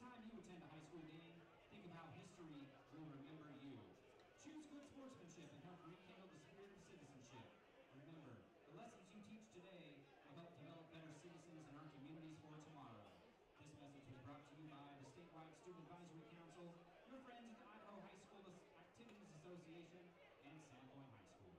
time you attend a high school game, think of how history will remember you. Choose good sportsmanship and help rekindle the spirit of citizenship. Remember, the lessons you teach today will help develop better citizens in our communities for tomorrow. This message was brought to you by the Statewide Student Advisory Council, your friends at the Idaho High School Activities Association, and Sandpoint High School.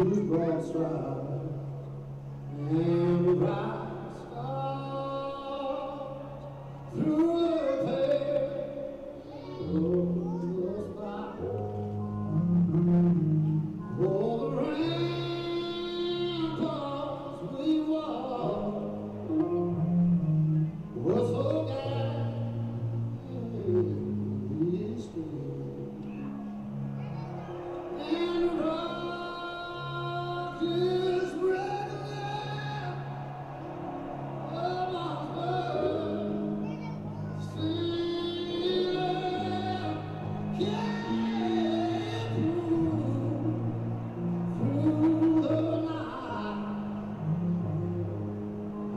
whose broad stride and bright stars through the pale sky. Oh, the ramparts we walked were so gallantly still, and the rocks spread among the still came through the night,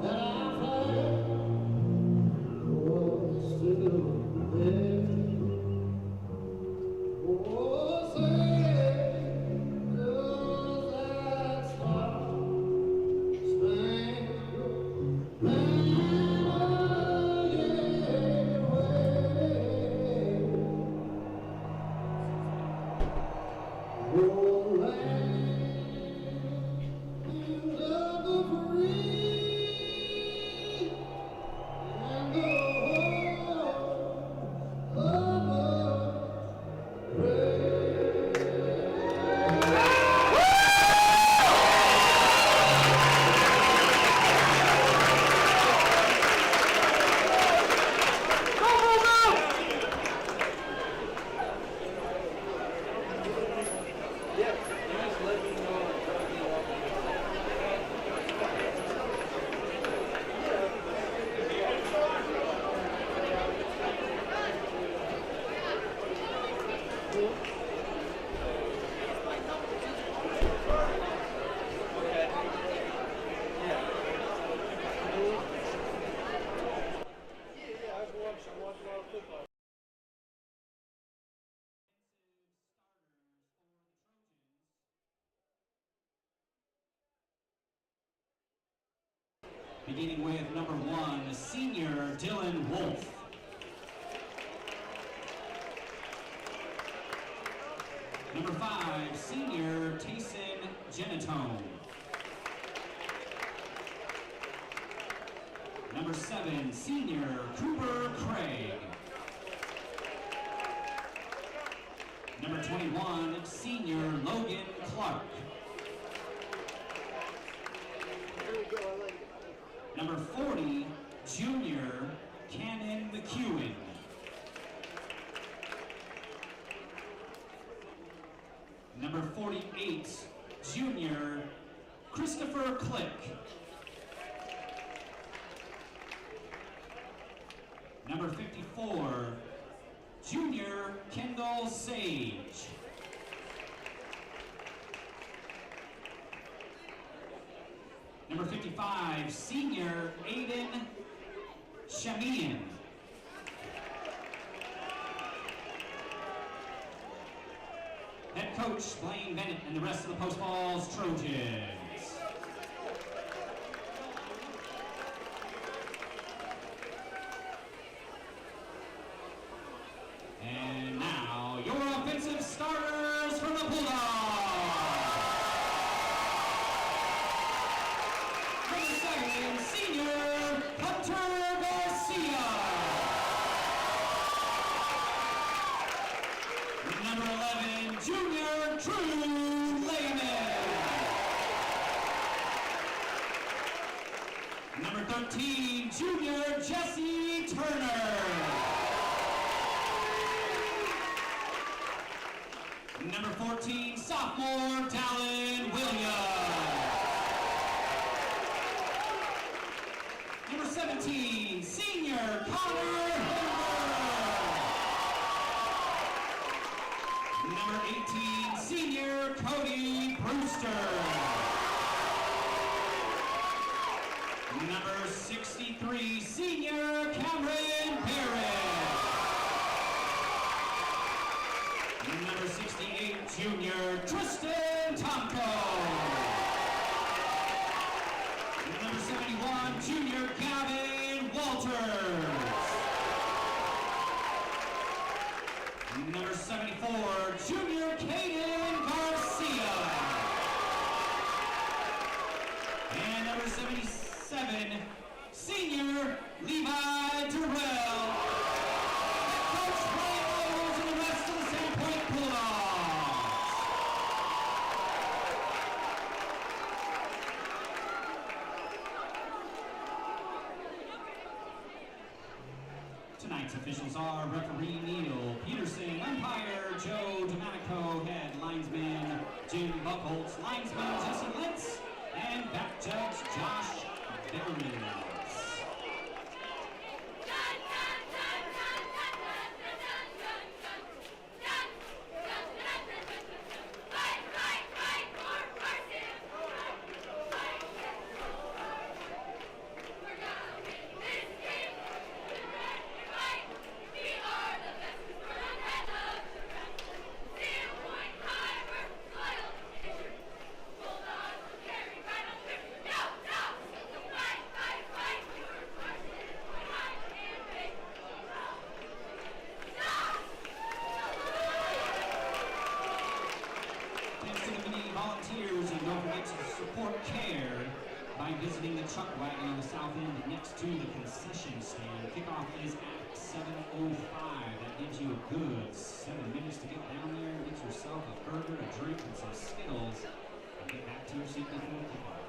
and I was still there. Oh, say, does that star-spangled banner yet wave? Oh, land of the free and the home of the Beginning with number 1, senior Dylan Wolf. Number 5, senior Tayson Genatone. Number 7, senior Cooper Craig. Number 21, senior Logan Clark. Number 40, junior Cannon McEwen. Number 48, junior Christopher Click. Number 54, junior Kendall Sage. Number 55, senior Aiden Shamian. Head coach Blaine Bennett and the rest of the Post Falls Trojans. And now, your offensive starters from the Bulldogs. Number 7, senior Hunter Garcia. Number 11, junior Drew Lehman. Number 13, junior Jesse Turner. Number 14, sophomore Dallin Williams. Number 17, senior Connor Hoover. Number 18, senior Cody Brewster. Number 63, senior Cameron Barrett. Number 68, junior Tristan Tomko. Number 71, junior Gavin Walters. Number 74, junior Caden Garcia. 77, senior Levi Durrell. Coach Ryan Rose and the rest of the Sandpoint Bulldogs. Tonight's officials are referee Neil Peterson, umpire Joe Domenico, head linesman Jim Buckholz, linesman Jesse Lentz, and back judge Josh Behrens. Volunteers, and don't forget to support CARE by visiting the chuck wagon on the south end next to the concession stand. Kickoff is at 7:05. That gives you a good 7 minutes to get down there, get yourself a burger, a drink, and some Skittles, and get back to your seat before kickoff.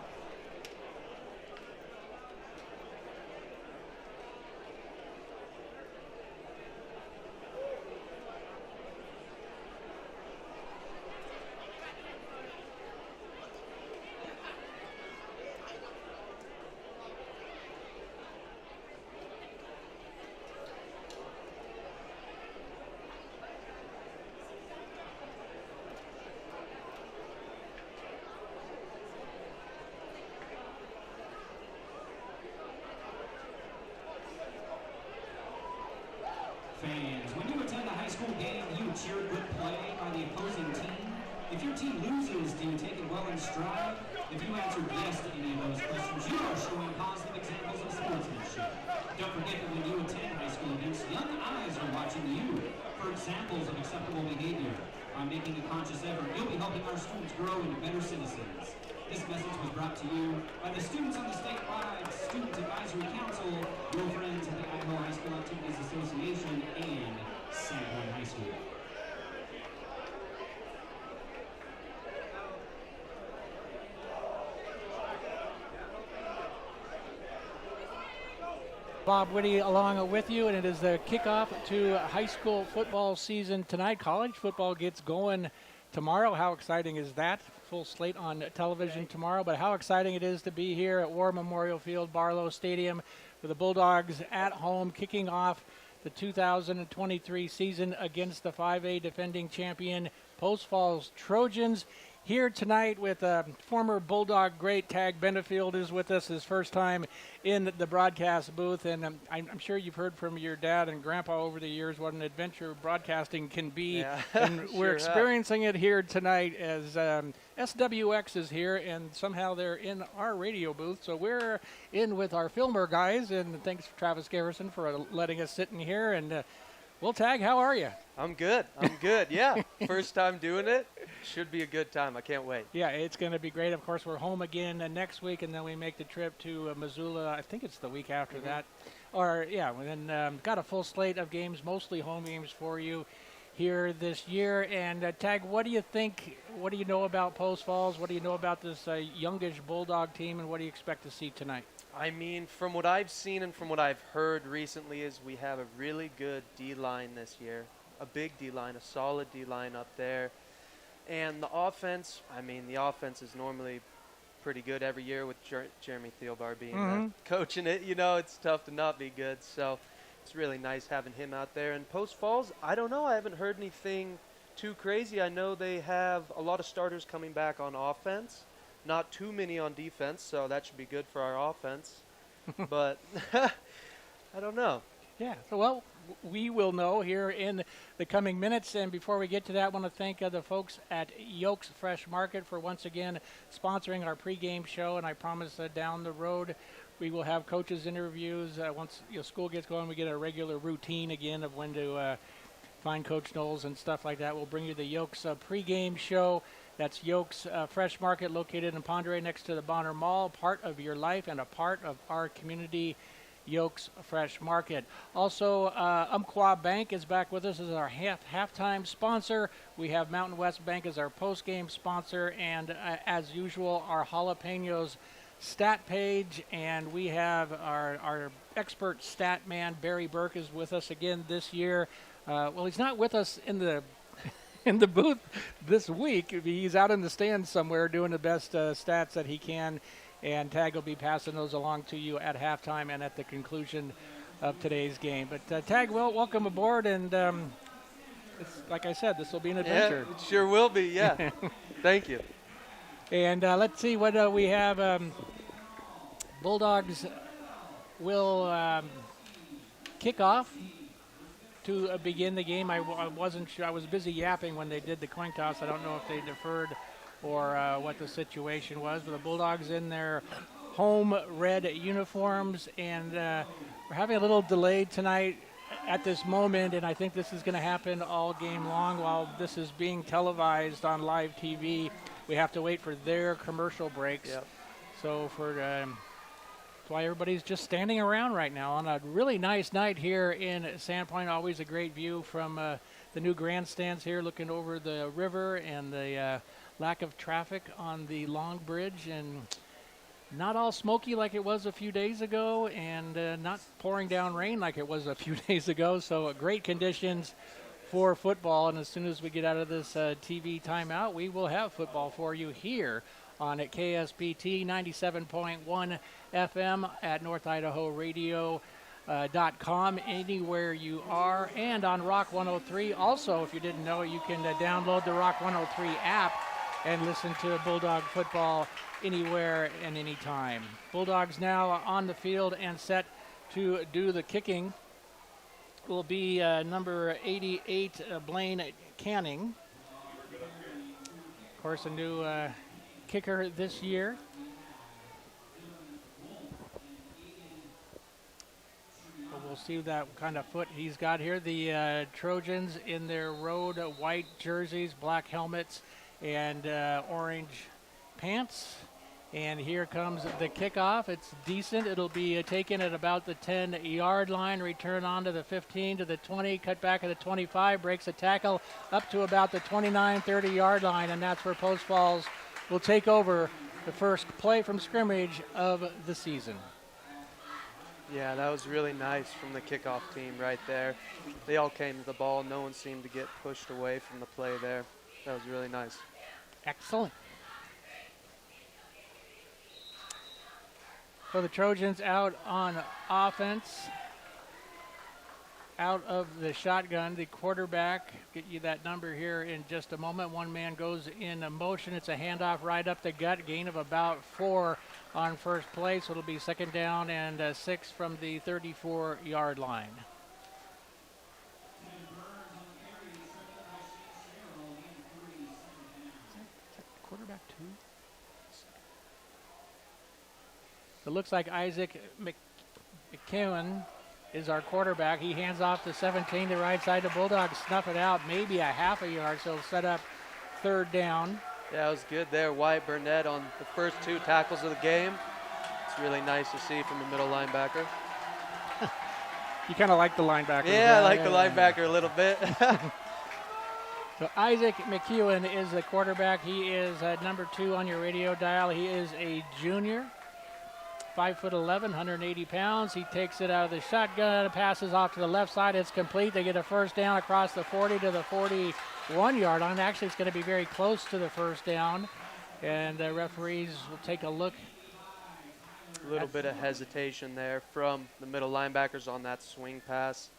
Fans, when you attend a high school game, do you cheer good play by the opposing team? If your team loses, do you take it well in stride? If you answered yes to any of those questions, you are showing positive examples of sportsmanship. Don't forget that when you attend high school events, young eyes are watching you for examples of acceptable behavior. By making a conscious effort, you'll be helping our students grow into better citizens. This message was brought to you by the students on the statewide Student Advisory Council, your friends at the Idaho High School Activities Association, and Sandpoint High School. Bob Whitty along with you, and it is the kickoff to high school football season tonight. College football gets going tomorrow. How exciting is that? Full slate on television tomorrow, but how exciting it is to be here at War Memorial Field, Barlow Stadium, for the Bulldogs at home, kicking off the 2023 season against the 5A defending champion Post Falls Trojans. Here tonight with former Bulldog great Tag Benefield is with us, his first time in the broadcast booth, and I'm sure you've heard from your dad and grandpa over the years what an adventure broadcasting can be, yeah. and we're experiencing it here tonight as SWX is here, and somehow they're in our radio booth, so we're in with our filmer guys, and thanks Travis Garrison for letting us sit in here, and well, Tag, how are you? I'm good. Yeah, first time doing it. Should be a good time. I can't wait. Yeah, it's going to be great. Of course, we're home again next week, and then we make the trip to Missoula. I think it's the week after that. Or, yeah, and then got a full slate of games, mostly home games for you here this year. And, Tag, what do you think? What do you know about Post Falls? What do you know about this youngish Bulldog team, and what do you expect to see tonight? I mean, from what I've seen and from what I've heard recently is we have a really good D-line this year. A big D-line, a solid D-line up there. And the offense, I mean, the offense is normally pretty good every year with Jeremy Thielbar being coaching it. You know, it's tough to not be good. So it's really nice having him out there. And Post Falls, I don't know. I haven't heard anything too crazy. I know they have a lot of starters coming back on offense. Not too many on defense, so that should be good for our offense. But I don't know. Yeah, so well, we will know here in the coming minutes. And before we get to that, I want to thank the folks at Yolks Fresh Market for once again sponsoring our pregame show. And I promise down the road we will have coaches interviews. Once school gets going, we get a regular routine again of when to find Coach Knowles and stuff like that. We'll bring you the Yolks pregame show That's Yolk's Fresh Market, located in Ponderay next to the Bonner Mall, part of your life and a part of our community. Yolk's Fresh Market. Also, Umpqua Bank is back with us as our halftime sponsor. We have Mountain West Bank as our post-game sponsor, and as usual, our Jalapenos stat page, and we have our expert stat man, Barry Burke, is with us again this year. Well, he's not with us in the in the booth this week. He's out in the stands somewhere doing the best stats that he can. And Tag will be passing those along to you at halftime and at the conclusion of today's game. But Tag, welcome aboard, and like I said, this will be an adventure. Yeah, it sure will be, yeah. Thank you. And let's see what we have. Bulldogs will kick off to begin the game. I wasn't sure. I was busy yapping when they did the coin toss. I don't know if they deferred or what the situation was, but the Bulldogs in their home red uniforms, and we're having a little delay tonight at this moment, and I think this is going to happen all game long while this is being televised on live TV. We have to wait for their commercial breaks. Yep. So that's why everybody's just standing around right now on a really nice night here in Sandpoint. Always a great view from the new grandstands here, looking over the river and the lack of traffic on the Long Bridge, and not all smoky like it was a few days ago, and not pouring down rain like it was a few days ago. So great conditions for football, and as soon as we get out of this TV timeout, we will have football for you here on at KSPT 97.1 FM at North Idaho Radio. .com anywhere you are, and on Rock 103. Also, if you didn't know, you can download the Rock 103 app and listen to Bulldog football anywhere and anytime. Bulldogs now on the field and set to do the kicking will be number 88, Blaine Canning. Of course, a new kicker this year. We'll see that kind of foot he's got here. The Trojans in their road white jerseys, black helmets, and orange pants. And here comes the kickoff. It's decent. It'll be taken at about the 10-yard line. Return on to the 15, to the 20, cut back at the 25, breaks a tackle up to about the 29, 30-yard line, and that's where Post Falls will take over the first play from scrimmage of the season. Yeah, that was really nice from the kickoff team right there. They all came to the ball. No one seemed to get pushed away from the play there. That was really nice. Excellent. So the Trojans out on offense, out of the shotgun. The quarterback, get you that number here in just a moment. One man goes in motion. It's a handoff right up the gut, gain of about 4 on first play. So it'll be second down and 6 from the 34-yard line. Is that quarterback 2? It looks like Isaac McKeown is our quarterback. He hands off to 17, the right side. The Bulldogs snuff it out, maybe a half a yard, so set up third down. Yeah, it was good there. Wyatt Burnett on the first 2 tackles of the game. It's really nice to see from the middle linebacker. You kind of like the linebacker. Yeah, I like the linebacker a little bit. So Isaac McKeown is the quarterback. He is number 2 on your radio dial. He is a junior. 5'11", 180 pounds. He takes it out of the shotgun, passes off to the left side. It's complete. They get a first down across the 40 to the 41-yard line. Actually, it's going to be very close to the first down. And the referees will take a look. A little bit of hesitation there from the middle linebackers on that swing pass.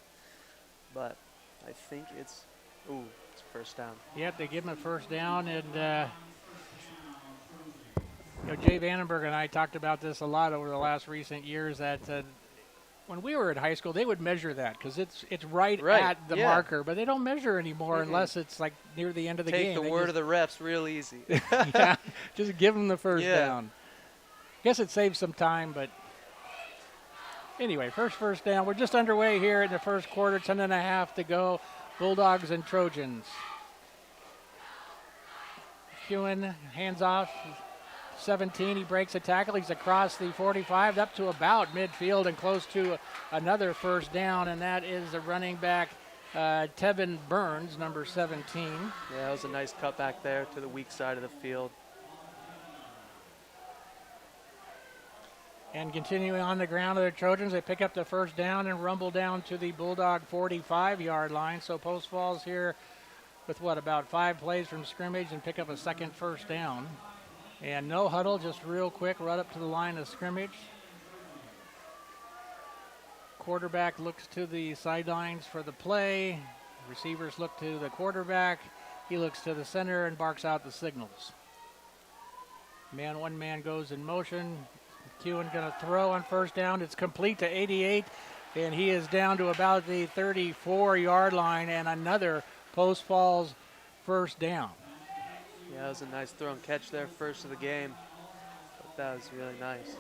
But I think it's first down. Yep, they give him a first down. And Jay Vandenberg and I talked about this a lot over the last recent years, that when we were in high school, they would measure that because it's right at the marker, but they don't measure anymore unless it's like near the end of the game. Take the word of the refs real easy. Yeah, just give them the first down. Guess it saves some time, but anyway, first down. We're just underway here in the first quarter, 10.5 to go. Bulldogs and Trojans. Kewen hands off 17. He breaks a tackle. He's across the 45 up to about midfield and close to another first down, and that is the running back Tevin Burns, number 17. Yeah, that was a nice cut back there to the weak side of the field. And continuing on the ground of the Trojans, they pick up the first down and rumble down to the Bulldog 45-yard line. So Post Falls here with about 5 plays from scrimmage and pick up a second first down. And no huddle, just real quick, right up to the line of scrimmage. Quarterback looks to the sidelines for the play. Receivers look to the quarterback. He looks to the center and barks out the signals. One man goes in motion. Kewen going to throw on first down. It's complete to 88, and he is down to about the 34-yard line, and another Post Falls first down. Yeah, that was a nice throw and catch there, first of the game. But that was really nice.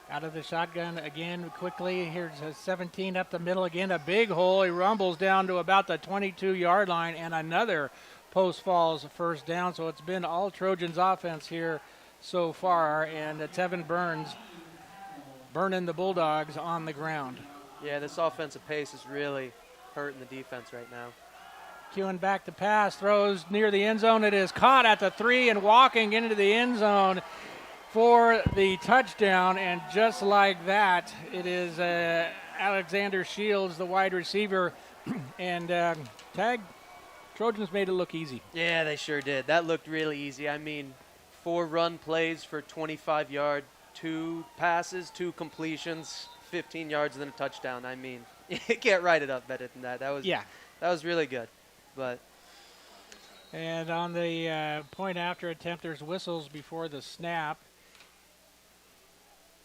Out of the shotgun again quickly. Here's a 17 up the middle again. A big hole. He rumbles down to about the 22-yard line, and another Post Falls first down. So it's been all Trojans offense here so far, and Tevin Burns burning the Bulldogs on the ground. Yeah, this offensive pace is really hurting the defense right now. Kewen back to pass, throws near the end zone. It is caught at the 3 and walking into the end zone for the touchdown, and just like that, it is Alexander Shields, the wide receiver, and tag. Trojans made it look easy. Yeah, they sure did. That looked really easy. I mean, 4 run plays for 25 yards, 2 passes, 2 completions, 15 yards, and then a touchdown. I mean, you can't write it up better than that. That was really good. But and on the point after attempt, there's whistles before the snap,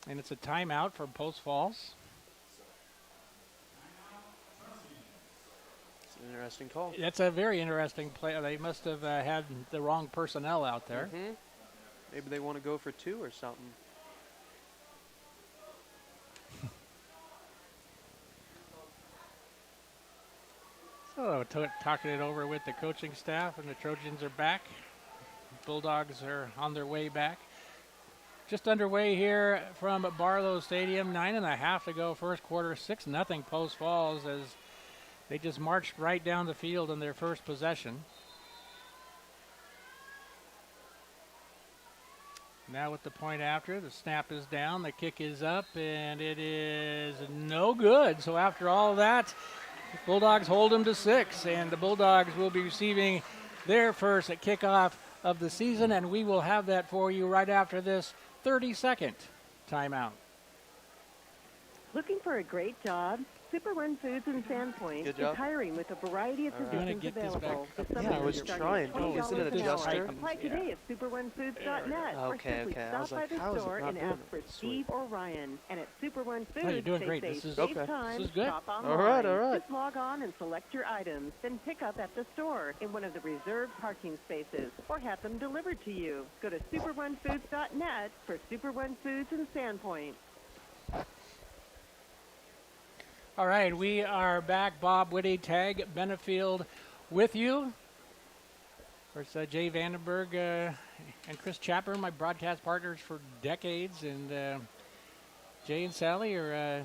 and it's a timeout for Post Falls. it's an interesting call. That's a very interesting play. They must have had the wrong personnel out there. Mm-hmm. Maybe they want to go for 2 or something. So talking it over with the coaching staff, and the Trojans are back. Bulldogs are on their way back. Just underway here from Barlow Stadium. 9.5 to go, first quarter. 6-0 Post Falls as they just marched right down the field in their first possession. Now with the point after, the snap is down, the kick is up, and it is no good. So after all that, Bulldogs hold them to 6, and the Bulldogs will be receiving their first kickoff of the season, and we will have that for you right after this 30-second timeout. Looking for a great job? Super One Foods in Sandpoint Good is job. hiring with a variety of All right. I'm gonna positions get this available. back The up. Yeah, I summer was is starting trying. at Oh, isn't it $20 an adjuster? hour. Apply today at superonefoods.net or Okay, simply okay. I stop was by like, the how is it store not and doing ask it? for Sweet. Steve or Ryan. And at Super One Foods, you're doing they great. say This is- save Okay. time, This is good. shop online. All right, all right. Just log on and select your items, then pick up at the store in one of the reserved parking spaces or have them delivered to you. Go to superonefoods.net for Super One Foods in Sandpoint. All right, we are back. Bob Whitty, Tag Benefield with you. Of course, Jay Vandenberg and Chris Chapper, my broadcast partners for decades. And Jay and Sally are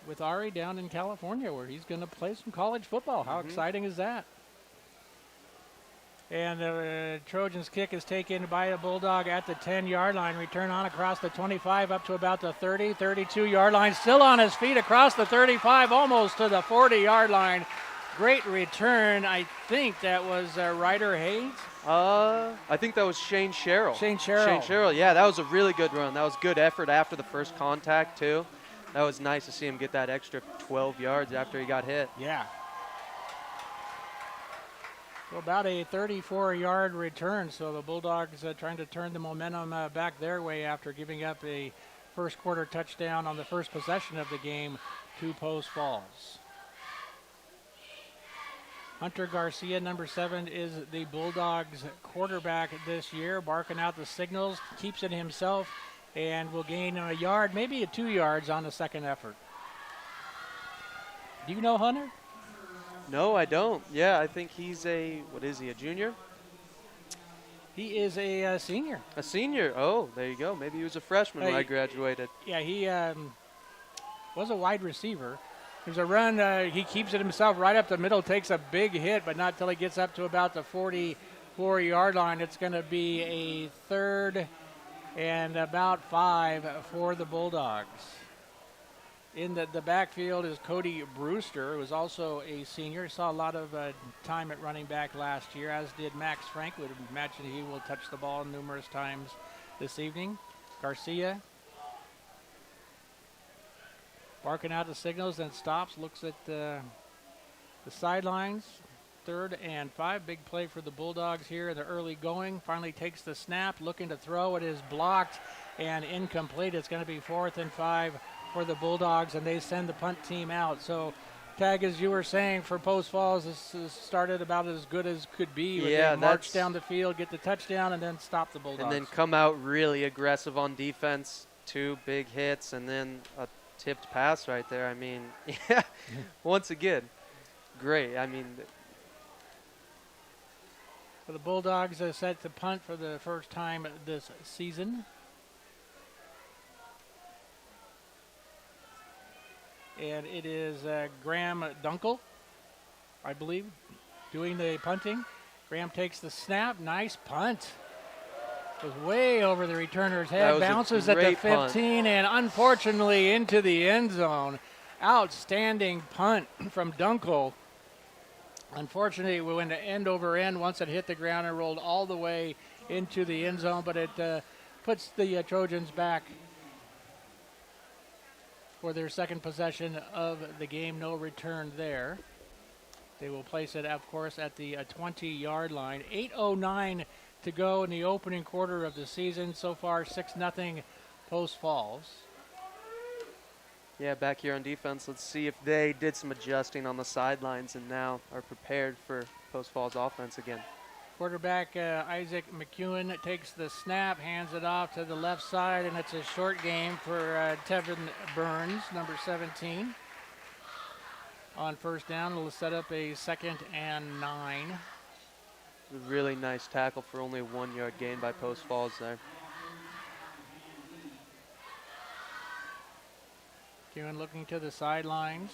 with Ari down in California, where he's going to play some college football. How exciting is that? And Trojans kick is taken by a Bulldog at the 10-yard line. Return on across the 25 up to about the 30, 32-yard line. Still on his feet across the 35, almost to the 40-yard line. Great return. I think that was Ryder Hayes. I think that was Shane Sherrill. Shane Sherrill. Yeah, that was a really good run. That was good effort after the first contact, too. That was nice to see him get that extra 12 yards after he got hit. Yeah. So about a 34-yard return. So the Bulldogs trying to turn the momentum back their way after giving up a first quarter touchdown on the first possession of the game to Post Falls. Hunter Garcia, number 7, is the Bulldogs quarterback this year, barking out the signals, keeps it himself, and will gain a yard, maybe 2 yards on the second effort. Do you know Hunter? No, I don't. Yeah, I think he's a junior? He is a senior. A senior. Oh, there you go. Maybe he was a freshman when I graduated. Yeah, he was a wide receiver. There's a run. He keeps it himself right up the middle, takes a big hit, but not till he gets up to about the 44-yard line. It's going to be a 3rd and about 5 for the Bulldogs. In the backfield is Cody Brewster, who is also a senior. He saw a lot of time at running back last year, as did Max Frank. Would imagine he will touch the ball numerous times this evening. Garcia barking out the signals, then stops, looks at the sidelines. 3rd and 5, big play for the Bulldogs here in the early going. Finally takes the snap, looking to throw. It is blocked and incomplete. It's going to be 4th and 5 for the Bulldogs, and they send the punt team out. So, Tag, as you were saying, for Post Falls, this has started about as good as could be. Yeah, they march down the field, get the touchdown, and then stop the Bulldogs. And then come out really aggressive on defense. 2 big hits, and then a tipped pass right there. I mean, yeah, once again, great. I mean, so the Bulldogs are set to punt for the first time this season. And it is Graham Dunkel, I believe, doing the punting. Graham takes the snap. Nice punt. Was way over the returner's head. Bounces at the 15 punt. And unfortunately into the end zone. Outstanding punt from Dunkel. Unfortunately, we went end over end once it hit the ground and rolled all the way into the end zone, but it puts the Trojans back for their second possession of the game. No return there. They will place it, of course, at the 20-yard line. 8:09 to go in the opening quarter of the season. So far, 6-0 Post Falls. Yeah, back here on defense, let's see if they did some adjusting on the sidelines and now are prepared for Post Falls offense again. Quarterback Isaac McEwen takes the snap, hands it off to the left side, and it's a short game for Tevin Burns, number 17. On first down, it'll set up a 2nd and 9. A really nice tackle for only a 1-yard gain by Post Falls there. McEwen looking to the sidelines.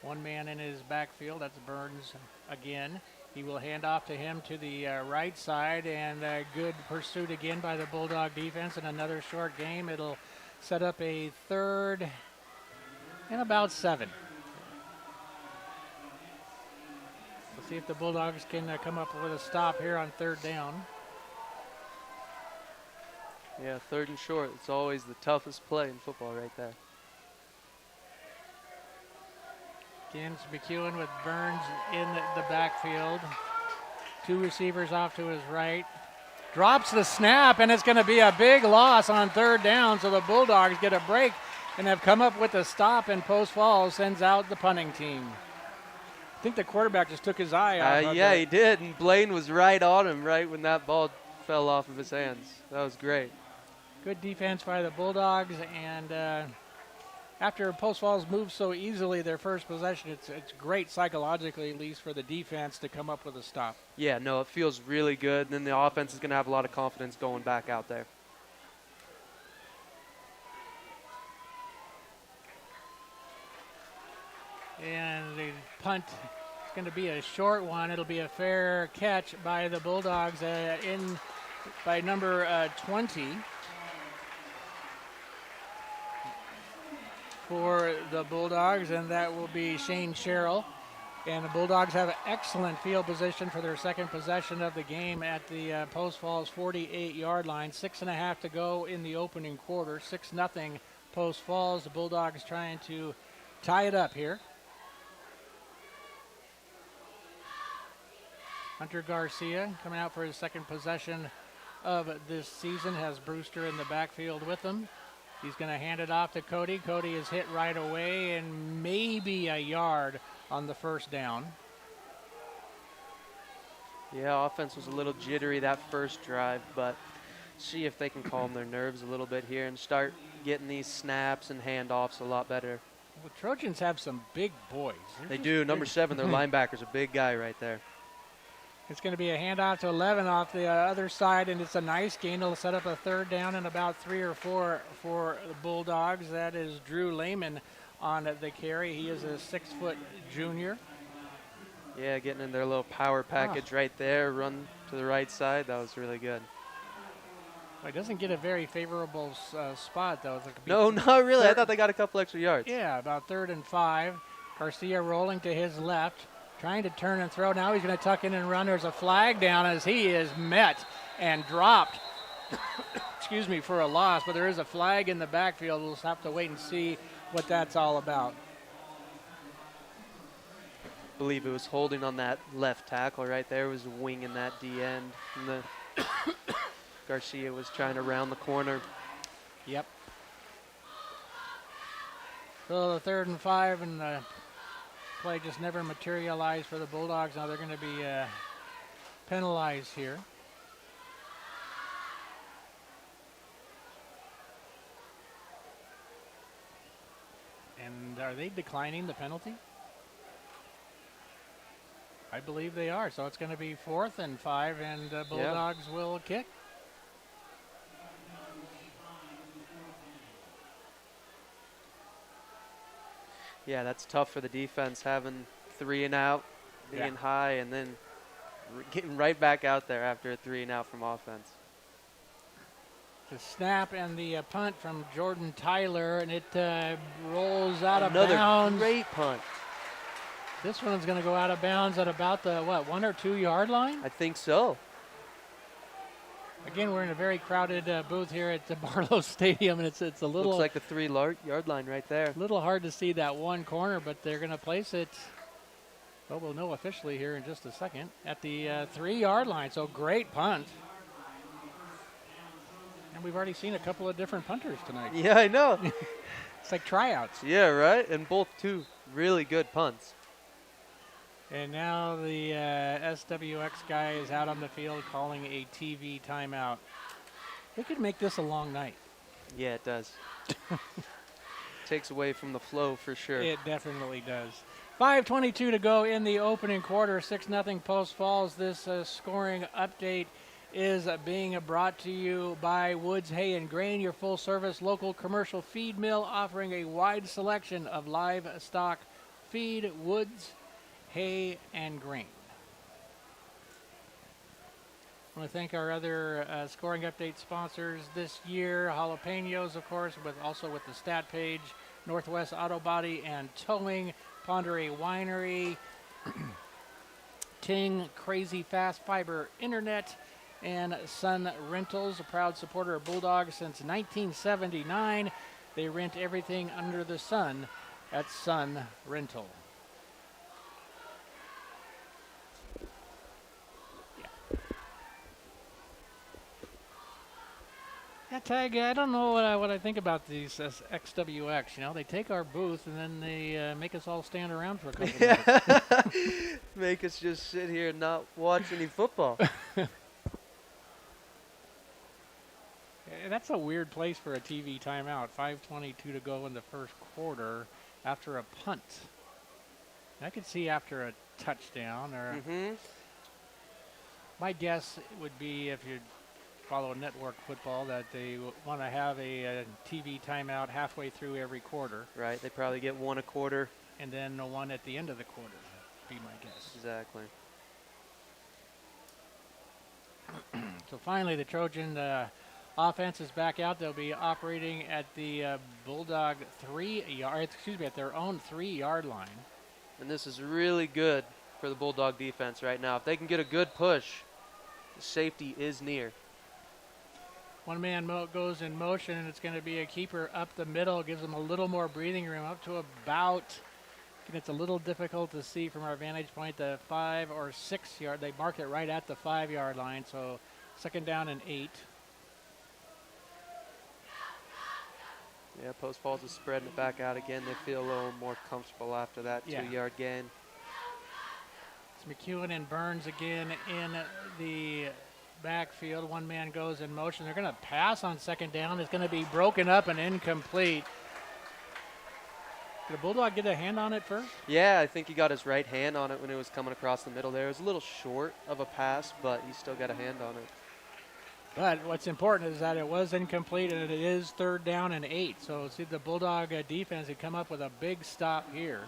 One man in his backfield, that's Burns again. He will hand off to him to the right side, and good pursuit again by the Bulldog defense, and another short game. It'll set up a 3rd and about 7. We'll see if the Bulldogs can come up with a stop here on 3rd down. Yeah, 3rd and short. It's always the toughest play in football right there. Again, it's McEwen with Burns in the backfield. 2 receivers off to his right. Drops the snap, and it's going to be a big loss on 3rd down, so the Bulldogs get a break and have come up with a stop, and Post Falls sends out the punting team. I think the quarterback just took his eye off. Yeah, he did, and Blaine was right on him right when that ball fell off of his hands. That was great. Good defense by the Bulldogs, and after Post Falls moves so easily their first possession, it's great psychologically, at least for the defense, to come up with a stop. Yeah, no, it feels really good. And then the offense is going to have a lot of confidence going back out there. And the punt is going to be a short one. It'll be a fair catch by the Bulldogs in by number 20. For the Bulldogs, and that will be Shane Sherrill. And the Bulldogs have excellent field position for their second possession of the game at the Post Falls 48-yard line. 6.5 to go in the opening quarter. 6-0 Post Falls. The Bulldogs trying to tie it up here. Hunter Garcia coming out for his second possession of this season, has Brewster in the backfield with him. He's going to hand it off to Cody. Cody is hit right away and maybe a yard on the first down. Yeah, offense was a little jittery that first drive, but see if they can calm their nerves a little bit here and start getting these snaps and handoffs a lot better. Well, Trojans have some big boys. They do. Number 7, their linebacker's a big guy right there. It's going to be a handoff to 11 off the other side, and it's a nice gain. It'll set up a 3rd down and about 3 or 4 for the Bulldogs. That is Drew Lehman on the carry. He is a 6-foot junior. Yeah, getting in their little power package right there, run to the right side. That was really good. Well, he doesn't get a very favorable spot, though. No, not really. I thought they got a couple extra yards. Yeah, about 3rd and 5. Garcia rolling to his left, trying to turn and throw. Now he's going to tuck in and run. There's a flag down as he is met and dropped, excuse me, for a loss. But there is a flag in the backfield. We'll just have to wait and see what that's all about. I believe it was holding on that left tackle right there. It was winging that D end. And the Garcia was trying to round the corner. Yep. So the 3rd and 5, and the play just never materialized for the Bulldogs. Now they're going to be penalized here. And are they declining the penalty? I believe they are. So it's going to be 4th and 5, and Bulldogs will kick. Yeah, that's tough for the defense, having 3 and out, being high, and then getting right back out there after a 3 and out from offense. The snap and the punt from Jordan Tyler, and it rolls out of Another bounds. great punt. This one's going to go out of bounds at about the, 1 or 2 yard line? I think so. Again, we're in a very crowded booth here at the Barlow Stadium, and it's a little Looks like the 3 yard line right there. little hard to see that one corner, but they're going to place it, well, we'll know officially here in just a second, at the 3 yard line. So great punt. And we've already seen a couple of different punters tonight. Yeah, I know. It's like tryouts. Yeah, right? And both 2 really good punts. And now the SWX guy is out on the field calling a TV timeout. They could make this a long night. Yeah, it does. Takes away from the flow for sure. It definitely does. 5:22 to go in the opening quarter. 6-0 Post Falls. This scoring update is being brought to you by Woods Hay and Grain, your full-service local commercial feed mill offering a wide selection of livestock feed. Woods Hay and Grain. I want to thank our other scoring update sponsors this year. Jalapenos, of course, also with the stat page. Northwest Auto Body and Towing. Ponderay Winery. Ting Crazy Fast Fiber Internet. And Sun Rentals, a proud supporter of Bulldogs since 1979. They rent everything under the sun at Sun Rental. Yeah, Tag, I don't know what I think about these XWX. You know, they take our booth and then they make us all stand around for a couple minutes. Make us just sit here and not watch any football. That's a weird place for a TV timeout. 5:22 to go in the first quarter after a punt. I could see after a touchdown or my guess would be, if you follow network football, that they want to have a TV timeout halfway through every quarter. Right, they probably get 1 a quarter. And then one at the end of the quarter, would be my guess. Exactly. So finally the Trojan offense is back out. They'll be operating at the Bulldog at their own 3 yard line. And this is really good for the Bulldog defense right now. If they can get a good push, the safety is near. One man goes in motion, and it's going to be a keeper up the middle. Gives them a little more breathing room, up to about, and it's a little difficult to see from our vantage point, the 5 or 6 yard. They mark it right at the 5 yard line, so 2nd down and 8. Yeah, Post Falls is spreading it back out again. They feel a little more comfortable after that 2 yard gain. It's McEwen and Burns again in the backfield. One man goes in motion. They're going to pass on 2nd down. It's going to be broken up and incomplete. Did the Bulldog get a hand on it first? Yeah, I think he got his right hand on it when it was coming across the middle there. It was a little short of a pass, but he still got a hand on it. But what's important is that it was incomplete, and it is 3rd down and 8. So see the Bulldog defense had come up with a big stop here.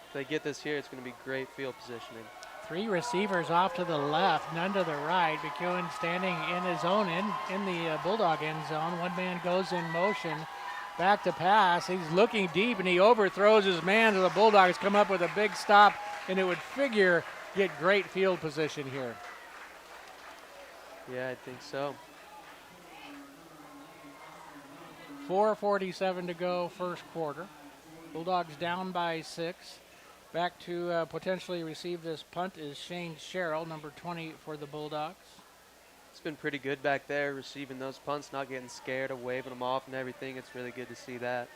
If they get this here, it's going to be great field positioning. 3 receivers off to the left, none to the right. McEwen standing in his own in the Bulldog end zone. One man goes in motion. Back to pass. He's looking deep, and he overthrows his man. So the Bulldogs come up with a big stop, and it would figure get great field position here. Yeah, I think so. 4:47 to go, first quarter. Bulldogs down by 6. Back to potentially receive this punt is Shane Sherrill, number 20 for the Bulldogs. It's been pretty good back there, receiving those punts, not getting scared of waving them off and everything. It's really good to see that.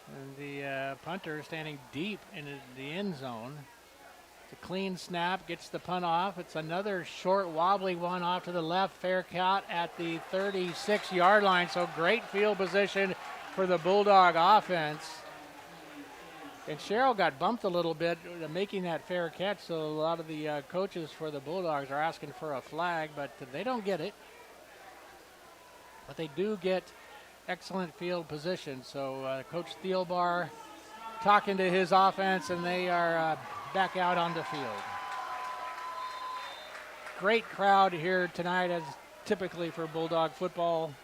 And the punter standing deep in the end zone. It's a clean snap, gets the punt off. It's another short, wobbly one off to the left. Fair count at the 36-yard line. So great field position for the Bulldog offense. And Sherrill got bumped a little bit making that fair catch, so a lot of the coaches for the Bulldogs are asking for a flag, but they don't get it. But they do get excellent field position. So Coach Thielbar talking to his offense, and they are back out on the field. Great crowd here tonight, as typically for Bulldog football.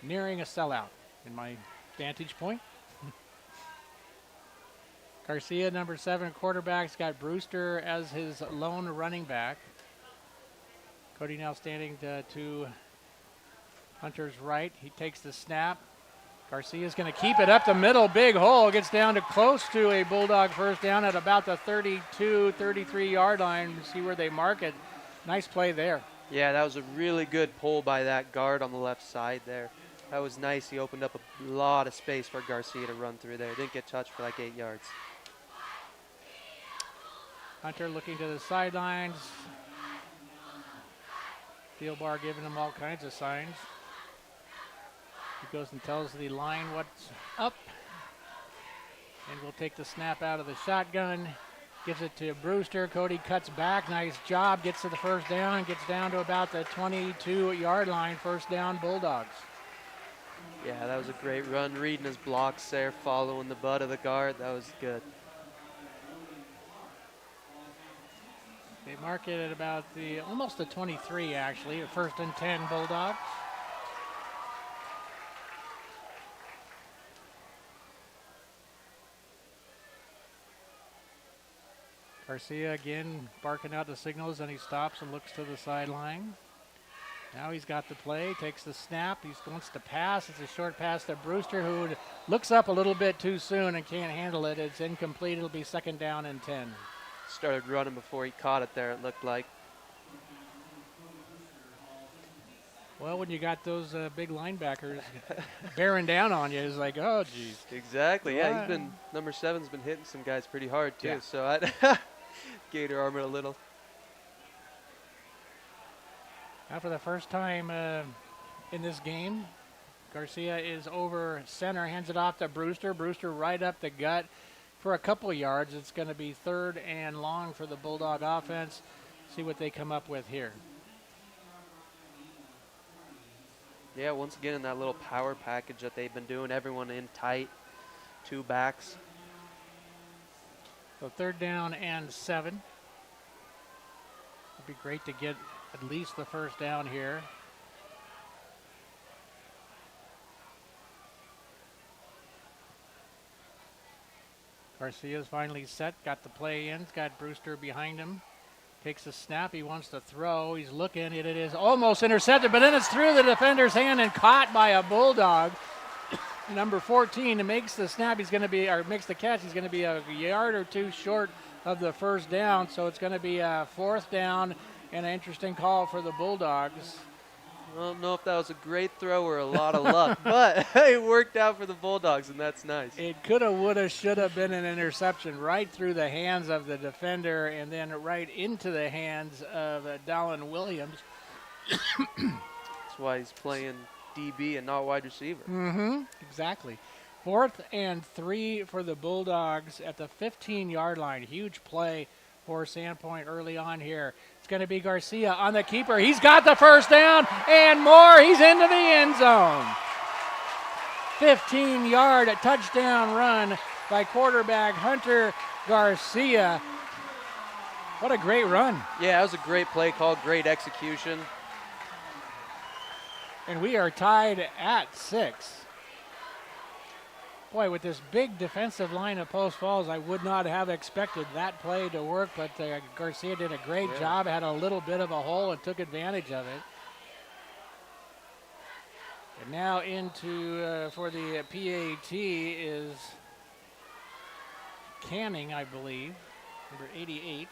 Nearing a sellout in my vantage point. Garcia, number 7 quarterback's got Brewster as his lone running back. Cody now standing to Hunter's right. He takes the snap. Garcia's going to keep it up the middle. Big hole. Gets down to close to a Bulldog first down at about the 32, 33-yard line. See where they mark it. Nice play there. Yeah, that was a really good pull by that guard on the left side there. That was nice. He opened up a lot of space for Garcia to run through there. Didn't get touched for like 8 yards. Hunter looking to the sidelines. Thielbar giving him all kinds of signs. He goes and tells the line what's up. And we'll take the snap out of the shotgun. Gives it to Brewster. Cody cuts back. Nice job. Gets to the first down. Gets down to about the 22-yard line. First down, Bulldogs. Yeah, that was a great run. Reading his blocks there, following the butt of the guard. That was good. They mark it at about almost the 23, actually. First and 10, Bulldogs. Garcia again barking out the signals, and he stops and looks to the sideline. Now he's got the play, takes the snap. He wants to pass. It's a short pass to Brewster, who looks up a little bit too soon and can't handle it. It's incomplete. It'll be second down and 10. Started running before he caught it there, it looked like. Well, when you got those big linebackers bearing down on you, it's like, oh, geez. Exactly. Yeah, number 7's been hitting some guys pretty hard too. Yeah. So I gator armor a little. Now for the first time in this game, Garcia is over center, hands it off to Brewster. Brewster right up the gut for a couple yards. It's going to be 3rd and long for the Bulldog offense. See what they come up with here. Yeah, once again in that little power package that they've been doing, everyone in tight, 2 backs. So 3rd down and 7. It'd be great to get at least the first down here. Garcia's finally set, got the play in, got Brewster behind him. Takes a snap, he wants to throw, he's looking, it is almost intercepted, but then it's through the defender's hand and caught by a Bulldog. Number 14 makes the snap, makes the catch, he's going to be a yard or 2 short of the first down, so it's going to be a 4th down and an interesting call for the Bulldogs. I don't know if that was a great throw or a lot of luck, but it worked out for the Bulldogs, and that's nice. It coulda, woulda, shoulda been an interception right through the hands of the defender and then right into the hands of Dallin Williams. That's why he's playing DB and not wide receiver. Mm-hmm. Exactly. 4th and 3 for the Bulldogs at the 15-yard line. Huge play for Sandpoint early on here. It's going to be Garcia on the keeper. He's got the first down and more. He's into the end zone. 15-yard touchdown run by quarterback Hunter Garcia. What a great run. Yeah, that was a great play call, great execution. And we are tied at 6. Boy, with this big defensive line of Post Falls, I would not have expected that play to work, but Garcia did a great job, had a little bit of a hole and took advantage of it. And now into, for the PAT is Canning, I believe, number 88.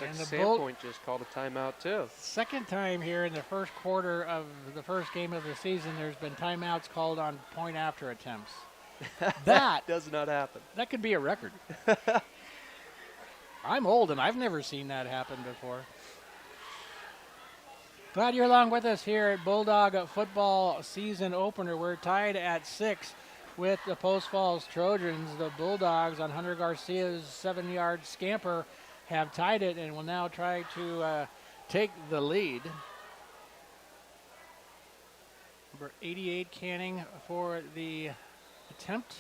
Looks like Sandpoint just called a timeout too. Second time here in the first quarter of the first game of the season, there's been timeouts called on point after attempts. That does not happen. That could be a record. I'm old and I've never seen that happen before. Glad you're along with us here at Bulldog football season opener. We're tied at 6 with the Post Falls Trojans. The Bulldogs on Hunter Garcia's 7-yard scamper have tied it and will now try to take the lead. Number 88 Canning for the attempt.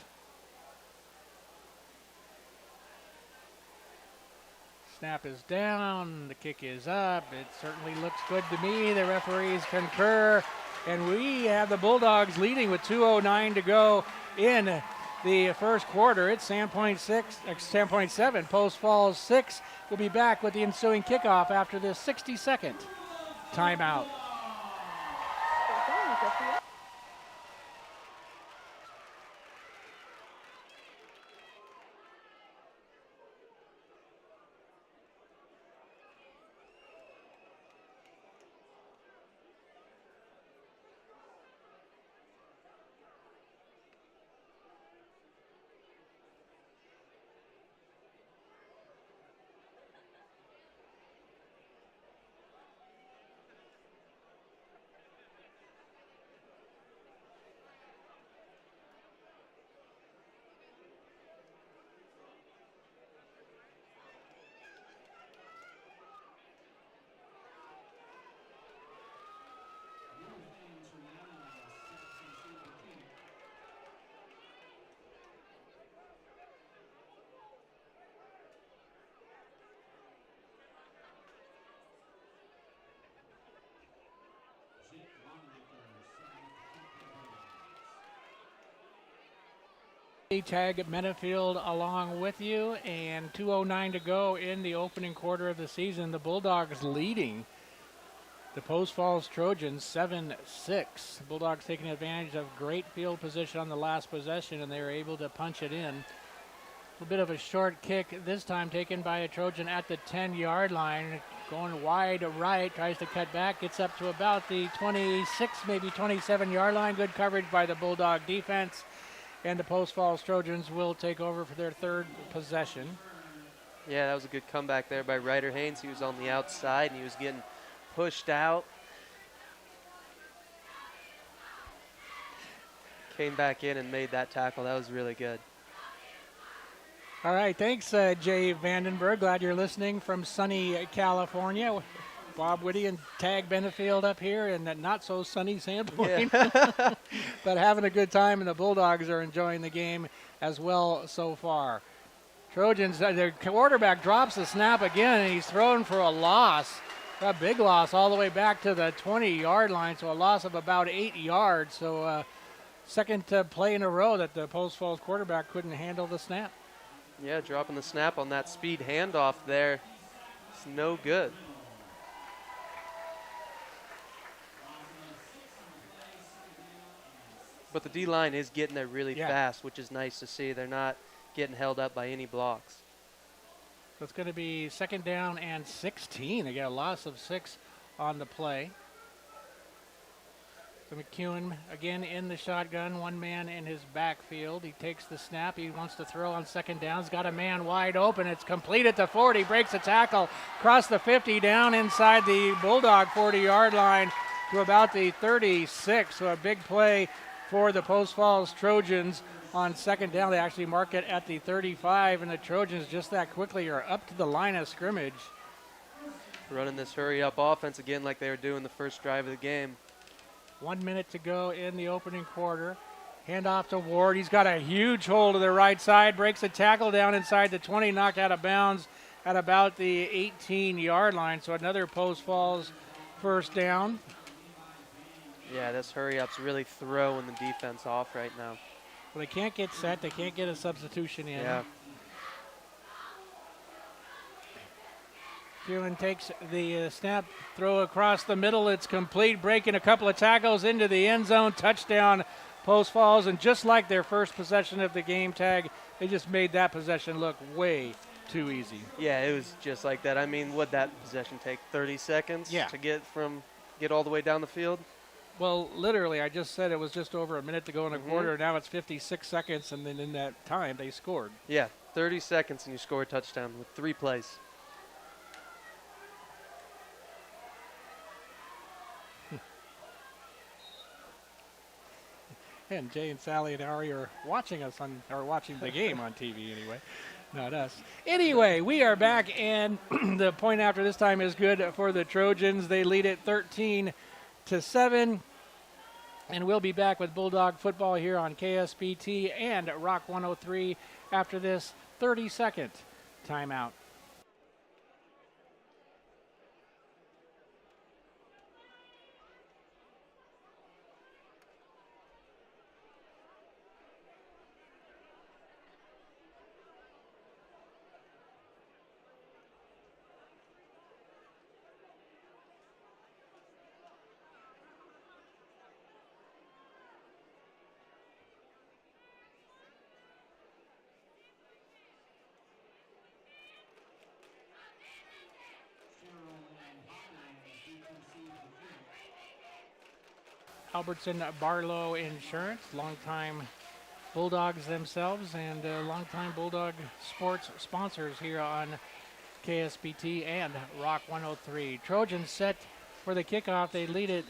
Snap is down, the kick is up. It certainly looks good to me. The referees concur, and we have the Bulldogs leading with 2:09 to go in the first quarter. It's Sandpoint 7, Post Falls 6. We'll be back with the ensuing kickoff after this 60-second timeout. Tag Menafield along with you, and 2:09 to go in the opening quarter of the season. The Bulldogs leading the Post Falls Trojans 7-6. The Bulldogs taking advantage of great field position on the last possession, and they were able to punch it in. A bit of a short kick this time taken by a Trojan at the 10-yard line. Going wide right, tries to cut back, gets up to about the 26, maybe 27-yard line. Good coverage by the Bulldog defense. And the Post Falls Trojans will take over for their third possession. Yeah, that was a good comeback there by Ryder Haynes. He was on the outside and he was getting pushed out. Came back in and made that tackle. That was really good. All right, thanks, Jay Vandenberg. Glad you're listening from sunny California. Bob Whitty and Tag Benefield up here in that not so sunny Sandpoint. Yeah. But having a good time, and the Bulldogs are enjoying the game as well so far. Trojans, their quarterback drops the snap again, and he's thrown for a loss. A big loss all the way back to the 20-yard line, so a loss of about 8 yards. So second play in a row that the Post Falls quarterback couldn't handle the snap. Yeah, dropping the snap on that speed handoff there. It's no good. But the D-line is getting there really fast, which is nice to see. They're not getting held up by any blocks. So it's going to be second down and 16. They got a loss of 6 on the play. So McEwen again in the shotgun, one man in his backfield. He takes the snap. He wants to throw on second down. He's got a man wide open. It's complete at the 40. Breaks a tackle across the 50 down inside the Bulldog 40-yard line to about the 36. So a big play for the Post Falls Trojans on second down. They actually mark it at the 35, and the Trojans just that quickly are up to the line of scrimmage. Running this hurry-up offense again like they were doing the first drive of the game. 1 minute to go in the opening quarter. Handoff to Ward. He's got a huge hole to the right side. Breaks a tackle down inside the 20, knocked out of bounds at about the 18-yard line. So another Post Falls first down. Yeah, this hurry-up's really throwing the defense off right now. Well, they can't get set. They can't get a substitution in. Yeah. Phelan takes the snap, throw across the middle. It's complete, breaking a couple of tackles into the end zone. Touchdown, Post Falls. And just like their first possession of the game tag, they just made that possession look way too easy. Yeah, it was just like that. I mean, what'd that possession take? 30 seconds to get all the way down the field? Well, literally, I just said it was just over a minute to go in a quarter. Now it's 56 seconds, and then in that time, they scored. Yeah, 30 seconds, and you score a touchdown with 3 plays. And Jay and Sally and Ari are watching us are watching the game on TV anyway, not us. Anyway, we are back, and the point after this time is good for the Trojans. They lead it 13-7, and we'll be back with Bulldog football here on KSPT and Rock 103 after this 30-second timeout. Albertson Barlow Insurance, longtime Bulldogs themselves and longtime Bulldog sports sponsors here on KSBT and Rock 103. Trojans set for the kickoff. They lead it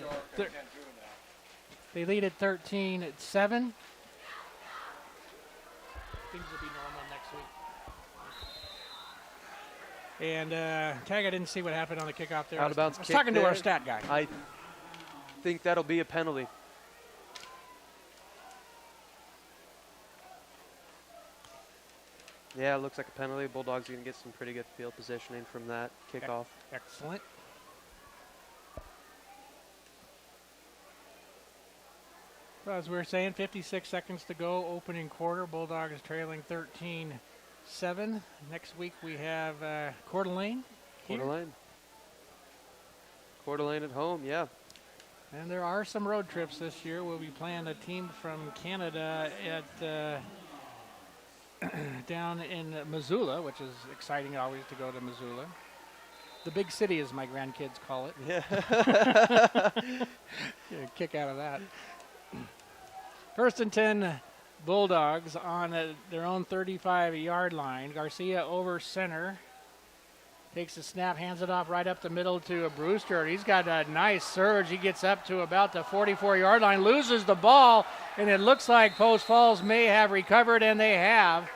13-7. Things will be normal next week. And Tag, I didn't see what happened on the kickoff there. Out of bounds I was kick talking to there. our stat guy. I think that'll be a penalty. Yeah, it looks like a penalty. Bulldogs are going to get some pretty good field positioning from that kickoff. Excellent. Well, as we were saying, 56 seconds to go, opening quarter. Bulldogs trailing 13-7. Next week we have Coeur d'Alene. Coeur d'Alene at home, yeah. And there are some road trips this year. We'll be playing a team from Canada at down in Missoula, which is exciting always to go to Missoula. The big city, as my grandkids call it. Yeah. Get a kick out of that. First and 10 Bulldogs on their own 35-yard line. Garcia over center. Takes the snap, hands it off right up the middle to Brewster. He's got a nice surge. He gets up to about the 44-yard line, loses the ball, and it looks like Post Falls may have recovered, and they have.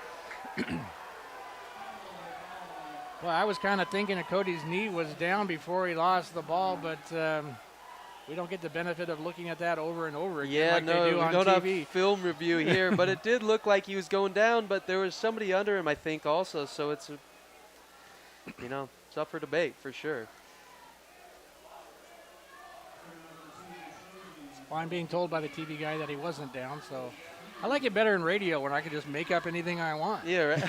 Well, I was kind of thinking that Cody's knee was down before he lost the ball, but we don't get the benefit of looking at that over and over again like they do on we don't TV. have film review here, but it did look like he was going down, but there was somebody under him, I think, also, so it's it's up for debate for sure. Well, I'm being told by the TV guy that he wasn't down, so I like it better in radio when I can just make up anything I want. Yeah, right.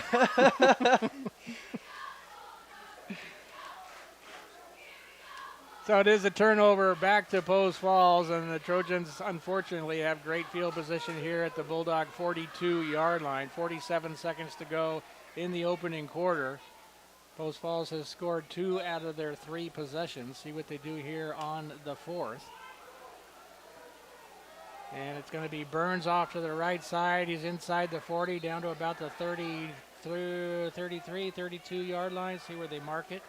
So it is a turnover back to Post Falls, and the Trojans unfortunately have great field position here at the Bulldog 42-yard line. 47 seconds to go in the opening quarter. Post Falls has scored 2 out of their 3 possessions. See what they do here on the 4th. And it's going to be Burns off to the right side. He's inside the 40, down to about the 33, 32-yard line. See where they mark it.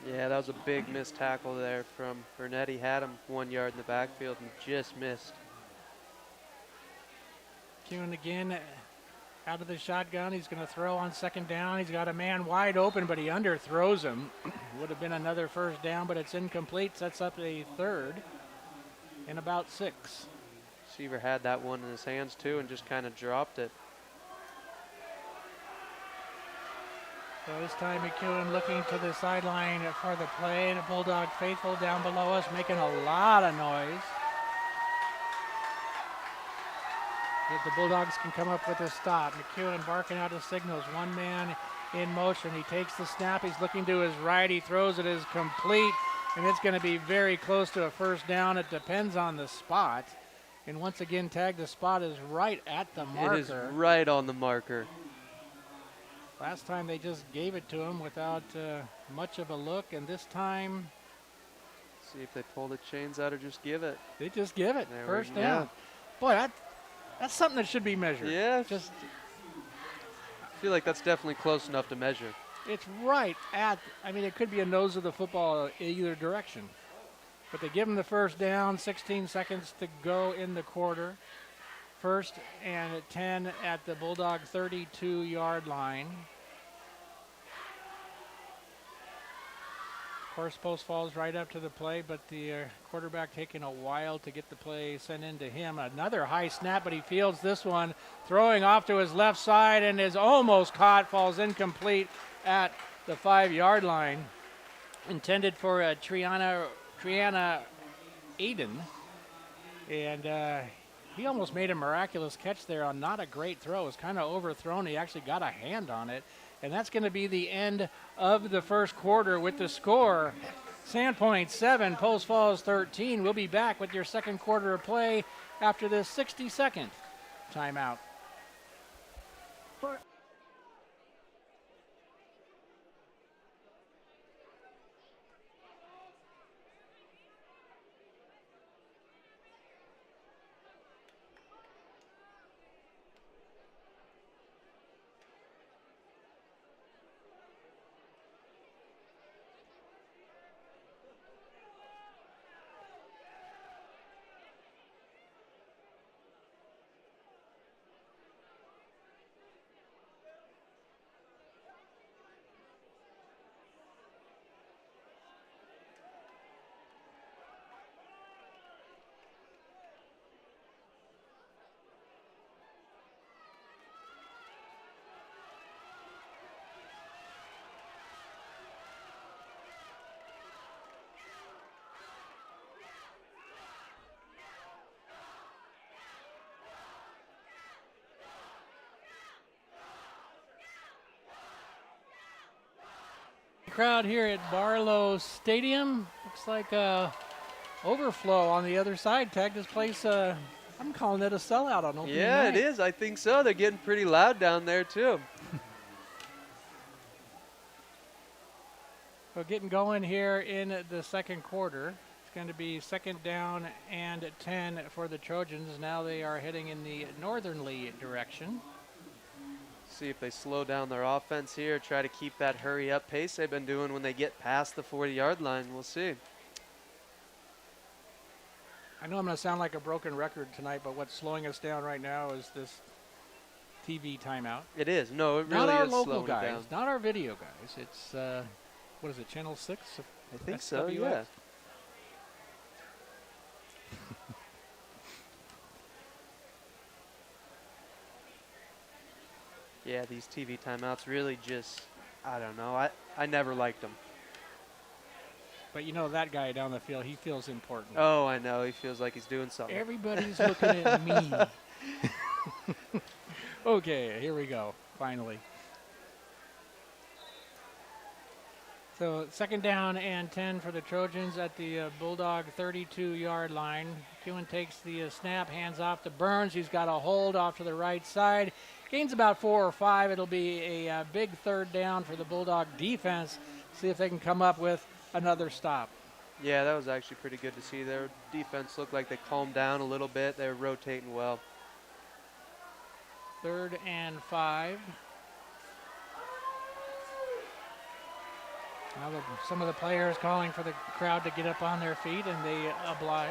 Yeah, that was a big missed tackle there from Burnett. He had him 1 yard in the backfield and just missed. Kuhn again out of the shotgun. He's going to throw on second down. He's got a man wide open, but he underthrows him. Would have been another first down, but it's incomplete. Sets up a third and about 6. Receiver had that one in his hands too and just kind of dropped it. So this time McEwen looking to the sideline for the play. The Bulldog faithful down below us making a lot of noise. If the Bulldogs can come up with a stop. McEwen barking out his signals. One man in motion. He takes the snap. He's looking to his right. He throws it as complete. And it's going to be very close to a first down. It depends on the spot. And once again, tag, the spot is right at the marker. It is right on the marker. Last time they just gave it to him without much of a look, and this time See if they pull the chains out or just give it. they just give it. There we First go. down. Boy, that's something that should be measured. Yeah, Just I feel like that's definitely close enough to measure. it's right at, I mean, it could be a nose of the football either direction. But they give him the first down, 16 seconds to go in the quarter. First and 10 at the Bulldog 32-yard line. Of course, Post falls right up to the play, but the quarterback taking a while to get the play sent into him. Another high snap, but he fields this one, throwing off to his left side and is almost caught, falls incomplete at the 5-yard line. Intended for Triana Aiden. And he almost made a miraculous catch there on not a great throw. It was kind of overthrown. He actually got a hand on it. And that's going to be the end of the first quarter with the score. Sandpoint 7, Post Falls 13. We'll be back with your second quarter of play after this 60-second timeout. For Crowd here at Barlow Stadium. Looks like overflow on the other side. Tag, this place, I'm calling it a sellout on opening Yeah, night. it is. I think so. They're getting pretty loud down there, too. So getting going here in the second quarter. It's going to be second down and 10 for the Trojans. Now they are heading in the northerly direction. See if they slow down their offense here, try to keep that hurry-up pace they've been doing when they get past the 40-yard line. We'll see. I know I'm going to sound like a broken record tonight, but what's slowing us down right now is this TV timeout. It is. No, it Not really our is local slowing it guys, down. not our video guys. It's, what is it, Channel 6? I think so, SWX? yeah. Yeah, these TV timeouts really just, I don't know. I never liked them. But you know that guy down the field, he feels important. Oh, I know. He feels like he's doing something. Everybody's looking at me. Okay, here we go, finally. So second down and 10 for the Trojans at the Bulldog 32-yard line. Kuhn takes the snap, hands off to Burns. He's got a hold off to the right side. Gains about 4 or 5. It'll be a big third down for the Bulldog defense. See if they can come up with another stop. Yeah, that was actually pretty good to see. Their defense looked like they calmed down a little bit. They were rotating well. 3rd and 5. Now some of the players calling for the crowd to get up on their feet, and they oblige.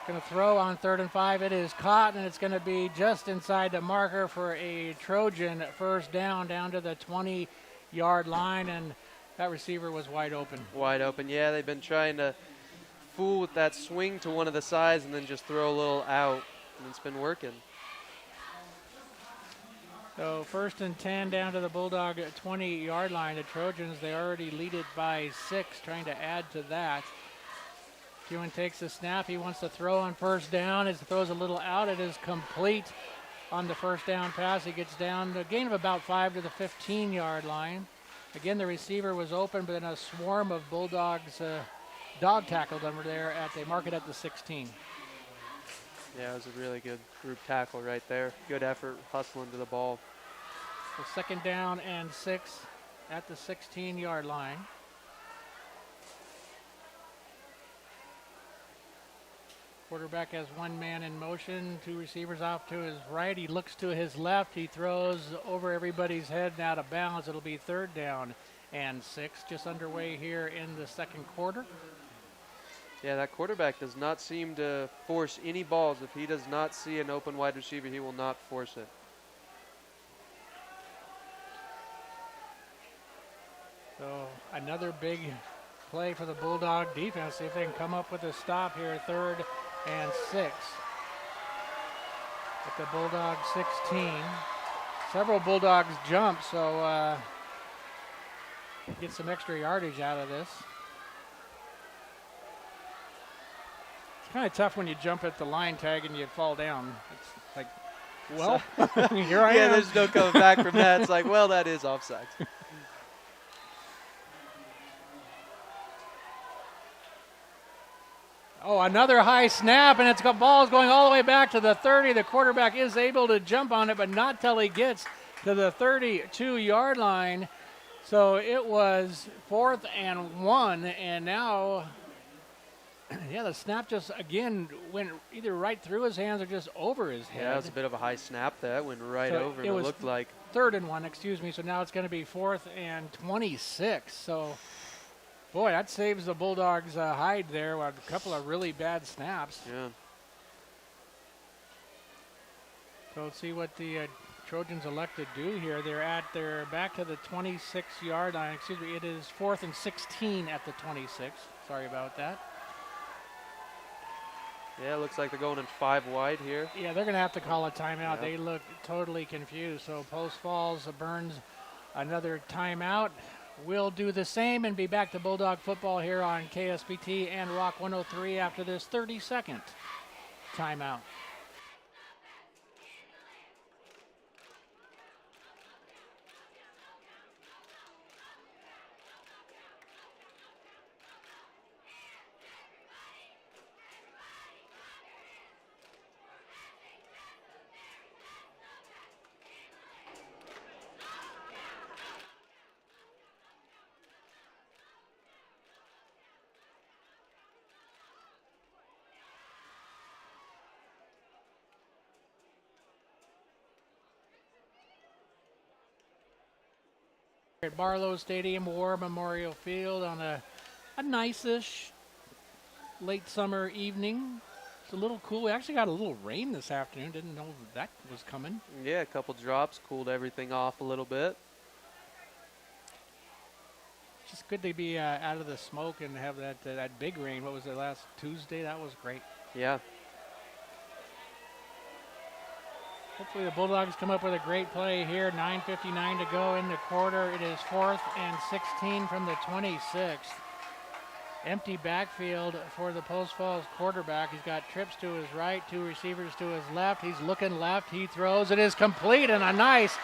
Going to throw on 3rd and 5. It is caught, and it's going to be just inside the marker for a Trojan first down to the 20-yard line, and that receiver was wide open. Wide open, yeah. They've been trying to fool with that swing to one of the sides and then just throw a little out, and it's been working. So 1st and 10 down to the Bulldog 20-yard line. The Trojans, they already lead it by 6, trying to add to that. Kewen takes the snap. He wants to throw on 1st down. As he throws a little out, it is complete on the 1st down pass. He gets down a gain of about 5 to the 15-yard line. Again, the receiver was open, but then a swarm of Bulldogs dog tackled them there they mark it at the 16. Yeah, it was a really good group tackle right there. Good effort hustling to the ball. So 2nd down and 6 at the 16-yard line. Quarterback has one man in motion, 2 receivers off to his right. He looks to his left. He throws over everybody's head and out of bounds. It'll be 3rd down and 6, just underway here in the 2nd quarter. Yeah, that quarterback does not seem to force any balls. If he does not see an open wide receiver, he will not force it. So another big play for the Bulldog defense. See if they can come up with a stop here. 3rd and 6 at the Bulldog 16. Several Bulldogs jump, so get some extra yardage out of this. It's kind of tough when you jump at the line tag and you fall down. It's like, well, here I am. Yeah, there's no coming back from that. It's like, well, that is offside. Oh, another high snap, and it's got balls going all the way back to the 30. The quarterback is able to jump on it, but not till he gets to the 32-yard line. So it was 4th and 1, and now, yeah, the snap just, again, went either right through his hands or just over his head. Yeah, it was a bit of a high snap there. It went right over, it looked like. 3rd and 1, excuse me, so now it's going to be 4th and 26. So, boy, that saves the Bulldogs' hide there with a couple of really bad snaps. Yeah. So let's see what the Trojans elect to do here. They're back to the 26-yard line. Excuse me, it is 4th and 16 at the 26. Sorry about that. Yeah, it looks like they're going in 5 wide here. Yeah, they're going to have to call a timeout. Yep. They look totally confused. So Post Falls burns another timeout. We'll do the same and be back to Bulldog football here on KSPT and Rock 103 after this 30-second timeout. At Barlow Stadium, War Memorial Field on a nice-ish late summer evening. It's a little cool. We actually got a little rain this afternoon. Didn't know that was coming. Yeah, a couple drops cooled everything off a little bit. Just good to be out of the smoke and have that big rain. What was it, last Tuesday? That was great. Yeah. Hopefully the Bulldogs come up with a great play here. 9:59 to go in the quarter. It is 4th and 16 from the 26th. Empty backfield for the Post Falls quarterback. He's got trips to his right, 2 receivers to his left. He's looking left. He throws. It is complete, and a nice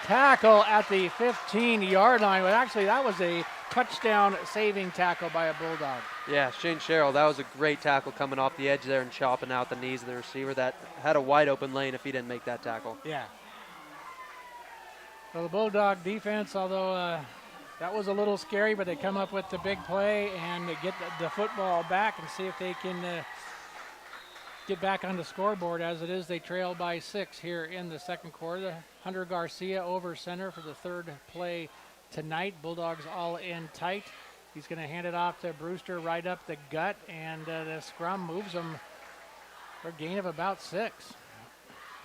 tackle at the 15-yard line. But actually, that was a touchdown saving tackle by a Bulldog. Yeah, Shane Sherrill, that was a great tackle coming off the edge there and chopping out the knees of the receiver. That had a wide open lane if he didn't make that tackle. Yeah. So the Bulldog defense, although That was a little scary, but they come up with the big play and they get the football back and see if they can get back on the scoreboard. As it is, they trail by 6 here in the second quarter. Hunter Garcia over center for the third play tonight. Bulldogs all in tight. He's going to hand it off to Brewster right up the gut, and the scrum moves them for a gain of about 6.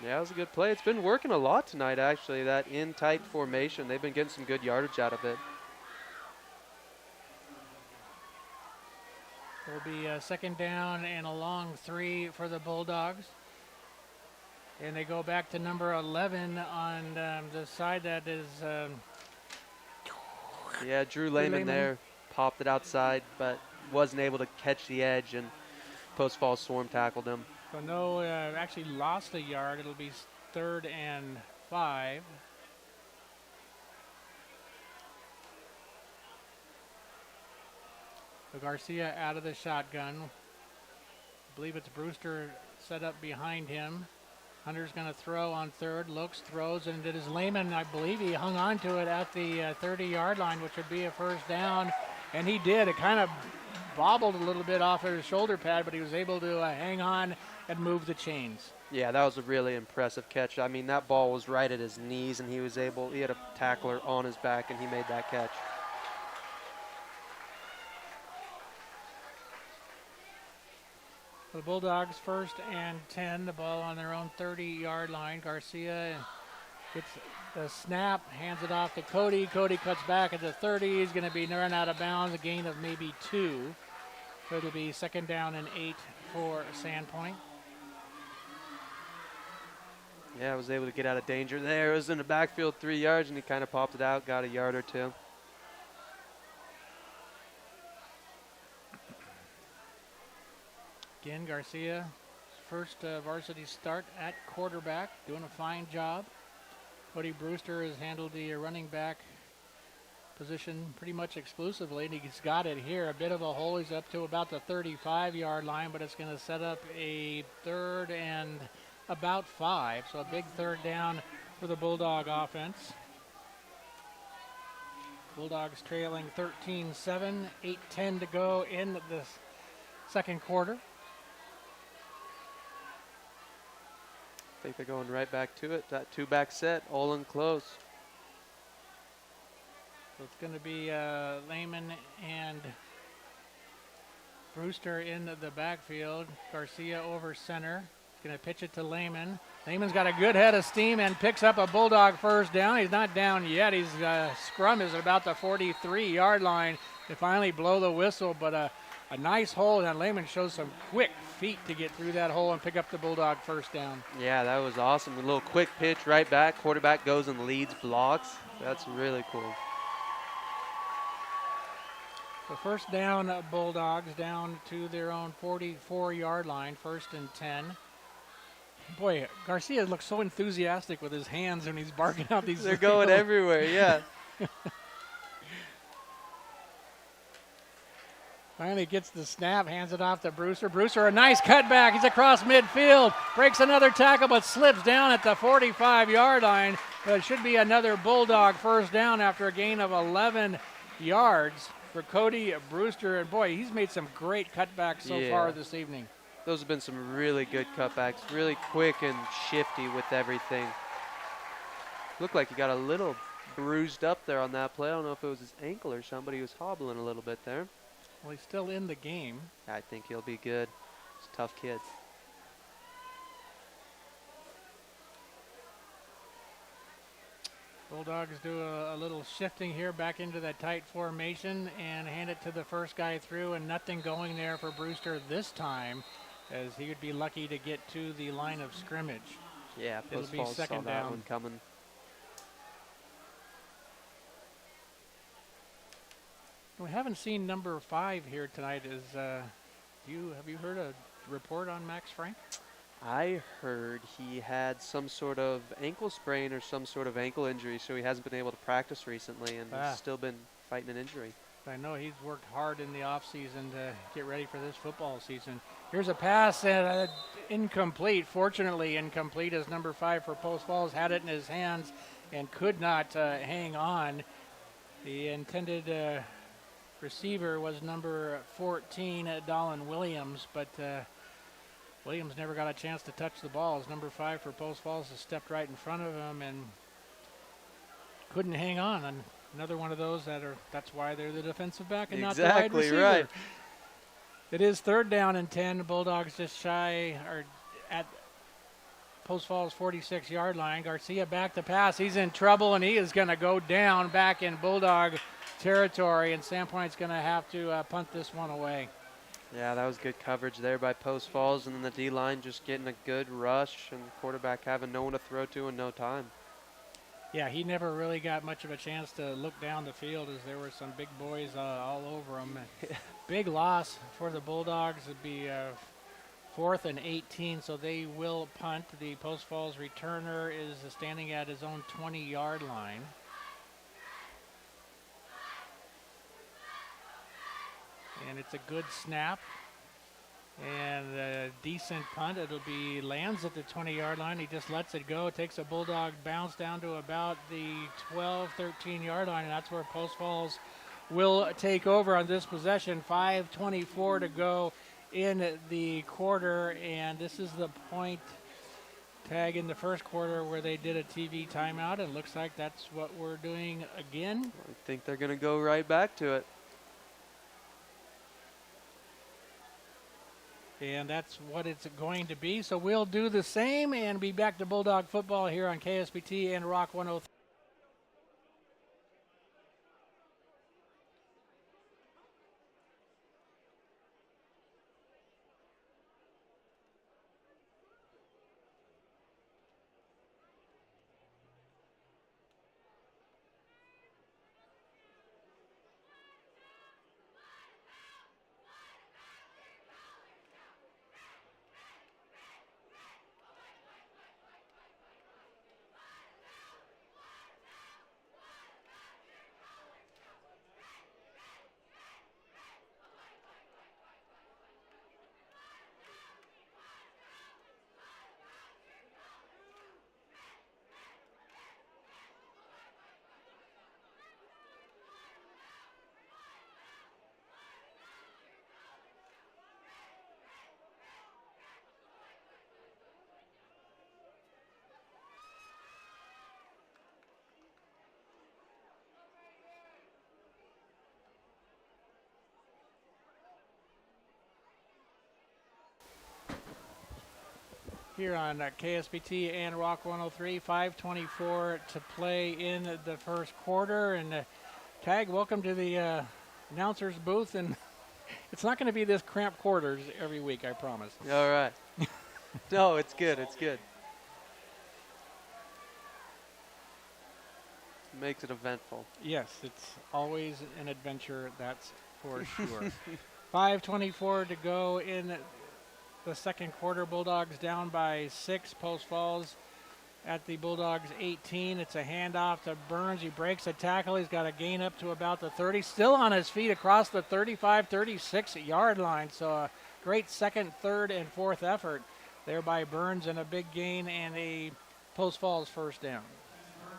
Yeah, it was a good play. It's been working a lot tonight, actually, that in tight formation. They've been getting some good yardage out of it. Will be a second down and a long 3 for the Bulldogs. And they go back to number 11 on the side that is... yeah, Drew Lehman there popped it outside, but wasn't able to catch the edge, and post-fall swarm tackled him. So no, actually lost a yard. It'll be 3rd and 5. So Garcia out of the shotgun. I believe it's Brewster set up behind him. Hunter's going to throw on 3rd, looks, throws, and it is Lehman. I believe he hung on to it at the 30-yard line, which would be a first down, and he did. It kind of bobbled a little bit off of his shoulder pad, but he was able to hang on and move the chains. Yeah, that was a really impressive catch. I mean, that ball was right at his knees, and he had a tackler on his back, and he made that catch. The Bulldogs 1st and 10, the ball on their own 30-yard line. Garcia gets the snap, hands it off to Cody. Cody cuts back at the 30. He's going to be run out of bounds, a gain of maybe 2. So it'll be 2nd down and 8 for Sandpoint. Yeah, I was able to get out of danger there. It was in the backfield 3 yards, and he kind of popped it out, got a yard or 2. Again, Garcia, first varsity start at quarterback, doing a fine job. Cody Brewster has handled the running back position pretty much exclusively, and he's got it here. A bit of a hole. He's up to about the 35-yard line, but it's going to set up a 3rd and about 5. So a big 3rd down for the Bulldog offense. Bulldogs trailing 13-7, 8:10 to go in the second quarter. I think they're going right back to it. That 2-back set, all in close. So it's going to be Lehman and Brewster in the backfield. Garcia over center. Going to pitch it to Lehman. Lehman's got a good head of steam and picks up a Bulldog first down. He's not down yet. His scrum is at about the 43-yard line. They finally blow the whistle, but a nice hole, and Lehman shows some quick feet to get through that hole and pick up the Bulldog first down. Yeah, that was awesome. A little quick pitch right back. Quarterback goes and leads blocks. That's really cool. The first down, Bulldogs down to their own 44-yard line, 1st and 10. Boy, Garcia looks so enthusiastic with his hands when he's barking out these. They're going everywhere, yeah. Finally gets the snap, hands it off to Brewster. Brewster, a nice cutback. He's across midfield, breaks another tackle, but slips down at the 45-yard line. But it should be another Bulldog first down after a gain of 11 yards for Cody Brewster. And boy, he's made some great cutbacks so far this evening. Those have been some really good cutbacks, really quick and shifty with everything. Looked like he got a little bruised up there on that play. I don't know if it was his ankle or something, but he was hobbling a little bit there. Well, he's still in the game. I think he'll be good. He's a tough kid. Bulldogs do a little shifting here back into that tight formation and hand it to the first guy through, and nothing going there for Brewster this time, as he would be lucky to get to the line of scrimmage. Yeah, it'll be second saw that down. one coming. We haven't seen number 5 here tonight. Have you heard a report on Max Frank? I heard he had some sort of ankle sprain or some sort of ankle injury, so he hasn't been able to practice recently, and has still been fighting an injury. I know he's worked hard in the offseason to get ready for this football season. Here's a pass, incomplete. Fortunately incomplete, as number 5 for Post Falls had it in his hands and could not hang on. The intended receiver was number 14, Dolan Williams, but Williams never got a chance to touch the ball. As number 5 for Post Falls has stepped right in front of him and couldn't hang on. And another one of those that's why they're the defensive back and not the wide receiver. Exactly right. It is 3rd down and 10. Bulldogs just shy or at Post Falls 46-yard line. Garcia back to pass. He's in trouble and he is going to go down back in Bulldog territory, and Sandpoint's going to have to punt this one away. Yeah, that was good coverage there by Post Falls, and then the D-line just getting a good rush and quarterback having no one to throw to and no time. Yeah, he never really got much of a chance to look down the field as there were some big boys all over him. Big loss for the Bulldogs. It'd be 4th and 18, so they will punt. The Post Falls returner is standing at his own 20-yard line. And it's a good snap and a decent punt. It'll be lands at the 20-yard line. He just lets it go. Takes a Bulldog bounce down to about the 12, 13-yard line, and that's where Post Falls will take over on this possession. 5:24 to go in the quarter, and this is the point tag in the first quarter where they did a TV timeout, and looks like that's what we're doing again. I think they're going to go right back to it. And that's what it's going to be. So we'll do the same and be back to Bulldog football here on KSBT and Rock 103. Here on KSBT and Rock 103, 5:24 to play in the first quarter. And Tag, welcome to the announcer's booth. And it's not going to be this cramped quarters every week, I promise. All right. No, it's good. It's good. Makes it eventful. Yes, it's always an adventure, that's for sure. 5:24 to go in the second quarter. Bulldogs down by 6. Post Falls at the Bulldogs 18. It's a handoff to Burns. He breaks a tackle. He's got a gain up to about the 30. Still on his feet across the 35, 36-yard line. So a great second, third, and fourth effort there by Burns, and a big gain and a Post Falls first down.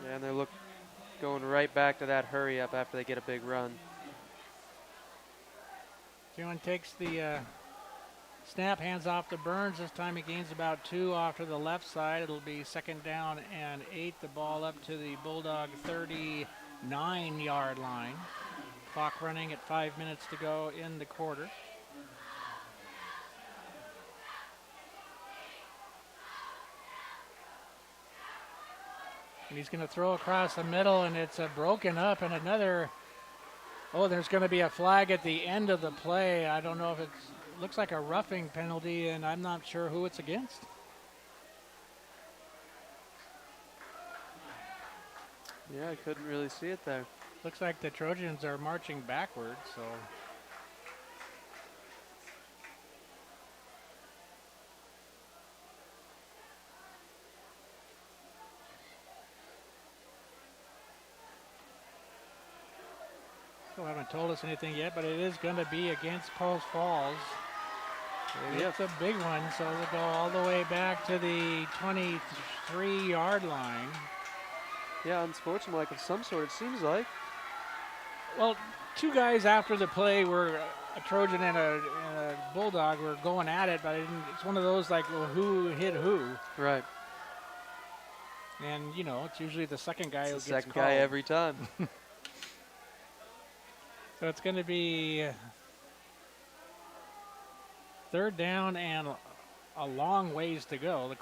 Yeah, and they're going right back to that hurry up after they get a big run. Jalen takes the snap, hands off to Burns. This time he gains about 2 off to the left side. It'll be second down and 8. The ball up to the Bulldog 39-yard line. Clock running at 5 minutes to go in the quarter. And he's going to throw across the middle, and it's broken up, and another. Oh, there's going to be a flag at the end of the play. I don't know if it's. Looks like a roughing penalty, and I'm not sure who it's against. Yeah, I couldn't really see it there. Looks like the Trojans are marching backwards, so. Still haven't told us anything yet, but it is going to be against Post Falls. It's a big one, so we'll go all the way back to the 23-yard line. Yeah, unsportsmanlike of some sort, it seems like. Well, two guys after the play were a Trojan and a Bulldog were going at it, but it's one of those like, well, who hit who? Right. And, you know, it's usually the second guy It's who the gets second called. guy every time. So it's going to be third down and a long ways to go.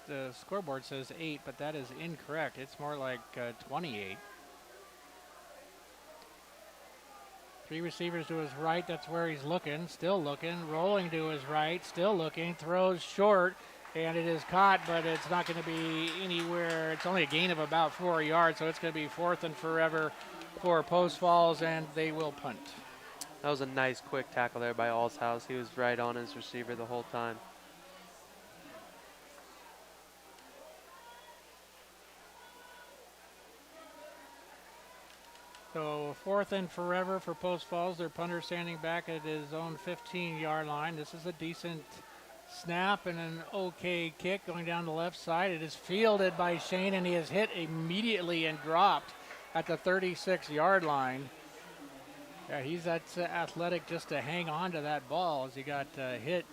The scoreboard says 8, but that is incorrect. It's more like 28. Three receivers to his right. That's where he's looking. Still looking. Rolling to his right. Still looking. Throws short. And it is caught, but it's not going to be anywhere. It's only a gain of about 4 yards, so it's going to be 4th and forever for Post Falls, and they will punt. That was a nice quick tackle there by Allshouse. He was right on his receiver the whole time. So 4th and forever for Post Falls. Their punter standing back at his own 15-yard line. This is a decent snap and an okay kick going down the left side. It is fielded by Shane, and he is hit immediately and dropped at the 36-yard line. Yeah, he's that athletic just to hang on to that ball as he got hit.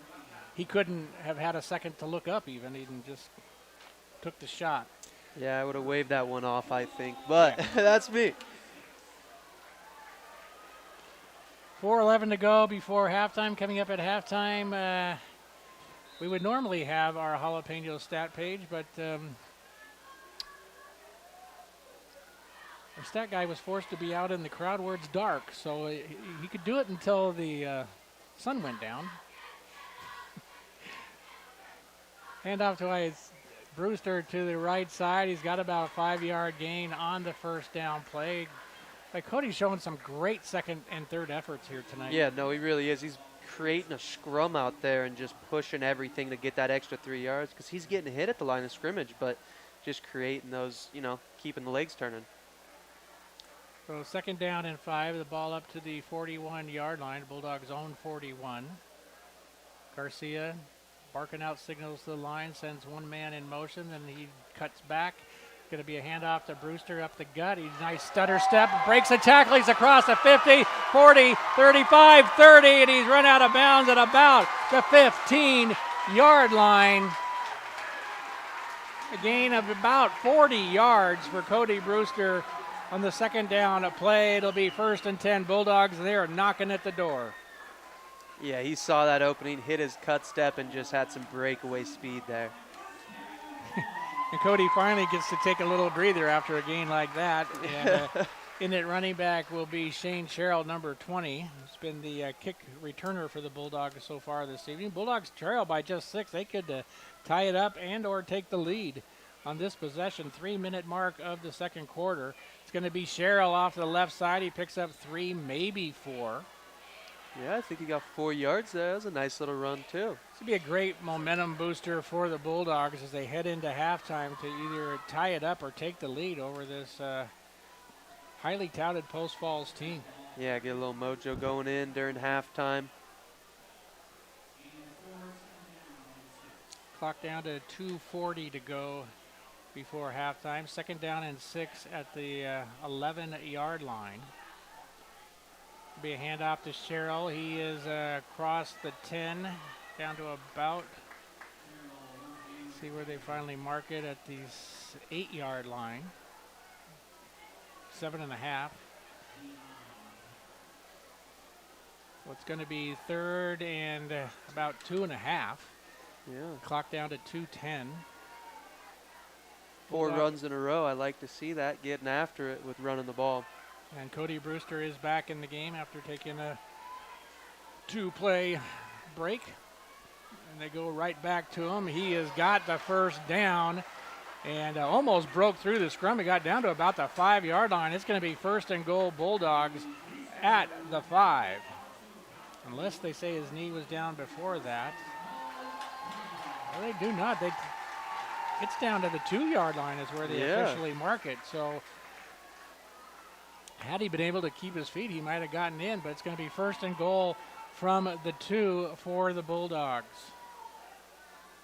He couldn't have had a second to look up even. He just took the shot. Yeah, I would have waved that one off, I think, but yeah. That's me. 4:11 to go before halftime. Coming up at halftime, we would normally have our jalapeno stat page, but our stat guy was forced to be out in the crowd where it's dark, so he could do it until the sun went down. Hand off to Brewster to the right side. He's got about a 5-yard gain on the first down play. Like Cody's showing some great second and third efforts here tonight. Yeah, no, he really is. He's creating a scrum out there and just pushing everything to get that extra 3 yards because he's getting hit at the line of scrimmage, but just creating those, you know, keeping the legs turning. So 2nd down and 5, the ball up to the 41-yard line, Bulldogs own 41. Garcia barking out signals to the line, sends one man in motion, then he cuts back. Going to be a handoff to Brewster up the gut. He's nice stutter step, breaks a tackle. He's across the 50, 40, 35, 30, and he's run out of bounds at about the 15-yard line. A gain of about 40 yards for Cody Brewster on the 2nd down play. It'll be 1st and 10 Bulldogs. They are knocking at the door. Yeah, he saw that opening, hit his cut step, and just had some breakaway speed there. And Cody finally gets to take a little breather after a gain like that. And in it, running back will be Shane Sherrill, number 20. It's been the kick returner for the Bulldogs so far this evening. Bulldogs trail by just 6. They could tie it up and or take the lead on this possession. 3-minute mark of the second quarter. It's going to be Sherrill off to the left side. He picks up 3, maybe 4. Yeah, I think he got 4 yards there. That was a nice little run, too. This would be a great momentum booster for the Bulldogs as they head into halftime to either tie it up or take the lead over this highly touted Post Falls team. Yeah, get a little mojo going in during halftime. Clock down to 2:40 to go before halftime. 2nd down and 6 at the 11-yard line. Be a handoff to Sherrill. He is across the 10 down to about, see where they finally mark it, at the 8-yard line. 7.5. So it's going to be 3rd and about 2.5. Yeah. Clock down to 2:10. 4 runs in a row. I like to see that, getting after it with running the ball. And Cody Brewster is back in the game after taking a 2-play break. And they go right back to him. He has got the first down and almost broke through the scrum. He got down to about the 5-yard line. It's going to be 1st and goal Bulldogs at the 5. Unless they say his knee was down before that. Well, they do not. It's down to the 2-yard line is where they officially mark it. So had he been able to keep his feet, he might have gotten in, but it's going to be 1st and goal from the 2 for the Bulldogs.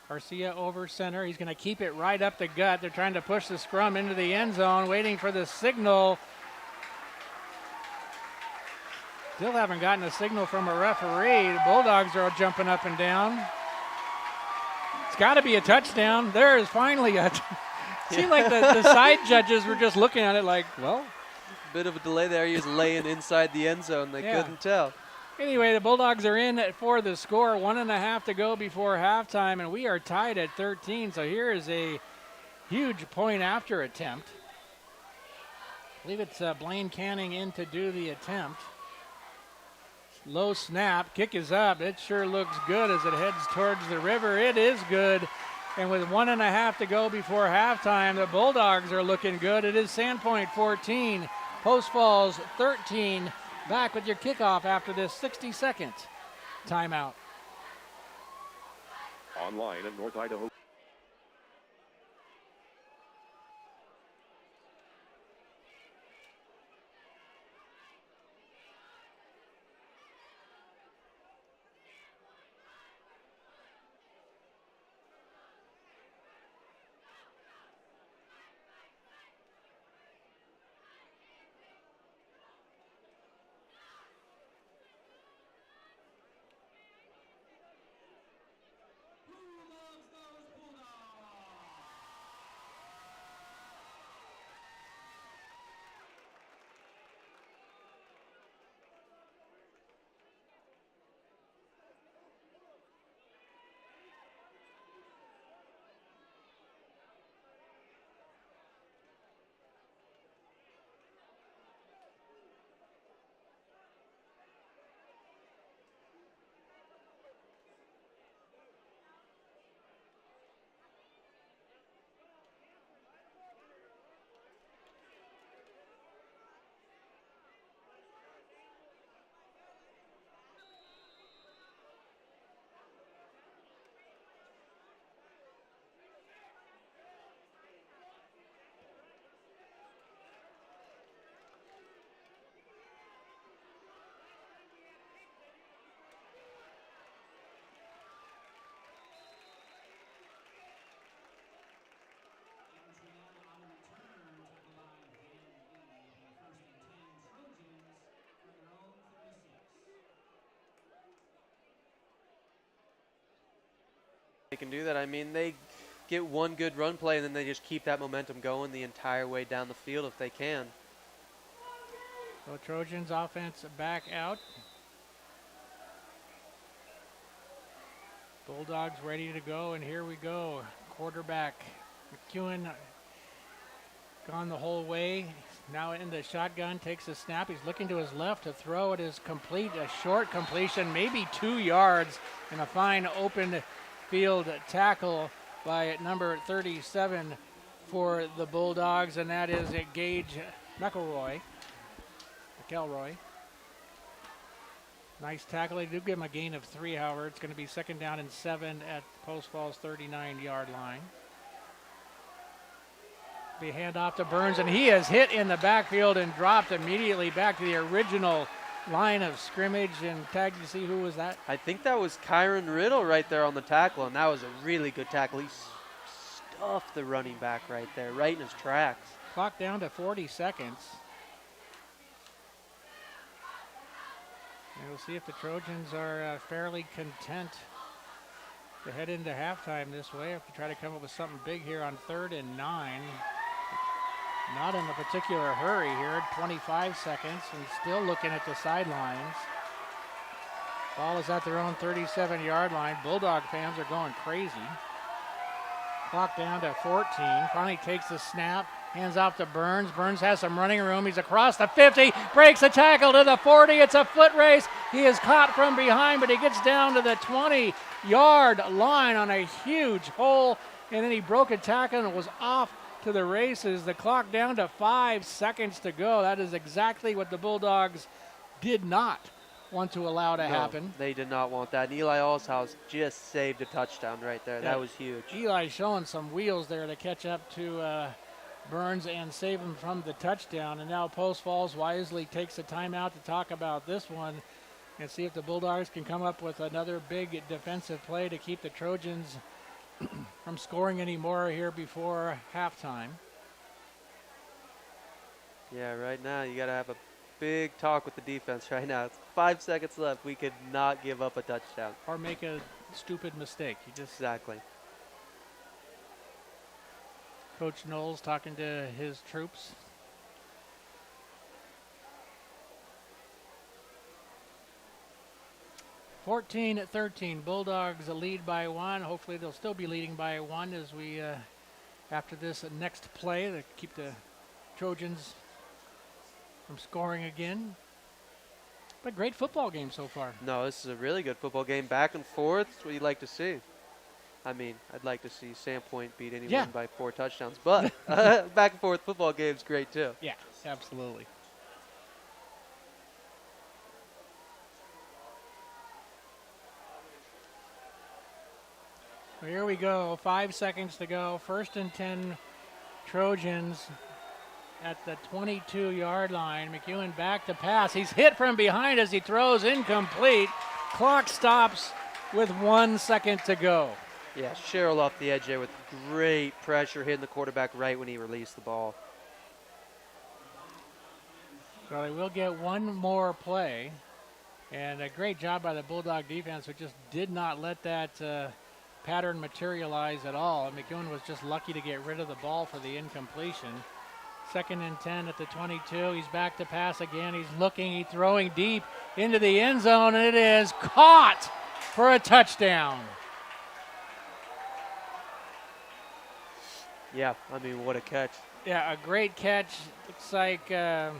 Garcia over center. He's going to keep it right up the gut. They're trying to push the scrum into the end zone, waiting for the signal. Still haven't gotten a signal from a referee. The Bulldogs are jumping up and down. It's got to be a touchdown. There is finally a. Seemed like the side judges were just looking at it like, well. Bit of a delay there. He was laying inside the end zone. They couldn't tell. Anyway, the Bulldogs are in for the score. 1.5 to go before halftime, and we are tied at 13. So here is a huge point after attempt. I believe it's Blaine Canning in to do the attempt. Low snap. Kick is up. It sure looks good as it heads towards the river. It is good. And with 1.5 to go before halftime, the Bulldogs are looking good. It is Sandpoint 14, Post Falls 13. Back with your kickoff after this 60-second timeout. Online at North Idaho. They can do that. I mean, they get one good run play, and then they just keep that momentum going the entire way down the field if they can. So Trojans offense back out. Bulldogs ready to go, and here we go. Quarterback McEwen gone the whole way. Now in the shotgun, takes a snap. He's looking to his left to throw. It is complete, a short completion, maybe 2 yards, and a fine open field tackle by number 37 for the Bulldogs, and that is Gage McElroy. Nice tackle. They do give him a gain of 3, however. It's going to be 2nd down and 7 at Post Falls 39-yard line. Be handoff to Burns, and he is hit in the backfield and dropped immediately back to the original line of scrimmage and tagged. You see who was that? I think that was Kyron Riddle right there on the tackle, and that was a really good tackle. He stuffed the running back right there, right in his tracks. Clock down to 40 seconds. And we'll see if the Trojans are fairly content to head into halftime this way. If we try to come up with something big here on 3rd and 9. Not in a particular hurry here, 25 seconds, and still looking at the sidelines. Ball is at their own 37-yard line. Bulldog fans are going crazy. Clock down to 14. Finally takes the snap, hands off to Burns. Burns has some running room. He's across the 50, breaks a tackle to the 40. It's a foot race. He is caught from behind, but he gets down to the 20-yard line on a huge hole, and then he broke a tackle and was off to the races. The clock down to 5 seconds to go. That is exactly what the Bulldogs did not want to allow to happen. They did not want that. And Eli Allshouse just saved a touchdown right there. Yeah. That was huge. Eli showing some wheels there to catch up to Burns and save him from the touchdown. And now Post Falls wisely takes a timeout to talk about this one and see if the Bulldogs can come up with another big defensive play to keep the Trojans from scoring any more here before halftime. Yeah, right now you got to have a big talk with the defense right now. It's 5 seconds left. We could not give up a touchdown. Or make a stupid mistake. You just Exactly. Coach Knowles talking to his troops. (14-13). Bulldogs lead by 1. Hopefully they'll still be leading by 1 as we after this next play to keep the Trojans from scoring again. But great football game so far. No, this is a really good football game. Back and forth. That's what you like to see. I mean, I'd like to see Sandpoint beat anyone by 4 touchdowns, but back and forth football game's great too. Yeah, absolutely. Well, here we go. 5 seconds to go. 1st and 10 Trojans at the 22-yard line. McEwen back to pass. He's hit from behind as he throws incomplete. Clock stops with 1 second to go. Yeah, Sherrill off the edge there with great pressure, hitting the quarterback right when he released the ball. So they will get one more play. And a great job by the Bulldog defense, who just did not let that pattern materialize at all. McEwen was just lucky to get rid of the ball for the incompletion. 2nd and 10 at the 22. He's back to pass again. He's looking, he's throwing deep into the end zone, and it is caught for a touchdown. Yeah, I mean, what a catch. Yeah, a great catch. Looks like, got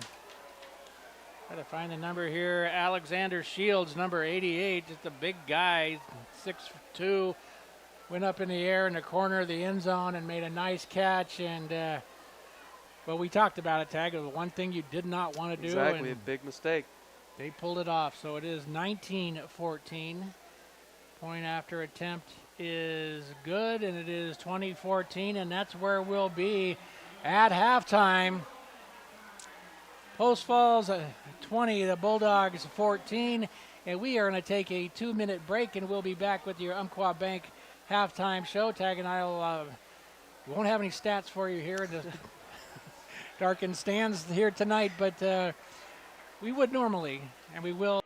to find the number here. Alexander Shields, number 88, just a big guy, 6'2", went up in the air in the corner of the end zone and made a nice catch. And, well, we talked about it, Tag. It was one thing you did not want to do. Exactly, a and big mistake. they pulled it off. So it is 19-14. Point after attempt is good, and it is 20-14, and that's where we'll be at halftime. Post Falls 20, the Bulldogs 14, and we are going to take a 2-minute break, and we'll be back with your Umpqua Bank halftime show. Tag and I won't have any stats for you here in the darkened stands here tonight, but we would normally, and we will.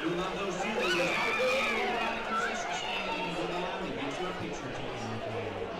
We love those cheerleaders. By the concession stand, you can go down and get your picture taken with you.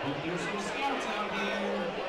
Hope there's some scouts out here.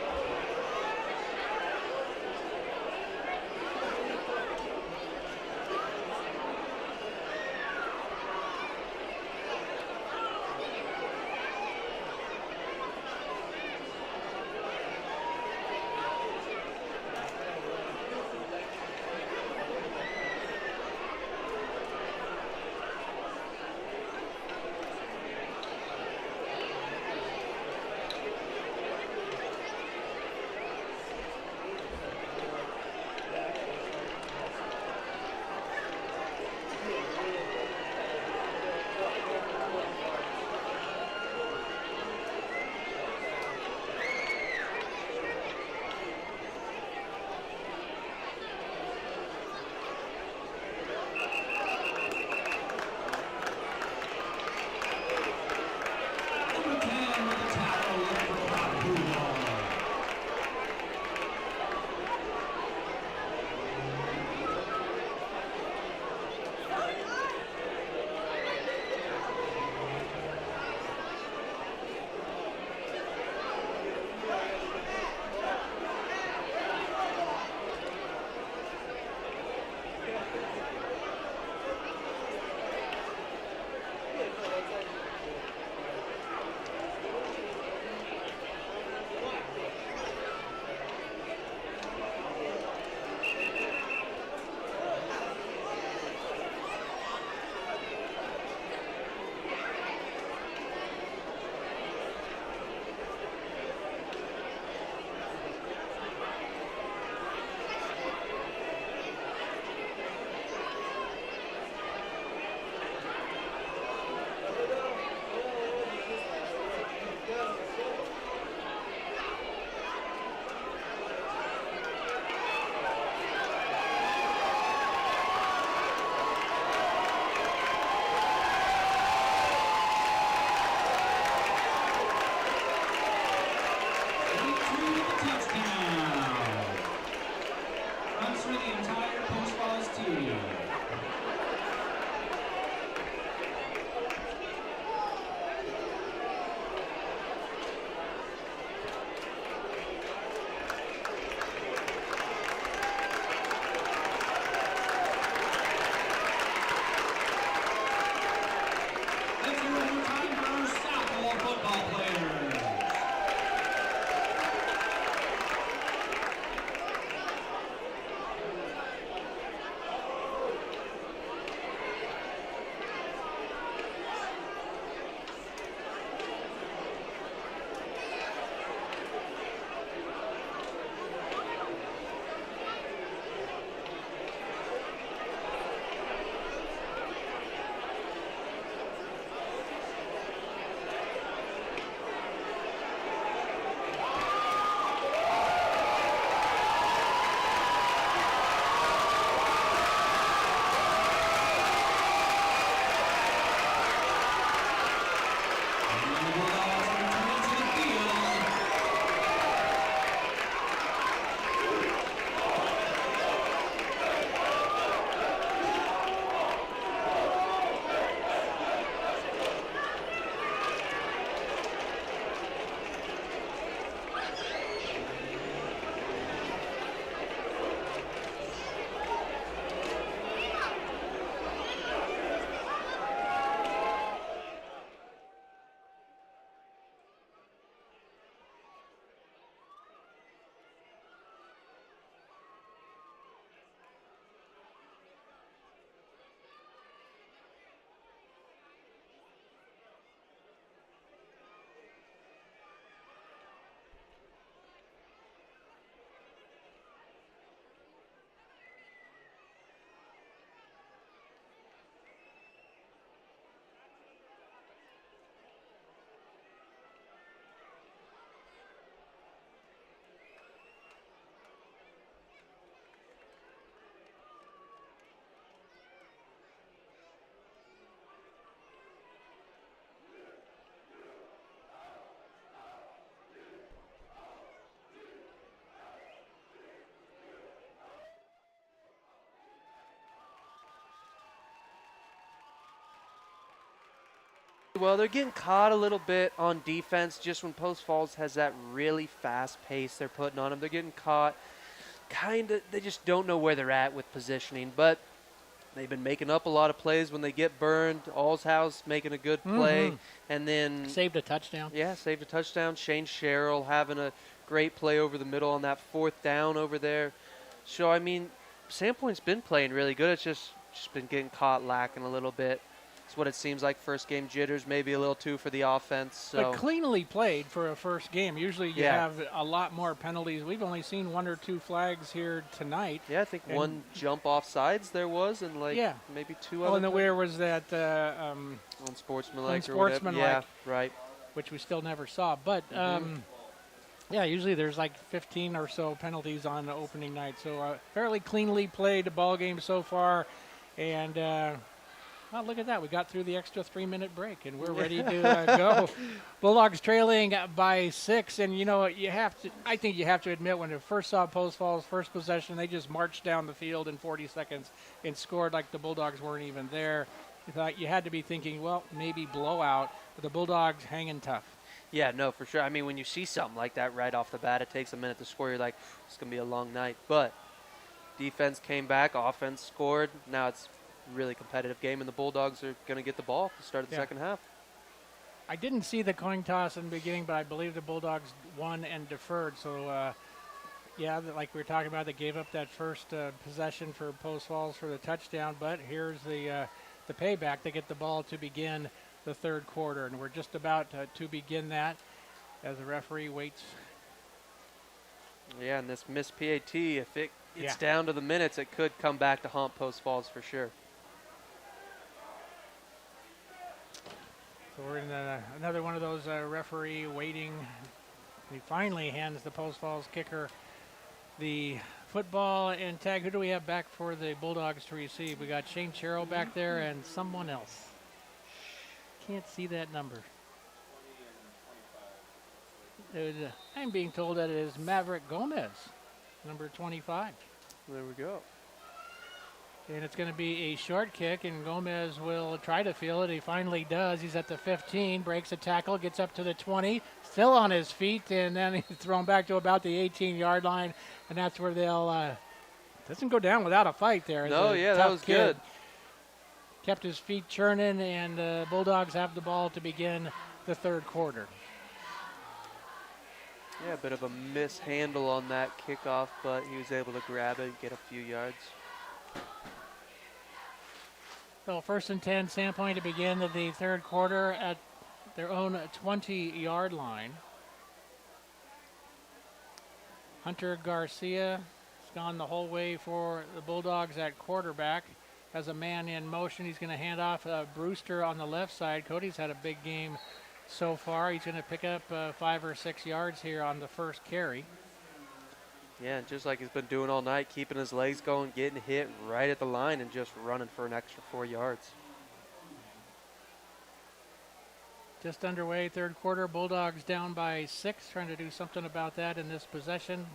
well. They're getting caught a little bit on defense just when Post Falls has that really fast pace they're putting on them. They're getting caught. They just don't know where they're at with positioning. But they've been making up a lot of plays when they get burned. Allshouse making a good play. And then saved a touchdown. Yeah, saved a touchdown. Shane Sherrill having a great play over the middle on that 4th down over there. So, I mean, Sandpoint's been playing really good. It's just been getting caught lacking a little bit. It's what it seems like. First game jitters, maybe a little too for the offense. So. But cleanly played for a first game. Usually you have a lot more penalties. We've only seen 1 or 2 flags here tonight. Yeah, I think one jump off sides there was, and maybe 2 other. Oh, and where was that? Unsportsmanlike. Unsportsmanlike. Yeah, right. Which we still never saw. But, yeah, usually there's like 15 or so penalties on the opening night. So fairly cleanly played ball game so far. And, well, look at that. We got through the extra 3-minute break, and we're ready to go. Bulldogs trailing by 6. And, you know, I think you have to admit, when they first saw Post Falls' first possession, they just marched down the field in 40 seconds and scored like the Bulldogs weren't even there. You thought you had to be thinking, well, maybe blowout, but the Bulldogs hanging tough. Yeah, no, for sure. I mean, when you see something like that right off the bat, it takes a minute to score. You're like, it's going to be a long night. But defense came back, offense scored. Now it's a really competitive game, and the Bulldogs are going to get the ball to start the second half. I didn't see the coin toss in the beginning, but I believe the Bulldogs won and deferred. So, like we were talking about, they gave up that first possession for Post Falls for the touchdown. But here's the payback. They get the ball to begin the third quarter, and we're just about to begin that as the referee waits. Yeah, and this missed PAT, if it gets down to the minutes, it could come back to haunt Post Falls for sure. So we're in another one of those referee waiting. He finally hands the Post Falls kicker the football and tag. Who do we have back for the Bulldogs to receive? We got Shane Sherrill back there and someone else. Can't see that number. I'm being told that it is Maverick Gomez, number 25. There we go. And it's going to be a short kick, and Gomez will try to field it. He finally does. He's at the 15, breaks a tackle, gets up to the 20, still on his feet, and then he's thrown back to about the 18-yard line, and that's where they'll doesn't go down without a fight there. No, yeah, that was good. Kept his feet churning, and the Bulldogs have the ball to begin the third quarter. Yeah, a bit of a mishandle on that kickoff, but he was able to grab it and get a few yards. So 1st and 10, Sandpoint to begin the third quarter at their own 20-yard line. Hunter Garcia has gone the whole way for the Bulldogs at quarterback. Has a man in motion. He's going to hand off Brewster on the left side. Cody's had a big game so far. He's going to pick up 5 or 6 yards here on the first carry. Yeah, just like he's been doing all night, keeping his legs going, getting hit right at the line, and just running for an extra 4 yards. Just underway, third quarter. Bulldogs down by 6, trying to do something about that in this possession.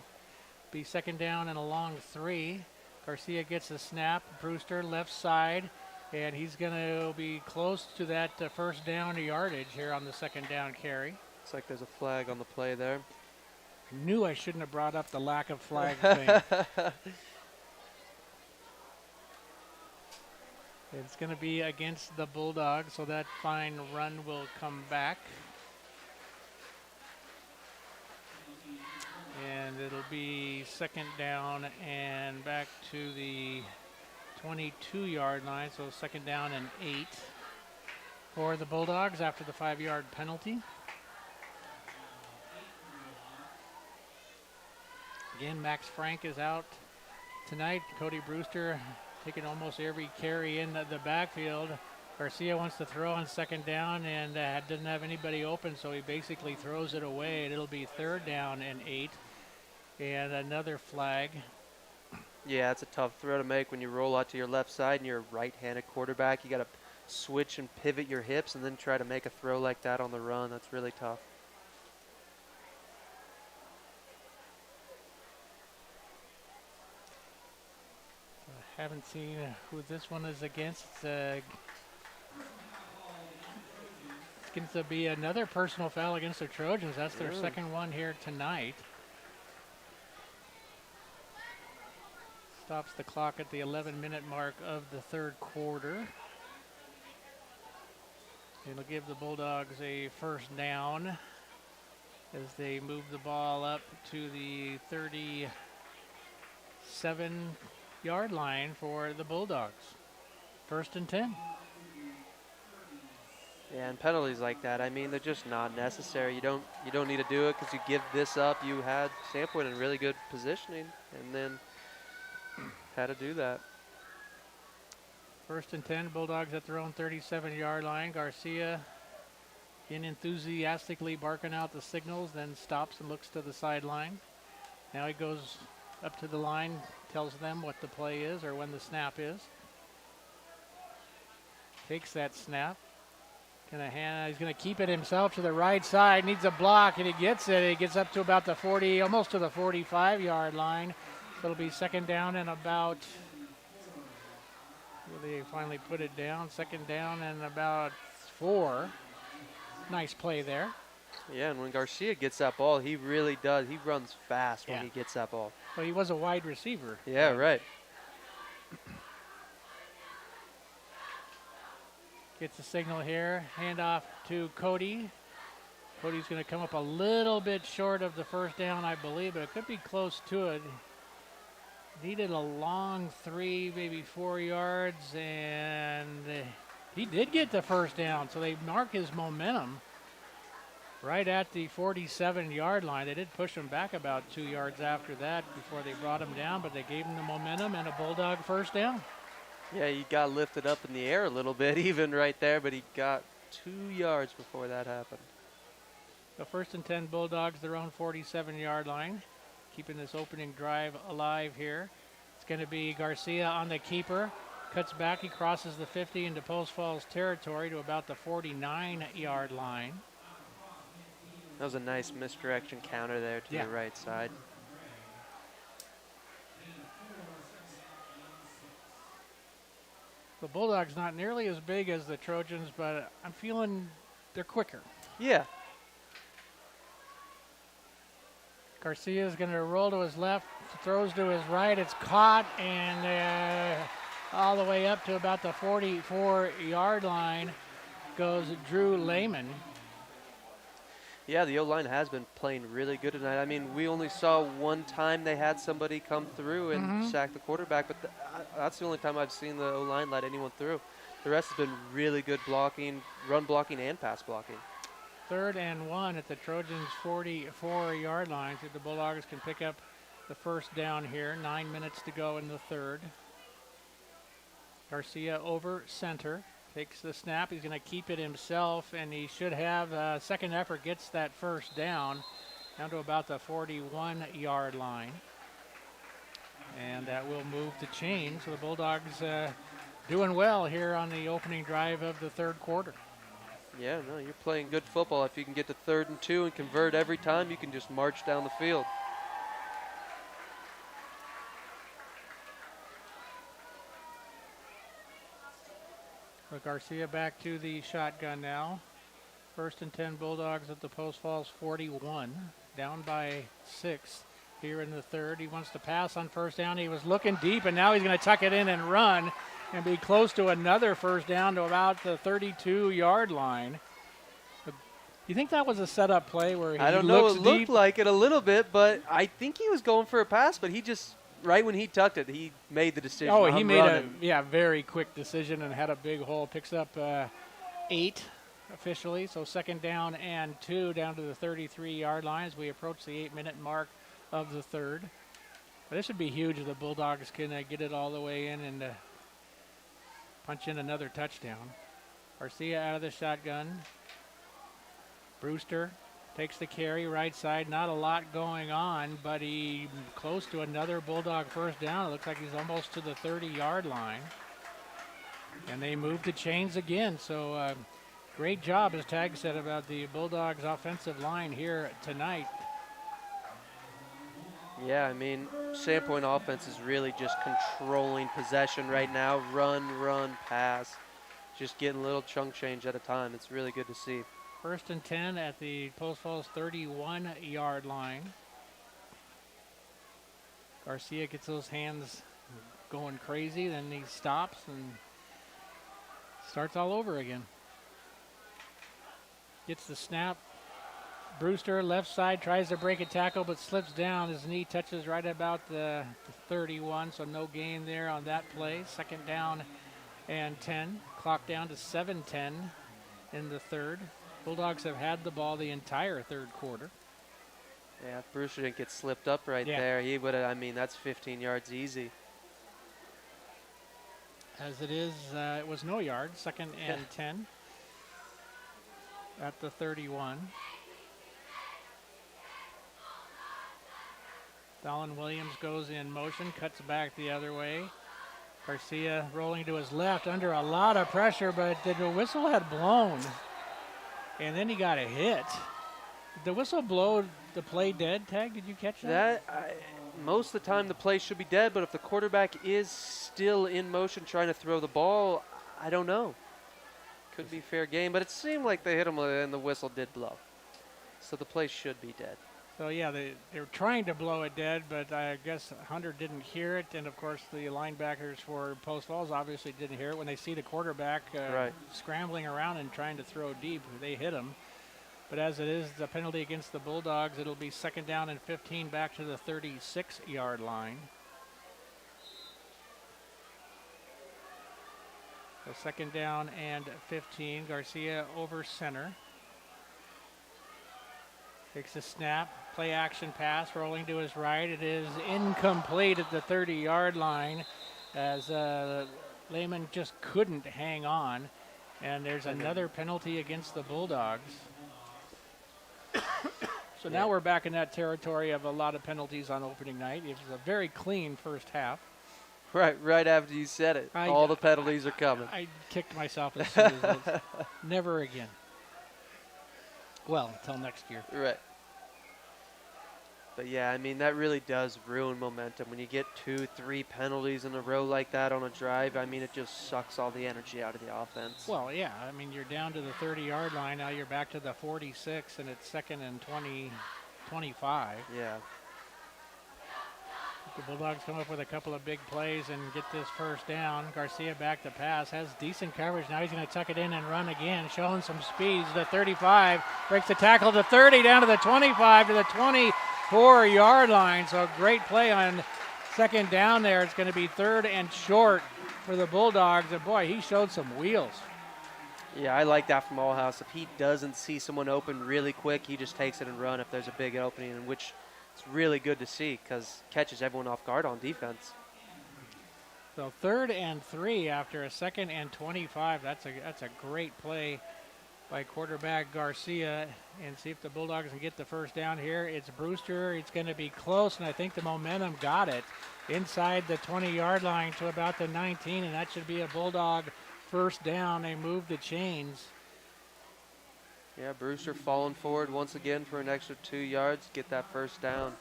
Be 2nd down and a long 3. Garcia gets the snap. Brewster left side, and he's going to be close to that first down yardage here on the 2nd down carry. Looks like there's a flag on the play there. I knew I shouldn't have brought up the lack of flag thing. It's going to be against the Bulldogs, so that fine run will come back. And it'll be 2nd down and back to the 22-yard line, so 2nd down and 8 for the Bulldogs after the 5-yard penalty. Again, Max Frank is out tonight. Cody Brewster taking almost every carry in the backfield. Garcia wants to throw on 2nd down and doesn't have anybody open, so he basically throws it away. And it'll be 3rd down and 8. And another flag. Yeah, it's a tough throw to make when you roll out to your left side and you're a right-handed quarterback. You got to switch and pivot your hips and then try to make a throw like that on the run. That's really tough. Haven't seen who this one is against. going to be another personal foul against the Trojans. That's their second one here tonight. Stops the clock at the 11-minute mark of the third quarter. It'll give the Bulldogs a first down as they move the ball up to the 37-yard line for the Bulldogs. 1st and 10. Yeah, and penalties like that, I mean, they're just not necessary. You don't need to do it because you give this up. You had Sandpoint in really good positioning and then had to do that. 1st and 10, Bulldogs at their own 37-yard line. Garcia enthusiastically barking out the signals, then stops and looks to the sideline. Now he goes up to the line, tells them what the play is or when the snap is. Takes that snap. He's going to keep it himself to the right side. Needs a block, and he gets it. He gets up to about the 40, almost to the 45-yard line. So it'll be second down and about, will they finally put it down? Second down and about 4. Nice play there. Yeah, and when Garcia gets that ball, he really does. He runs fast when he gets that ball. Well, he was a wide receiver. Yeah, right. Gets the signal here. Handoff to Cody. Cody's going to come up a little bit short of the first down, I believe, but it could be close to it. Needed a long 3, maybe 4 yards, and he did get the first down, so they mark his momentum right at the 47-yard line. They did push him back about 2 yards after that before they brought him down, but they gave him the momentum and a Bulldog first down. Yeah, he got lifted up in the air a little bit even right there, but he got 2 yards before that happened. So 1st and 10, Bulldogs, their own 47-yard line, keeping this opening drive alive here. It's going to be Garcia on the keeper. Cuts back, he crosses the 50 into Post Falls territory to about the 49-yard line. That was a nice misdirection counter there to the right side. The Bulldogs not nearly as big as the Trojans, but I'm feeling they're quicker. Yeah. Garcia is going to roll to his left, throws to his right. It's caught, and all the way up to about the 44-yard line goes Drew Lehman. Yeah, the O-line has been playing really good tonight. I mean, we only saw one time they had somebody come through and sack the quarterback, but that's the only time I've seen the O-line let anyone through. The rest has been really good blocking, run blocking and pass blocking. 3rd and 1 at the Trojans' 44-yard line. So the Bulldogs can pick up the first down here. 9 minutes to go in the third. Garcia over center. Takes the snap. He's going to keep it himself, and he should have second effort, gets that first down to about the 41-yard line. And that will move the chain. So the Bulldogs doing well here on the opening drive of the third quarter. Yeah, no, you're playing good football. If you can get to 3rd and 2 and convert every time, you can just march down the field. Garcia back to the shotgun now. 1st and 10, Bulldogs at the Post Falls 41. Down by 6 here in the third. He wants to pass on first down. He was looking deep, and now he's going to tuck it in and run and be close to another first down to about the 32-yard line. You think that was a setup play where he I don't know. It deep? looked like it a little bit, but I think he was going for a pass, but he just, right when he tucked it, he made the decision. Oh, he made running. a very quick decision and had a big hole. Picks up 8 officially, so 2nd down and 2 down to the 33-yard line as we approach the 8-minute mark of the third. But this would be huge if the Bulldogs can get it all the way in and punch in another touchdown. Garcia out of the shotgun. Brewster takes the carry right side. Not a lot going on, but he close to another Bulldog first down. It looks like he's almost to the 30-yard line. And they move the chains again. So great job, as Tag said, about the Bulldogs offensive line here tonight. Yeah, I mean, Sandpoint offense is really just controlling possession right now. Run, pass. Just getting a little chunk change at a time. It's really good to see. First and 10 at the Post Falls 31-yard line. Garcia gets those hands going crazy, then he stops and starts all over again. Gets the snap. Brewster, left side, tries to break a tackle but slips down. His knee touches right about the 31, so no gain there on that play. Second down and 10. Clock down to 7:10 in the third. Bulldogs have had the ball the entire third quarter. Yeah, if Brewster didn't get slipped up right there, he would have, I mean, that's 15 yards easy. As it is, it was no yards. Second and 10 at the 31. Dallin Williams goes in motion, cuts back the other way. Garcia rolling to his left under a lot of pressure, but the whistle had blown. And then he got a hit. Did the whistle blow the play dead, Tag? Did you catch that? Most of the time the play should be dead, but if the quarterback is still in motion trying to throw the ball, I don't know. Could be fair game, but it seemed like they hit him and the whistle did blow. So the play should be dead. So, yeah, they were trying to blow it dead, but I guess Hunter didn't hear it. And, of course, the linebackers for Post Falls obviously didn't hear it. When they see the quarterback scrambling around and trying to throw deep, they hit him. But as it is, the penalty against the Bulldogs, it'll be second down and 15 back to the 36-yard line. So second down and 15. Garcia over center. Takes a snap, play action pass, rolling to his right. It is incomplete at the 30-yard line as Lehman just couldn't hang on. And there's another penalty against the Bulldogs. So now we're back in that territory of a lot of penalties on opening night. It was a very clean first half. Right after you said it. All the penalties are coming. I kicked myself as soon as it. Never again. Well, until next year. Right. But yeah, I mean, that really does ruin momentum. When you get 2-3 penalties in a row like that on a drive, I mean, it just sucks all the energy out of the offense. Well, yeah, I mean, you're down to the 30-yard line. Now you're back to the 46, and it's second and 25. Yeah. The Bulldogs come up with a couple of big plays and get this first down. Garcia back to pass, has decent coverage. Now he's going to tuck it in and run again, showing some speeds. The 35 breaks the tackle to 30, down to the 25, to the 24-yard line. So great play on second down there. It's going to be third and short for the Bulldogs. And boy, he showed some wheels. Yeah, I like that from Allhouse. If he doesn't see someone open really quick, he just takes it and run if there's a big opening, in which it's really good to see because catches everyone off guard on defense. So third and 3 after a second and 25. That's a great play by quarterback Garcia. And see if the Bulldogs can get the first down here. It's Brewster. It's going to be close, and I think the momentum got it inside the 20-yard line to about the 19, and that should be a Bulldog first down. They move the chains. Yeah, Brewster falling forward once again for an extra 2 yards, get that first down.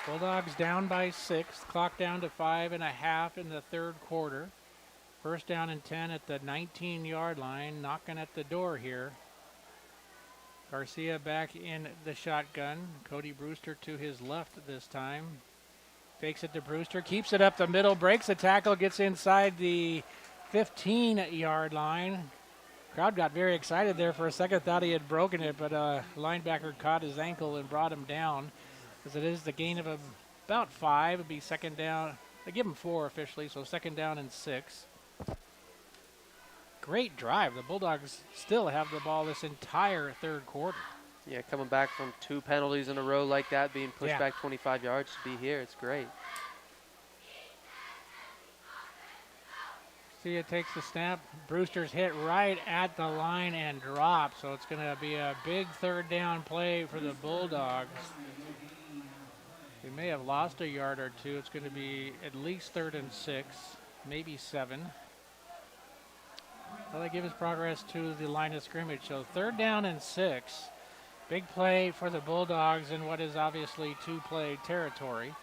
Bulldogs down by 6, clock down to 5.5 in the third quarter. First down and 10 at the 19-yard line, knocking at the door here. Garcia back in the shotgun. Cody Brewster to his left this time. Fakes it to Brewster, keeps it up the middle, breaks the tackle, gets inside the 15-yard line. Crowd got very excited there for a second, thought he had broken it, but linebacker caught his ankle and brought him down. As it is the gain of about 5, it'd be second down. They give him 4 officially, so second down and 6. Great drive. The Bulldogs still have the ball this entire third quarter. Yeah, coming back from 2 penalties in a row like that, being pushed back 25 yards to be here, it's great. See, it takes the snap. Brewster's hit right at the line and dropped, so it's going to be a big third down play for the Bulldogs. They may have lost a yard or two. It's going to be at least third and 6, maybe 7. Well, they give his progress to the line of scrimmage. So third down and 6. Big play for the Bulldogs in what is obviously 2-play territory.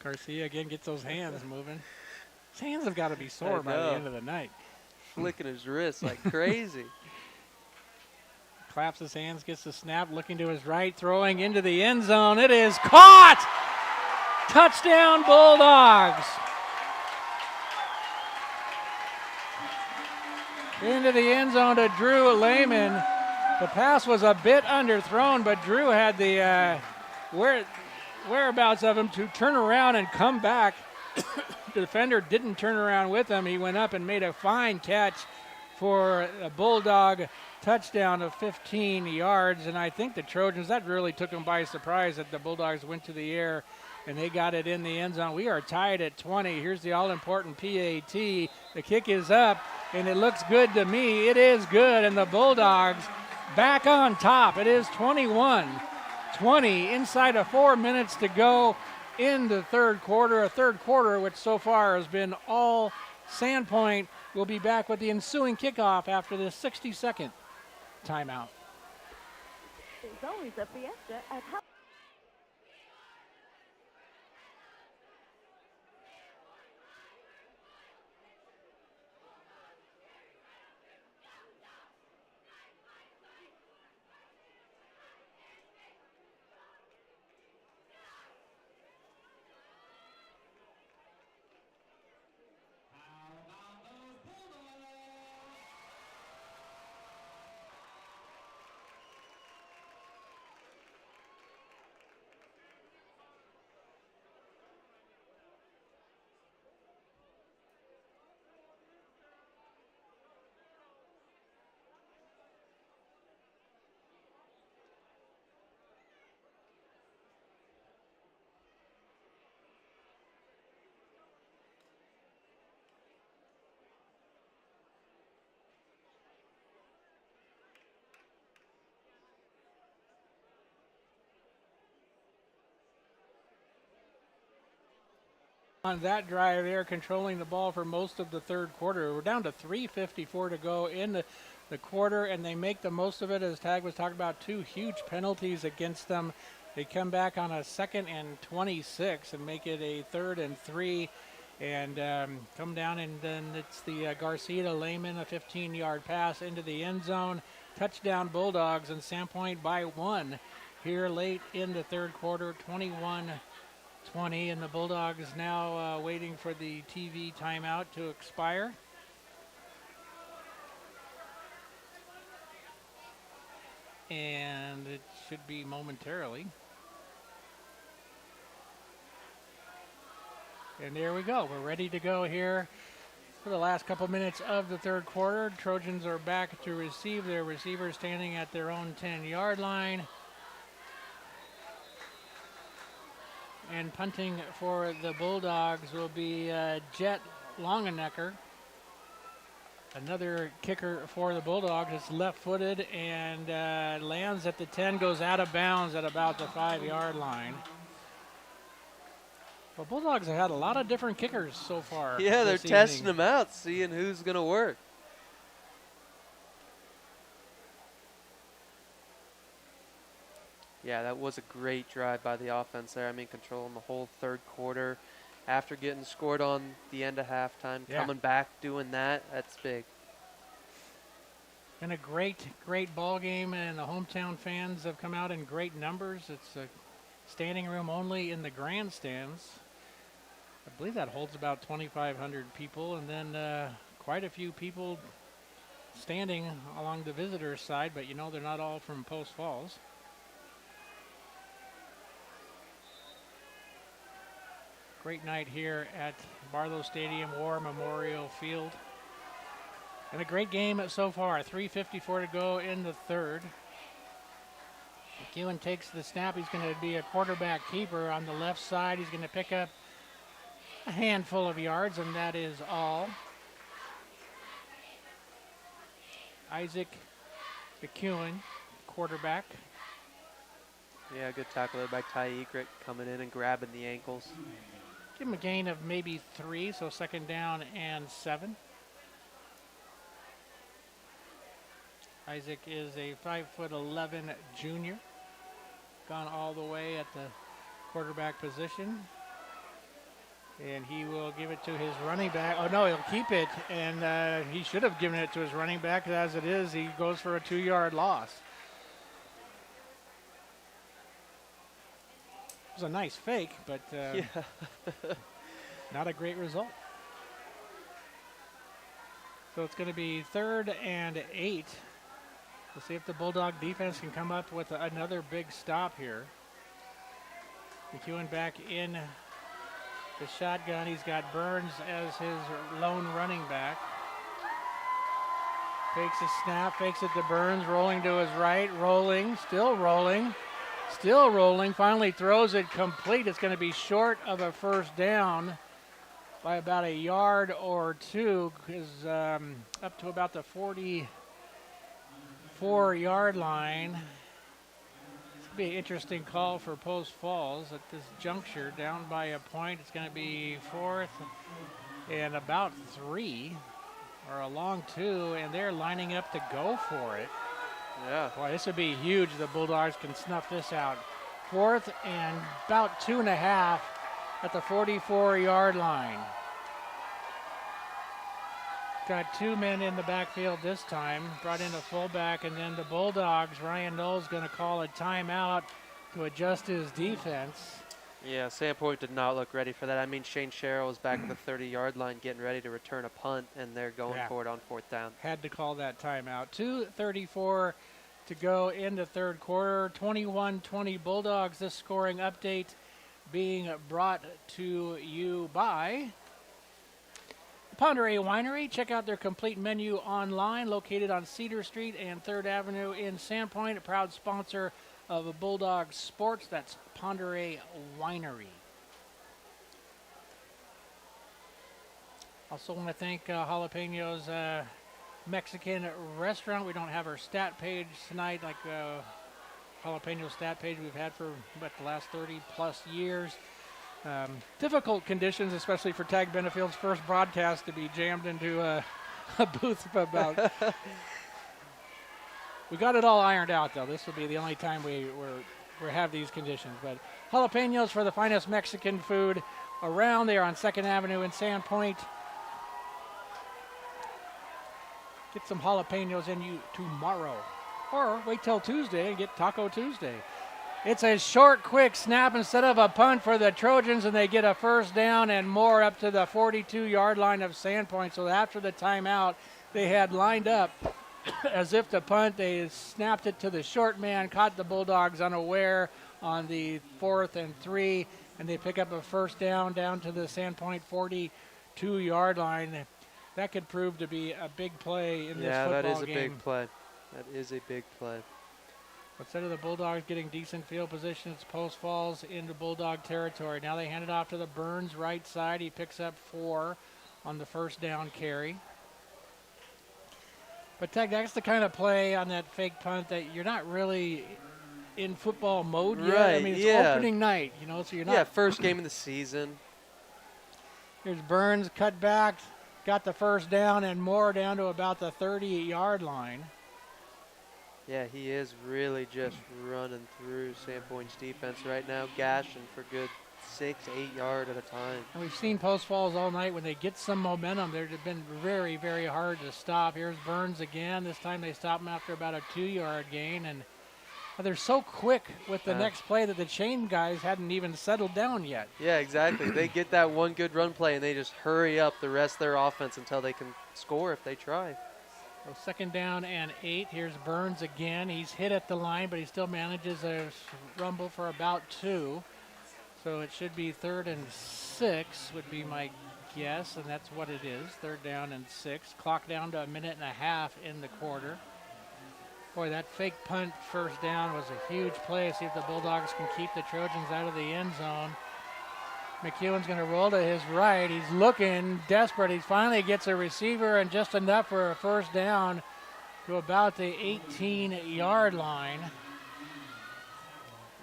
Garcia again gets those hands moving. His hands have got to be sore by the know. end of the night. Flicking his wrist like crazy. Claps his hands, gets the snap, looking to his right, throwing into the end zone. It is caught! Touchdown, Bulldogs! Into the end zone to Drew Lehman. The pass was a bit underthrown, but Drew had the whereabouts of him to turn around and come back. The defender didn't turn around with him. He went up and made a fine catch for a Bulldog touchdown of 15 yards. And I think the Trojans, that really took them by surprise that the Bulldogs went to the air and they got it in the end zone. We are tied at 20. Here's the all-important PAT. The kick is up, and it looks good to me. It is good, and the Bulldogs back on top. It is 21-20 inside of 4 minutes to go in the third quarter. A third quarter which so far has been all Sandpoint. We'll be back with the ensuing kickoff after this 60-second timeout. There's always a fiesta at On that drive there, controlling the ball for most of the third quarter. We're down to 3:54 to go in the quarter, and they make the most of it, as Tag was talking about. 2 huge penalties against them. They come back on a 2nd and 26 and make it a 3rd and 3, and come down, and then it's the Garcia to Lehman, a 15-yard pass into the end zone. Touchdown Bulldogs, and Sandpoint by 1 here late in the third quarter, 21-20, and the Bulldogs now waiting for the TV timeout to expire. And it should be momentarily. And there we go. We're ready to go here for the last couple minutes of the third quarter. Trojans are back to receive. Their receiver standing at their own 10-yard line. And punting for the Bulldogs will be Jet Longenecker. Another kicker for the Bulldogs. It's left-footed and lands at the 10, goes out of bounds at about the 5-yard line. Well, Bulldogs have had a lot of different kickers so far. Yeah, they're this testing evening. them out, seeing who's going to work. Yeah, that was a great drive by the offense there. I mean, controlling the whole third quarter. After getting scored on the end of halftime, coming back, doing that, that's big. Been a great, great ball game, and the hometown fans have come out in great numbers. It's a standing room only in the grandstands. I believe that holds about 2,500 people, and then quite a few people standing along the visitor side, but you know they're not all from Post Falls. Great night here at Barlow Stadium, War Memorial Field. And a great game so far. 3:54 to go in the third. McEwen takes the snap. He's going to be a quarterback keeper on the left side. He's going to pick up a handful of yards, and that is all. Isaac McEwen, quarterback. Yeah, good tackle there by Ty Egret, coming in and grabbing the ankles. Give him a gain of maybe 3, so 2nd down and 7. Isaac is a 5'11" junior. Gone all the way at the quarterback position. And he will give it to his running back. Oh, no, he'll keep it. And he should have given it to his running back. As it is, he goes for a 2-yard loss. It was a nice fake, but not a great result. So it's going to be 3rd and 8. We'll see if the Bulldog defense can come up with another big stop here. McEwen back in the shotgun. He's got Burns as his lone running back. Fakes a snap, fakes it to Burns, rolling to his right, rolling, still rolling, still rolling. Finally throws it complete. It's going to be short of a first down by about a yard or two, is up to about the 44-yard line. It's going to be an interesting call for Post Falls at this juncture. Down by a point. It's going to be 4th and about 3, or a long 2, and they're lining up to go for it. Yeah. Boy, this would be huge. The Bulldogs can snuff this out. 4th and about 2.5 at the 44-yard line. Got 2 men in the backfield this time. Brought in a fullback, and then the Bulldogs, Ryan Knowles going to call a timeout to adjust his defense. Yeah, Sandpoint did not look ready for that. I mean, Shane Sherrill was back at the 30-yard line getting ready to return a punt, and they're going for it on 4th down. Had to call that timeout. 2:34 to go in the third quarter. 21-20 Bulldogs. This scoring update being brought to you by Ponderay Winery. Check out their complete menu online, located on Cedar Street and 3rd Avenue in Sandpoint, a proud sponsor of Bulldog Sports. That's Ponderay Winery. Also want to thank Jalapenos Mexican Restaurant. We don't have our stat page tonight, like Jalapeno stat page we've had for the last 30-plus years. Difficult conditions, especially for Tag Benefield's first broadcast, to be jammed into a booth about. We got it all ironed out, though. This will be the only time we have these conditions. But Jalapenos, for the finest Mexican food around. They are on 2nd Avenue in Sandpoint. Get some jalapenos in you tomorrow. Or wait till Tuesday and get Taco Tuesday. It's a short, quick snap instead of a punt for the Trojans, and they get a first down and more up to the 42-yard line of Sandpoint. So after the timeout, they had lined up as if to punt. They snapped it to the short man, caught the Bulldogs unaware on the 4th and 3, and they pick up a first down to the Sandpoint 42-yard line. That could prove to be a big play in this football game. Yeah, that is a big play. That is a big play. Instead of the Bulldogs getting decent field position, it's Post Falls into Bulldog territory. Now they hand it off to the Burns right side. He picks up 4 on the first down carry. But Tag, that's the kind of play on that fake punt that you're not really in football mode yet. Right, I mean, it's opening night, so you're not. Yeah, first game of the season. Here's Burns, cut back, got the first down and more down to about the 30-yard line. Yeah, he is really just running through Sandpoint's defense right now, gashing for good 6, 8 yards at a time. And we've seen Post Falls all night. When they get some momentum, they've been very, very hard to stop. Here's Burns again. This time they stop him after about a 2-yard gain. And they're so quick with the next play that the chain guys hadn't even settled down yet. Yeah, exactly. They get that one good run play, and they just hurry up the rest of their offense until they can score if they try. So 2nd down and 8. Here's Burns again. He's hit at the line, but he still manages a rumble for about 2. So it should be 3rd and 6 would be my guess, and that's what it is. 3rd down and 6. Clock down to a minute and a half in the quarter. Boy, that fake punt first down was a huge play. See if the Bulldogs can keep the Trojans out of the end zone. McEwen's going to roll to his right. He's looking desperate. He finally gets a receiver and just enough for a first down to about the 18-yard line.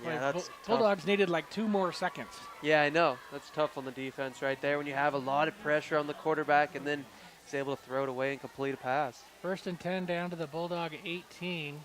Yeah, that's Bulldogs needed like 2 more seconds. Yeah, I know. That's tough on the defense right there when you have a lot of pressure on the quarterback and then he's able to throw it away and complete a pass. 1st and 10 down to the Bulldog 18.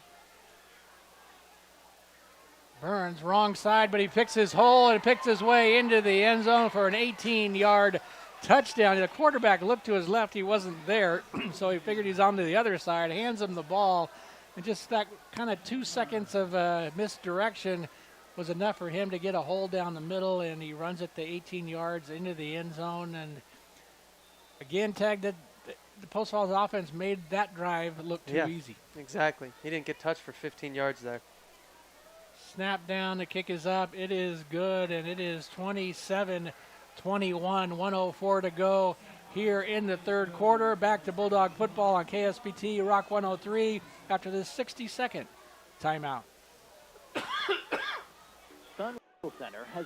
Burns, wrong side, but he picks his hole and picks his way into the end zone for an 18-yard touchdown. The quarterback looked to his left. He wasn't there, so he figured he's on to the other side, hands him the ball, and just that kind of 2 seconds of misdirection was enough for him to get a hole down the middle, and he runs it the 18 yards into the end zone. And again, Tag, the Post Falls offense made that drive look too easy. Exactly. He didn't get touched for 15 yards there. Snap down, the kick is up, it is good, and it is 27-21, 104 to go here in the third quarter. Back to Bulldog football on KSPT Rock 103 after this 60-second timeout. Sun Center has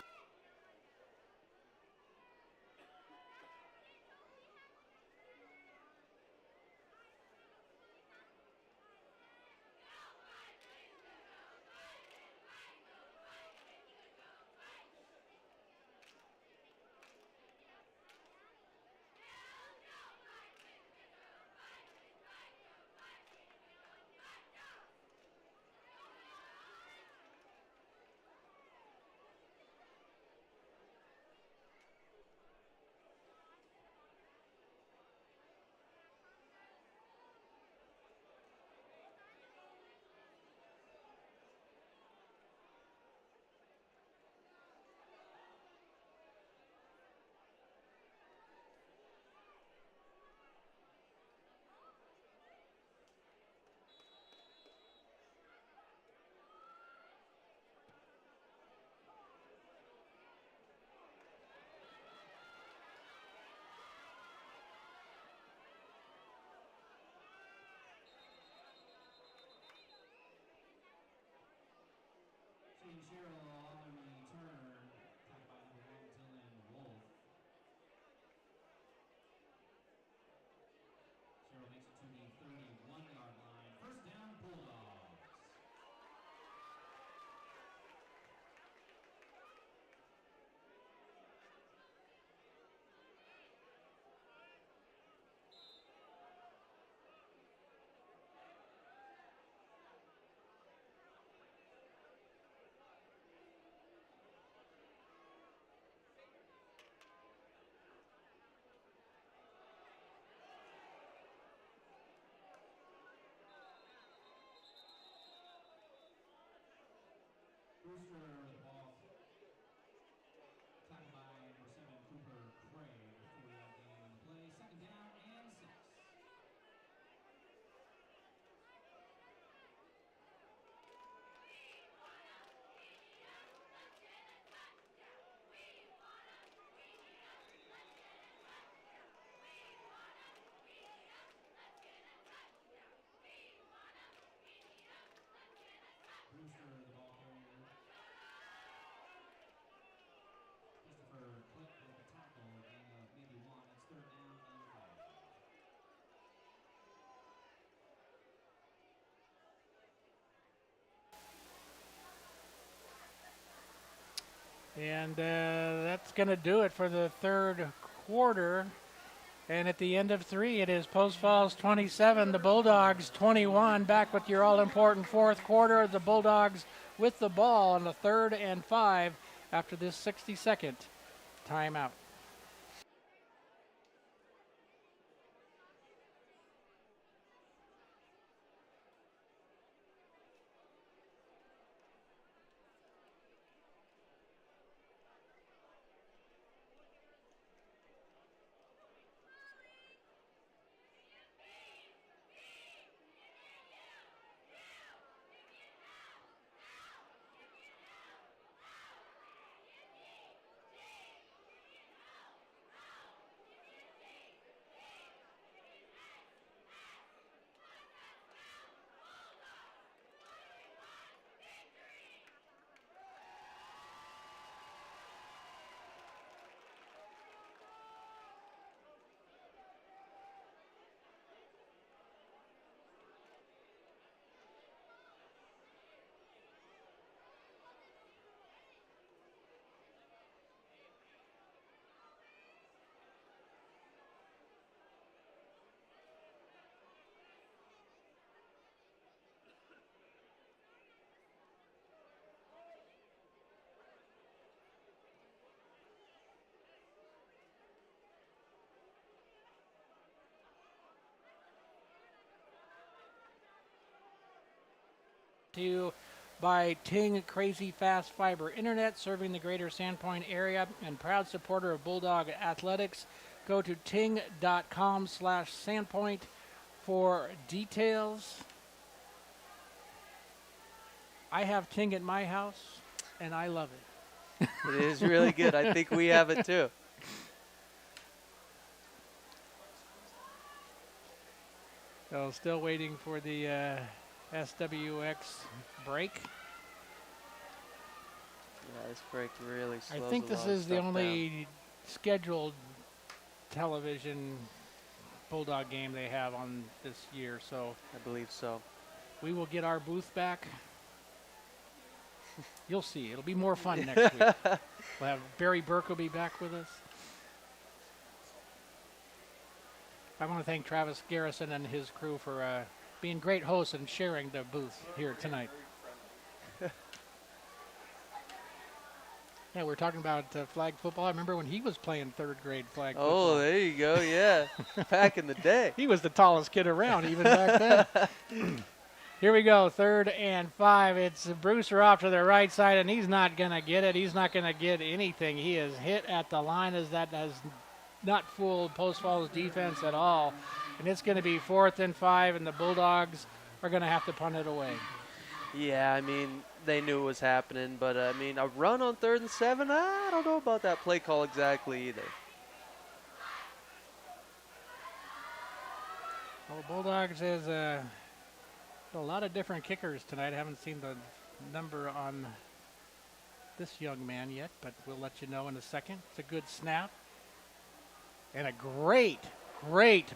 And that's going to do it for the third quarter. And at the end of three, it is Post Falls 27, the Bulldogs 21. Back with your all-important fourth quarter. The Bulldogs with the ball on the 3rd and 5 after this 60-second timeout. to you by Ting Crazy Fast Fiber Internet, serving the greater Sandpoint area and proud supporter of Bulldog Athletics. Go to ting.com/Sandpoint for details. I have Ting at my house, and I love it. It is really good. I think we have it too. So still waiting for the SWX break. Yeah, this break really slows I think a this lot of is the stuff only scheduled television Bulldog game they have on this year, so down. I believe so. we will get our booth back. You'll see. It'll be more fun next week. We'll have Barry Burke will be back with us. I want to thank Travis Garrison and his crew for being great hosts and sharing the booth here tonight. Yeah, we're talking about flag football. I remember when he was playing third grade flag football. Oh, there you go. Yeah. Back in the day. He was the tallest kid around even back then. Here we go, 3rd and 5. It's Brewster off to the right side, and he's not going to get it. He's not going to get anything. He is hit at the line as that has not fooled Post Falls defense at all. And it's going to be 4th and 5, and the Bulldogs are going to have to punt it away. Yeah, I mean, they knew it was happening, but I mean, a run on 3rd and 7, I don't know about that play call exactly either. Well, Bulldogs has a lot of different kickers tonight. I haven't seen the number on this young man yet, but we'll let you know in a second. It's a good snap. And a great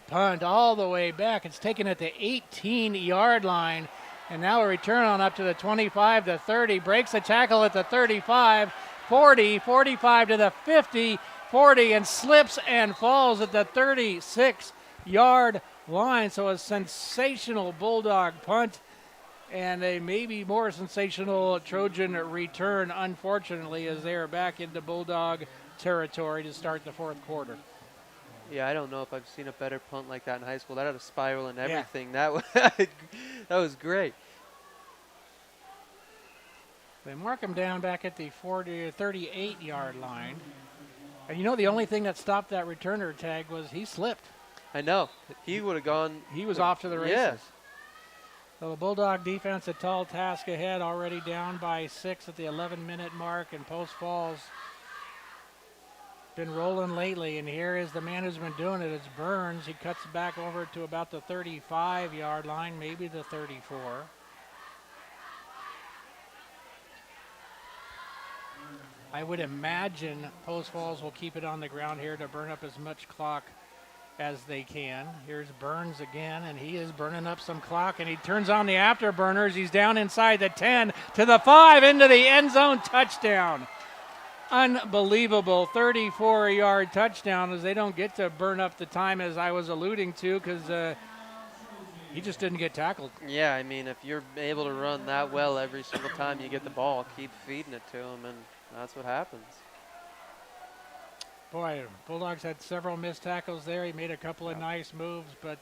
punt all the way back. It's taken at the 18-yard line. And now a return on up to the 25 to 30. Breaks the tackle at the 35, 40, 45 to the 50, 40, and slips and falls at the 36-yard line. So a sensational Bulldog punt and a maybe more sensational Trojan return, unfortunately, as they are back into Bulldog territory to start the 4th quarter. Yeah, I don't know if I've seen a better punt like that in high school. That had a spiral and everything. Yeah. That was great. They mark him down back at the 38-yard line. And you know, the only thing that stopped that returner tag was he slipped. I know. He would have gone. He was off to the races. Yeah. So the Bulldog defense, a tall task ahead, already down by 6 at the 11-minute mark, and Post Falls been rolling lately, and here is the man who's been doing it. It's Burns. He cuts back over to about the 35-yard line, maybe the 34. I would imagine Post Falls will keep it on the ground here to burn up as much clock as they can. Here's Burns again, and he is burning up some clock, and he turns on the afterburners. He's down inside the 10 to the 5 into the end zone, touchdown. Unbelievable 34-yard touchdown, as they don't get to burn up the time, as I was alluding to, because he just didn't get tackled. Yeah, I mean, if you're able to run that well every single time you get the ball, keep feeding it to him, and that's what happens. Boy, Bulldogs had several missed tackles there. He made a couple of nice moves, but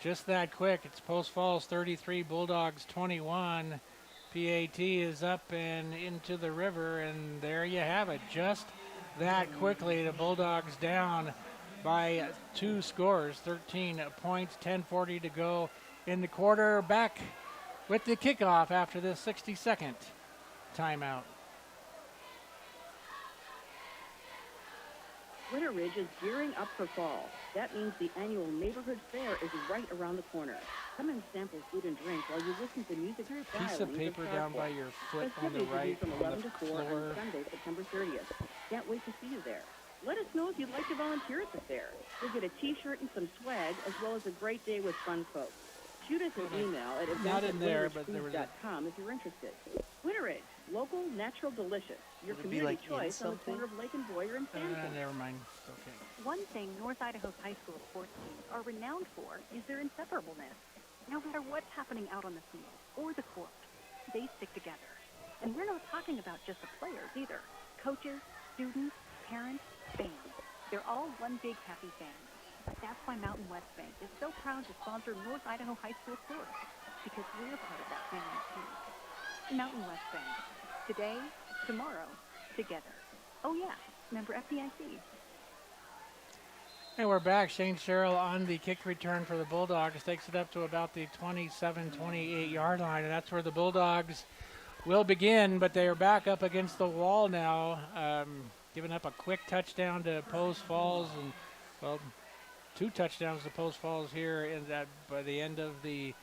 just that quick. It's Post Falls 33, Bulldogs 21. PAT is up and into the river, and there you have it. Just that quickly, the Bulldogs down by 2 scores, 13 points, 10:40 to go in the quarter. Back with the kickoff after this 60-second timeout. Winter Ridge is gearing up for fall. That means the annual neighborhood fair is right around the corner. Come and sample food and drink while you listen to music. Is there a piece of paper down by your foot on the right from on 11 the to 4 floor? on Sunday, September 30th. Can't wait to see you there. Let us know if you'd like to volunteer at the fair. You'll get a T-shirt and some swag, as well as a great day with fun folks. Shoot us an email at Not in there, but there was a... events@winterridgefoods.com if you're interested. Winter Ridge, local, natural, delicious. Your Would it be community like in choice on the something? corner of Lake and Boyer and Sandpoint. Never mind. It's okay. One thing North Idaho's high school sports teams are renowned for is their inseparableness. No matter what's happening out on the field or the court, they stick together. And we're not talking about just the players either. Coaches, students, parents, fans. They're all one big happy family. That's why Mountain West Bank is so proud to sponsor North Idaho high school sports. because we're part of that family too. Mountain West Bank. Today, tomorrow, together. Oh yeah, member FDIC. And we're back. Shane Sherrill on the kick return for the Bulldogs takes it up to about the 27-28 yard line, and that's where the Bulldogs will begin, but they are back up against the wall now, giving up a quick touchdown to Post Falls, and, well, 2 touchdowns to Post Falls here by the end of the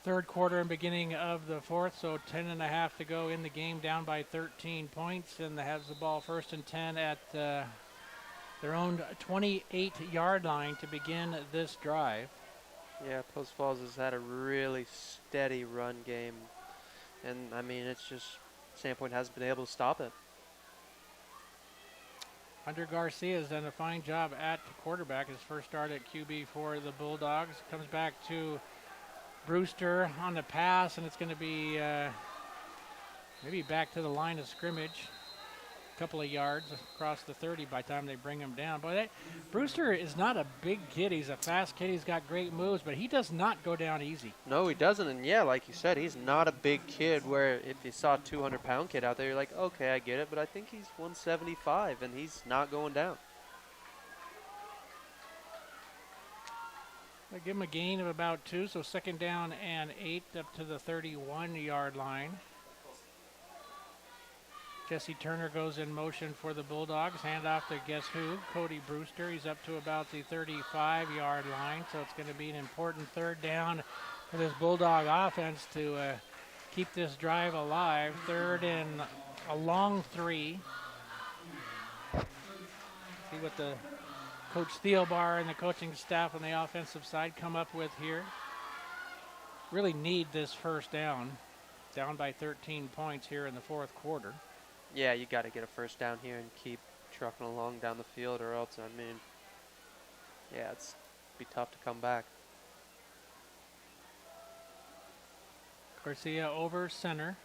third quarter and beginning of the fourth, so 10.5 to go in the game, down by 13 points, and has the ball 1st and 10 at their own 28-yard line to begin this drive. Yeah, Post Falls has had a really steady run game. And, I mean, it's just Sandpoint hasn't been able to stop it. Hunter Garcia has done a fine job at quarterback, his first start at QB for the Bulldogs. Comes back to Brewster on the pass, and it's going to be maybe back to the line of scrimmage. Couple of yards across the 30 by the time they bring him down. But Brewster is not a big kid. He's a fast kid. He's got great moves, but he does not go down easy. No, he doesn't. And, yeah, like you said, he's not a big kid where if you saw a 200-pound kid out there, you're like, okay, I get it. But I think he's 175, and he's not going down. They give him a gain of about 2, so 2nd down and 8 up to the 31-yard line. Jesse Turner goes in motion for the Bulldogs. Handoff to guess who? Cody Brewster. He's up to about the 35-yard line, so it's going to be an important 3rd down for this Bulldog offense to keep this drive alive. 3rd and a long 3. See what the Coach Thielbar and the coaching staff on the offensive side come up with here. Really need this 1st down. Down by 13 points here in the 4th quarter. Yeah, you got to get a 1st down here and keep trucking along down the field, or else, I mean, yeah, it's be tough to come back. Garcia over center.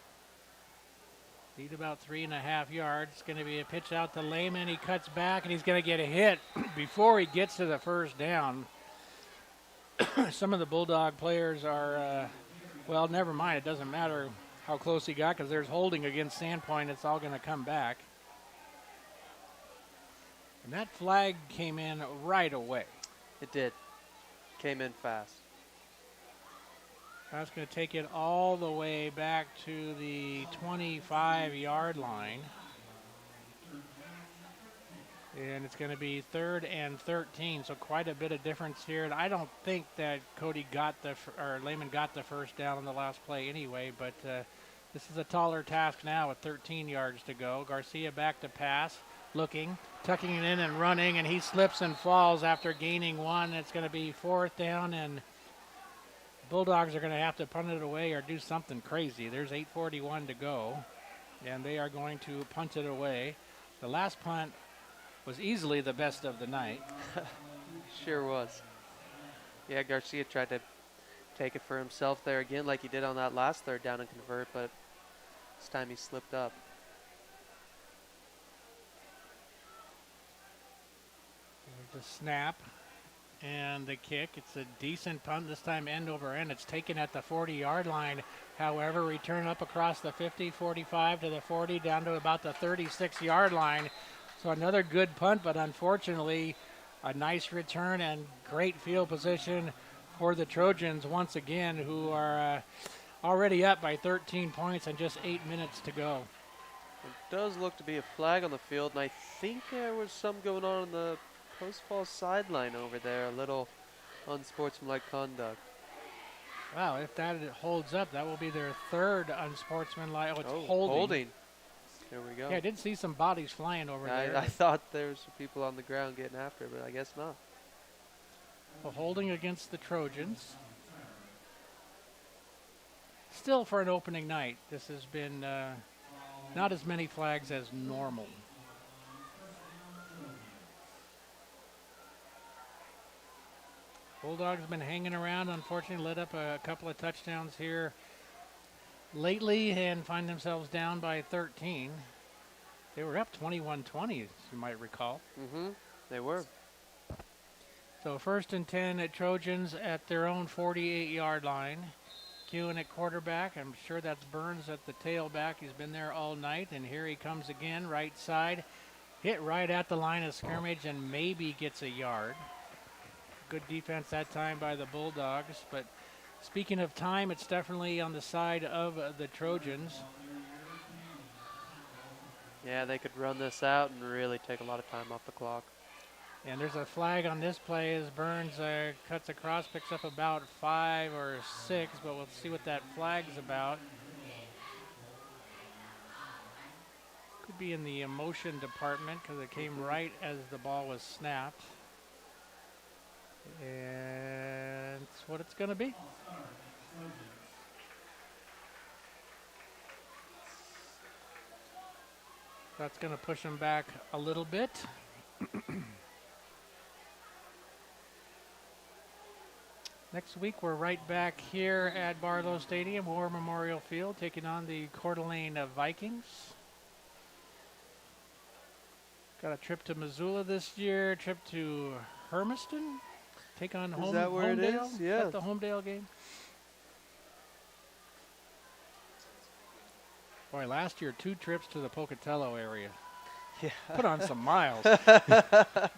Lead about 3.5 yards. It's going to be a pitch out to Lehman. He cuts back, and he's going to get a hit before he gets to the 1st down. Some of the Bulldog players are, well, never mind. It doesn't matter how close he got because there's holding against Sandpoint. It's all going to come back. And that flag came in right away. It did. Came in fast. That's going to take it all the way back to the 25-yard line. And it's going to be 3rd and 13, so quite a bit of difference here. And I don't think that Lehman got the 1st down on the last play anyway, but this is a taller task now with 13 yards to go. Garcia back to pass, looking, tucking it in and running, and he slips and falls after gaining 1. It's going to be 4th down, and Bulldogs are going to have to punt it away or do something crazy. There's 8:41 to go, and they are going to punt it away. The last punt was easily the best of the night. Sure was. Yeah, Garcia tried to take it for himself there again like he did on that last 3rd down and convert, but this time he slipped up. The snap and the kick. It's a decent punt, this time end over end. It's taken at the 40-yard line. However, return up across the 50, 45 to the 40, down to about the 36-yard line. So another good punt, but unfortunately a nice return and great field position for the Trojans once again, who are already up by 13 points and just 8 minutes to go. It does look to be a flag on the field, and I think there was some going on the Post Falls sideline over there, a little unsportsmanlike conduct. Wow, if that holds up, that will be their 3rd unsportsmanlike. Oh, it's holding. There we go. Yeah, I did see some bodies flying over there. I thought there was some people on the ground getting after it, but I guess not. Well, holding against the Trojans. Still, for an opening night, this has been not as many flags as normal. Bulldogs have been hanging around, unfortunately, let up a couple of touchdowns here lately and find themselves down by 13. They were up 21-20, as you might recall. Mm-hmm. They were. So 1st and 10 at Trojans at their own 48-yard line. McEwen at quarterback. I'm sure that's Burns at the tailback. He's been there all night, and here he comes again, right side. Hit right at the line of scrimmage and maybe gets a yard. Good defense that time by the Bulldogs. But speaking of time, it's definitely on the side of the Trojans. Yeah, they could run this out and really take a lot of time off the clock. And there's a flag on this play as Burns cuts across, picks up about 5 or 6, but we'll see what that flag's about. Could be in the emotion department because it came right as the ball was snapped. And that's what it's going to be. That's going to push him back a little bit. Next week, we're right back here at Barlow Stadium, War Memorial Field, taking on the Coeur d'Alene Vikings. Got a trip to Missoula this year, trip to Hermiston, take on Is that where it Homedale. is? Yeah. Is that the Homedale game? Boy, last year, 2 trips to the Pocatello area. Yeah. Put on some miles. A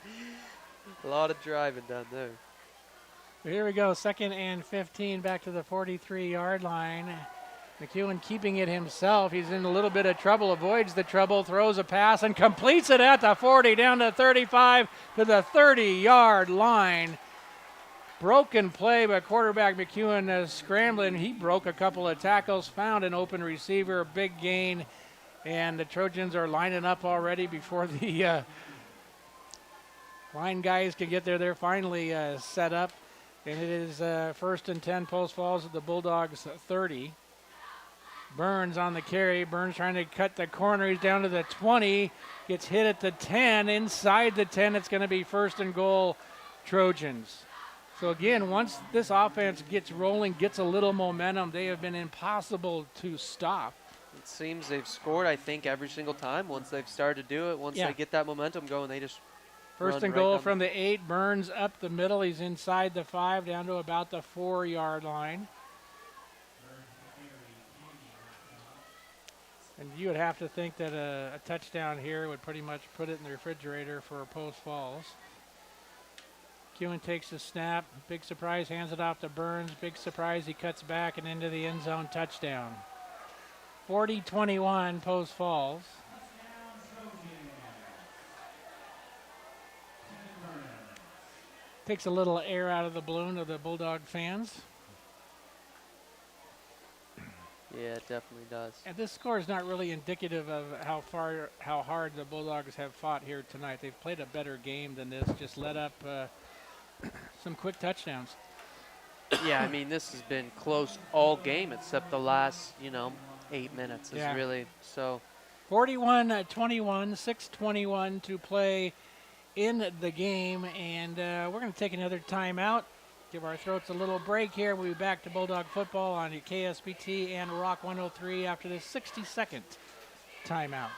lot of driving down there. Here we go, 2nd and 15, back to the 43-yard line. McEwen keeping it himself. He's in a little bit of trouble, avoids the trouble, throws a pass, and completes it at the 40, down to 35, to the 30-yard line. Broken play by quarterback McEwen scrambling. He broke a couple of tackles, found an open receiver, a big gain, and the Trojans are lining up already before the line guys can get there. They're finally set up. And it is 1st and 10, Post Falls at the Bulldogs 30. Burns on the carry. Burns trying to cut the corner. He's down to the 20. Gets hit at the 10. Inside the 10, it's going to be 1st and goal, Trojans. So again, once this offense gets rolling, gets a little momentum, they have been impossible to stop. It seems they've scored, I think, every single time once they've started to do it. Once they get that momentum going, they just 1st and goal from the 8. Burns up the middle. He's inside the 5, down to about the 4-yard line. And you would have to think that a touchdown here would pretty much put it in the refrigerator for Post Falls. McEwen takes the snap. Big surprise, hands it off to Burns. Big surprise, he cuts back and into the end zone, touchdown. 40-21, Post Falls. Takes a little air out of the balloon of the Bulldog fans. Yeah, it definitely does. And this score is not really indicative of how hard the Bulldogs have fought here tonight. They've played a better game than this, just let up some quick touchdowns. Yeah, I mean, this has been close all game except the last, 8 minutes. It's really so. 41-21, 6:21 to play in the game, and we're going to take another timeout, give our throats a little break here. We'll be back to Bulldog football on KSBT and Rock 103 after this 60-second timeout.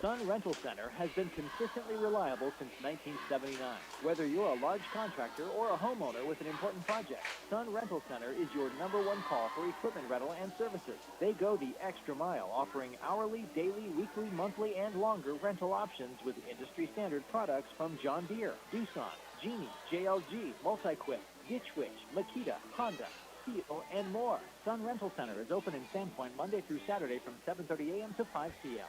Sun Rental Center has been consistently reliable since 1979. Whether you're a large contractor or a homeowner with an important project, Sun Rental Center is your #1 call for equipment rental and services. They go the extra mile, offering hourly, daily, weekly, monthly, and longer rental options with industry-standard products from John Deere, Doosan, Genie, JLG, Multiquip, Ditch Witch, Makita, Honda, Steel, and more. Sun Rental Center is open in Sandpoint Monday through Saturday from 7:30 a.m. to 5 p.m.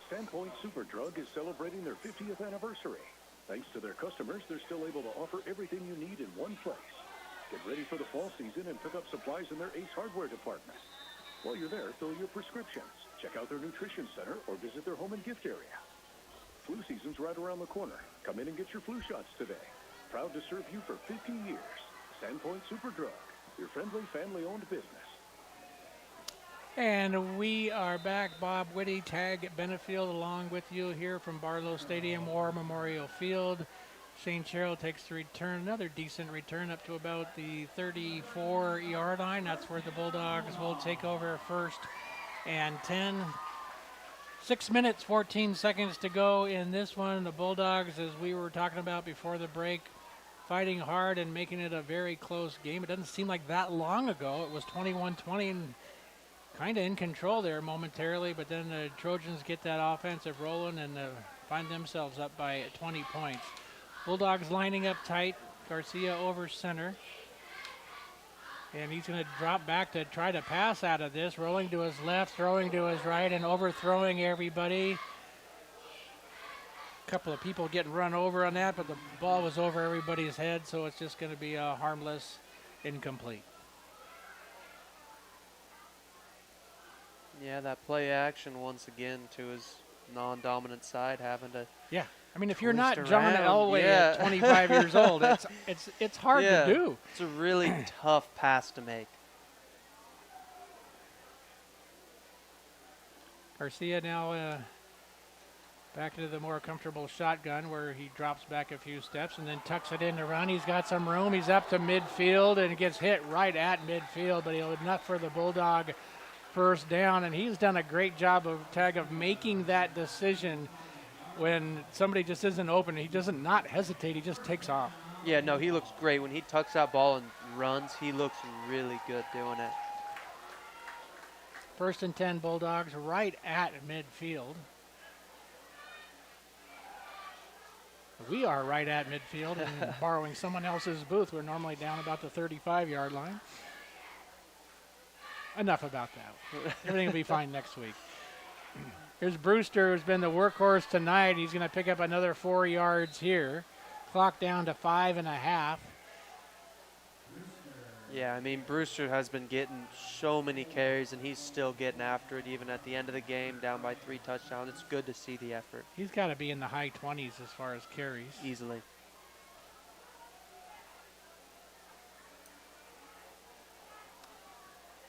Sandpoint Super Drug is celebrating their 50th anniversary. Thanks to their customers, they're still able to offer everything you need in one place. Get ready for the fall season and pick up supplies in their Ace Hardware department. While you're there, fill your prescriptions, check out their nutrition center, or visit their home and gift area. Flu season's right around the corner. Come in and get your flu shots today. Proud to serve you for 50 years. Sandpoint Super Drug, your friendly, family-owned business. And we are back. Bob Whitty, Tag Benefield, along with you here from Barlow Stadium, War Memorial Field. Shane Sherrill takes the return, another decent return up to about the 34-yard line. That's where the Bulldogs will take over 1st and 10. 6 minutes, 14 seconds to go in this one. The Bulldogs, as we were talking about before the break, fighting hard and making it a very close game. It doesn't seem like that long ago. It was 21-20 and kind of in control there momentarily, but then the Trojans get that offensive rolling and find themselves up by 20 points. Bulldogs lining up tight. Garcia over center. And he's going to drop back to try to pass out of this, rolling to his left, throwing to his right, and overthrowing everybody. A couple of people getting run over on that, but the ball was over everybody's head, so it's just going to be a harmless incomplete. Yeah, that play action once again to his non-dominant side, having to. Yeah, I mean, if you're not twist John around, Elway yeah. at 25 years old, it's hard Yeah, to do. It's a really tough pass to make. Garcia now back into the more comfortable shotgun where he drops back a few steps and then tucks it in to run. He's got some room. He's up to midfield and gets hit right at midfield, but he'll enough for the Bulldog first down. And he's done a great job of making that decision when somebody just isn't open. He doesn't not hesitate. He just takes off. Yeah, no, he looks great. When he tucks that ball and runs, he looks really good doing it. 1st and 10 Bulldogs right at midfield. We are right at midfield and borrowing someone else's booth. We're normally down about the 35-yard line. Enough about that. Everything will be fine next week. Here's Brewster, who's been the workhorse tonight. He's going to pick up another 4 yards here. Clock down to 5.5. Yeah, I mean, Brewster has been getting so many carries, and he's still getting after it, even at the end of the game, down by 3 touchdowns. It's good to see the effort. He's got to be in the high 20s as far as carries. Easily.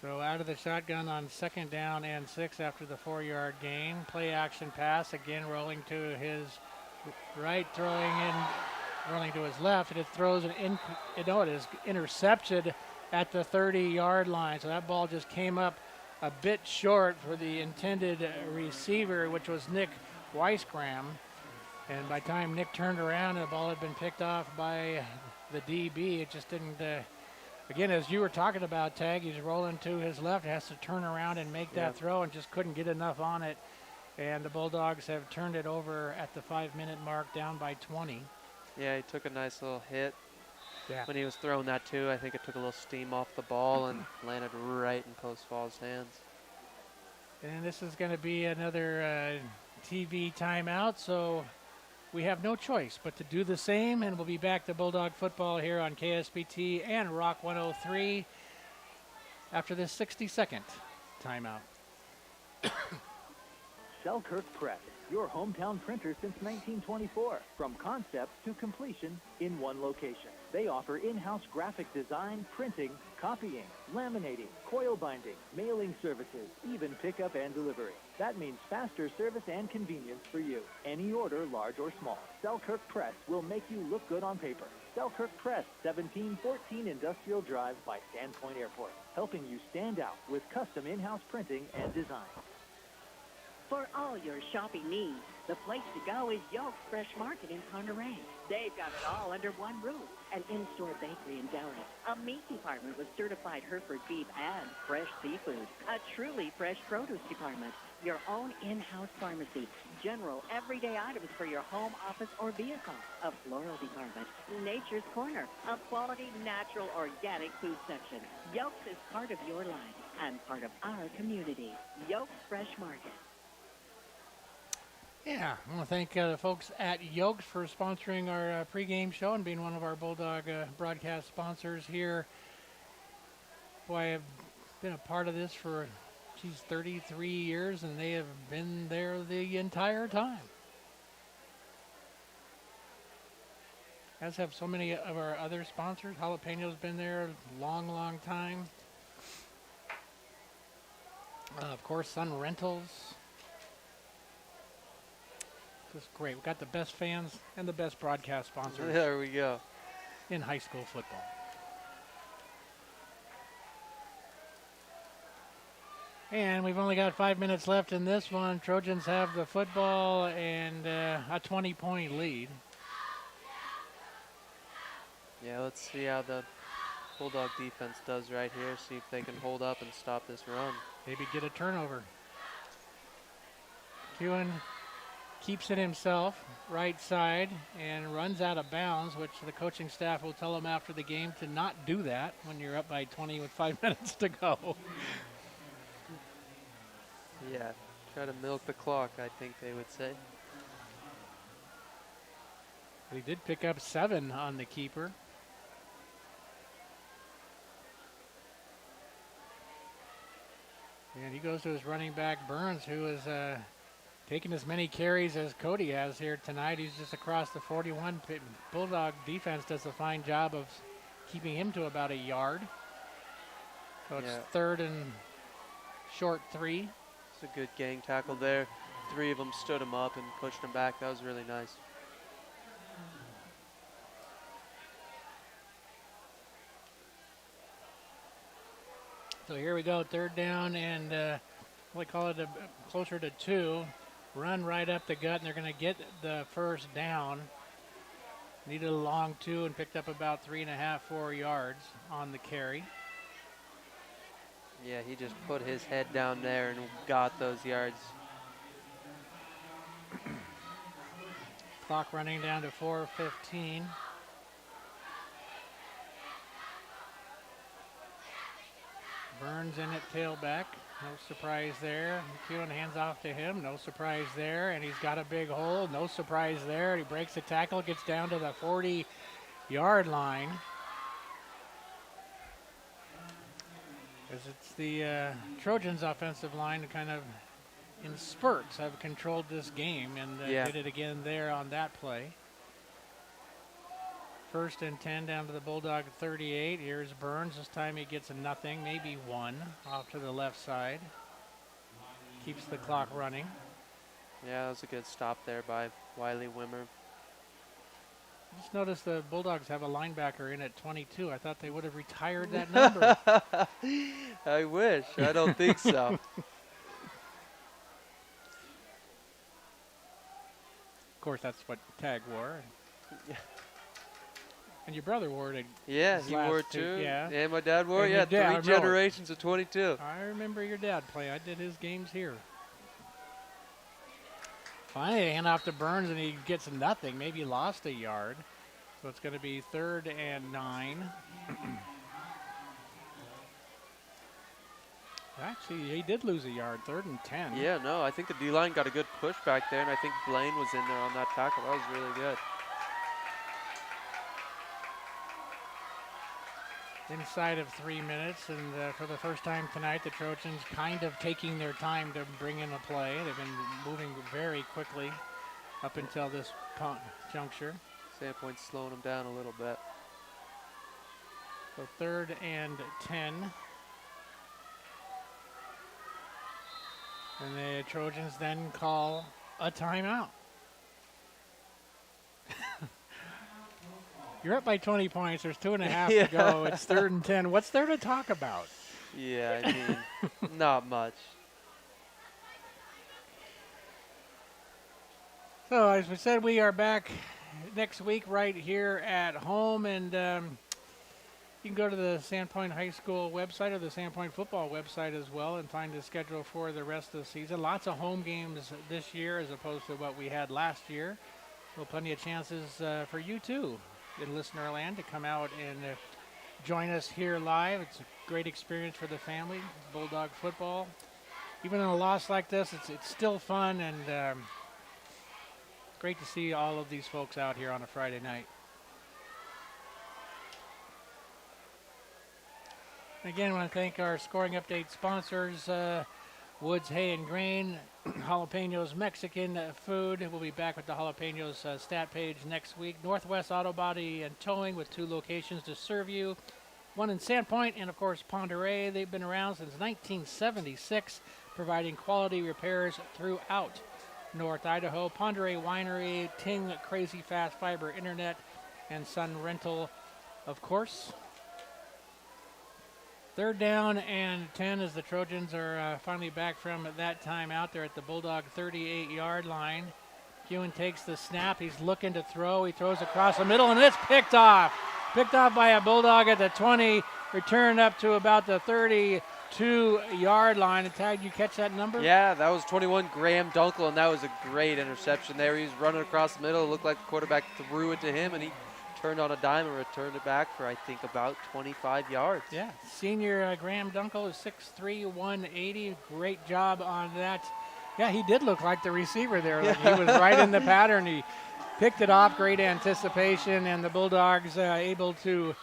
So out of the shotgun on 2nd down and 6 after the 4-yard gain. Play action pass, again rolling to his right, rolling to his left, and it throws it is intercepted at the 30-yard line. So that ball just came up a bit short for the intended receiver, which was Nick Weisgram. And by the time Nick turned around and the ball had been picked off by the DB, it just didn't, again, as you were talking about, Tag, he's rolling to his left, has to turn around and make that throw and just couldn't get enough on it. And the Bulldogs have turned it over at the 5-minute mark, down by 20. Yeah, he took a nice little hit. Yeah. When he was throwing that too, I think it took a little steam off the ball and landed right in Post Falls' hands. And this is going to be another TV timeout, so we have no choice but to do the same, and we'll be back to Bulldog football here on KSBT and Rock 103 after this 60-second timeout. Selkirk Press, your hometown printer since 1924. From concept to completion in one location. They offer in-house graphic design, printing, copying, laminating, coil binding, mailing services, even pickup and delivery. That means faster service and convenience for you. Any order, large or small. Selkirk Press will make you look good on paper. Selkirk Press, 1714 Industrial Drive by Sandpoint Airport, helping you stand out with custom in-house printing and design. For all your shopping needs, the place to go is Yoke's Fresh Market in Ponderay. They've got it all under one roof. An in-store bakery and deli, a meat department with certified Hereford beef and fresh seafood, a truly fresh produce department, your own in-house pharmacy, general everyday items for your home, office, or vehicle, a floral department, Nature's Corner, a quality, natural, organic food section. Yoke's is part of your life and part of our community. Yoke's Fresh Market. Yeah, I want to thank the folks at Yokes for sponsoring our pregame show and being one of our Bulldog broadcast sponsors here. Boy, I've been a part of this for, 33 years, and they have been there the entire time. As have so many of our other sponsors. Jalapeno's been there a long, long time. Of course, Sun Rentals. Just great. We've got the best fans and the best broadcast sponsors There we go. in high school football. And we've only got 5 minutes left in this one. Trojans have the football and a 20-point lead. Yeah, let's see how the Bulldog defense does right here. See if they can hold up and stop this run. Maybe get a turnover. Kewen keeps it himself, right side, and runs out of bounds, which the coaching staff will tell him after the game to not do that when you're up by 20 with 5 minutes to go. Yeah, try to milk the clock, I think they would say. But he did pick up 7 on the keeper. And he goes to his running back, Burns, who is taking as many carries as Cody has here tonight. He's just across the 41. Bulldog defense does a fine job of keeping him to about a yard. So it's 3rd and short 3. It's a good gang tackle there. 3 of them stood him up and pushed him back. That was really nice. So here we go, 3rd down, and we call it closer to 2. Run right up the gut, and they're going to get the first down. Needed a long 2 and picked up about 3.5, 4 yards on the carry. Yeah, he just put his head down there and got those yards. Clock running down to 4:15. Burns in at tailback. No surprise there. McEwen hands off to him. No surprise there. And he's got a big hole. No surprise there. He breaks the tackle, gets down to the 40-yard line. As it's the Trojans' offensive line kind of in spurts have controlled this game and did it again there on that play. 1st and 10 down to the Bulldog 38. Here's Burns. This time he gets a nothing, maybe 1 off to the left side. Keeps the clock running. Yeah, that was a good stop there by Wiley Wimmer. Just noticed the Bulldogs have a linebacker in at 22. I thought they would have retired that number. I wish. I don't think so. Of course, that's what Tag wore. Yeah. And your brother wore it. Yeah, he wore it too. Yeah. And my dad wore it. And Yeah, your 3 generations of 22. I remember your dad play. I did his games here. Finally, they hand off to Burns, and he gets nothing. Maybe lost a yard. So it's going to be 3rd and 9. Actually, he did lose a yard. 3rd and 10. Yeah, no, I think the D-line got a good push back there, and I think Blaine was in there on that tackle. That was really good. Inside of 3 minutes, and for the first time tonight, the Trojans kind of taking their time to bring in a play. They've been moving very quickly up until this juncture. Sandpoint's slowing them down a little bit. So 3rd and 10. And the Trojans then call a timeout. You're up by 20 points. There's 2.5 to go. It's 3rd and 10. What's there to talk about? Yeah, I mean, not much. So as we said, we are back next week right here at home, and you can go to the Sandpoint High School website or the Sandpoint football website as well and find the schedule for the rest of the season. Lots of home games this year as opposed to what we had last year. So plenty of chances for you too in listener land to come out and join us here live. It's a great experience for the family, Bulldog football. Even in a loss like this, it's still fun, and great to see all of these folks out here on a Friday night. Again, I want to thank our scoring update sponsors, Woods Hay and Grain, Jalapenos Mexican Food. We'll be back with the Jalapenos stat page next week. Northwest Auto Body and Towing with 2 locations to serve you. One in Sandpoint and, of course, Ponderay. They've been around since 1976, providing quality repairs throughout North Idaho. Ponderay Winery, Ting Crazy Fast Fiber Internet, and Sun Rental, of course. 3rd down and 10 as the Trojans are finally back from that time out there at the Bulldog 38-yard line. Kewen takes the snap. He's looking to throw. He throws across the middle, and it's picked off. Picked off by a Bulldog at the 20, returned up to about the 32-yard line. And Tag, you catch that number? Yeah, that was 21 Graham Dunkel, and that was a great interception there. He was running across the middle. It looked like the quarterback threw it to him, and he turned on a dime and returned it back for, I think, about 25 yards. Yeah, senior Graham Dunkel is 6'3", 180. Great job on that. Yeah, he did look like the receiver there. Like he was right in the pattern. He picked it off, great anticipation, and the Bulldogs able to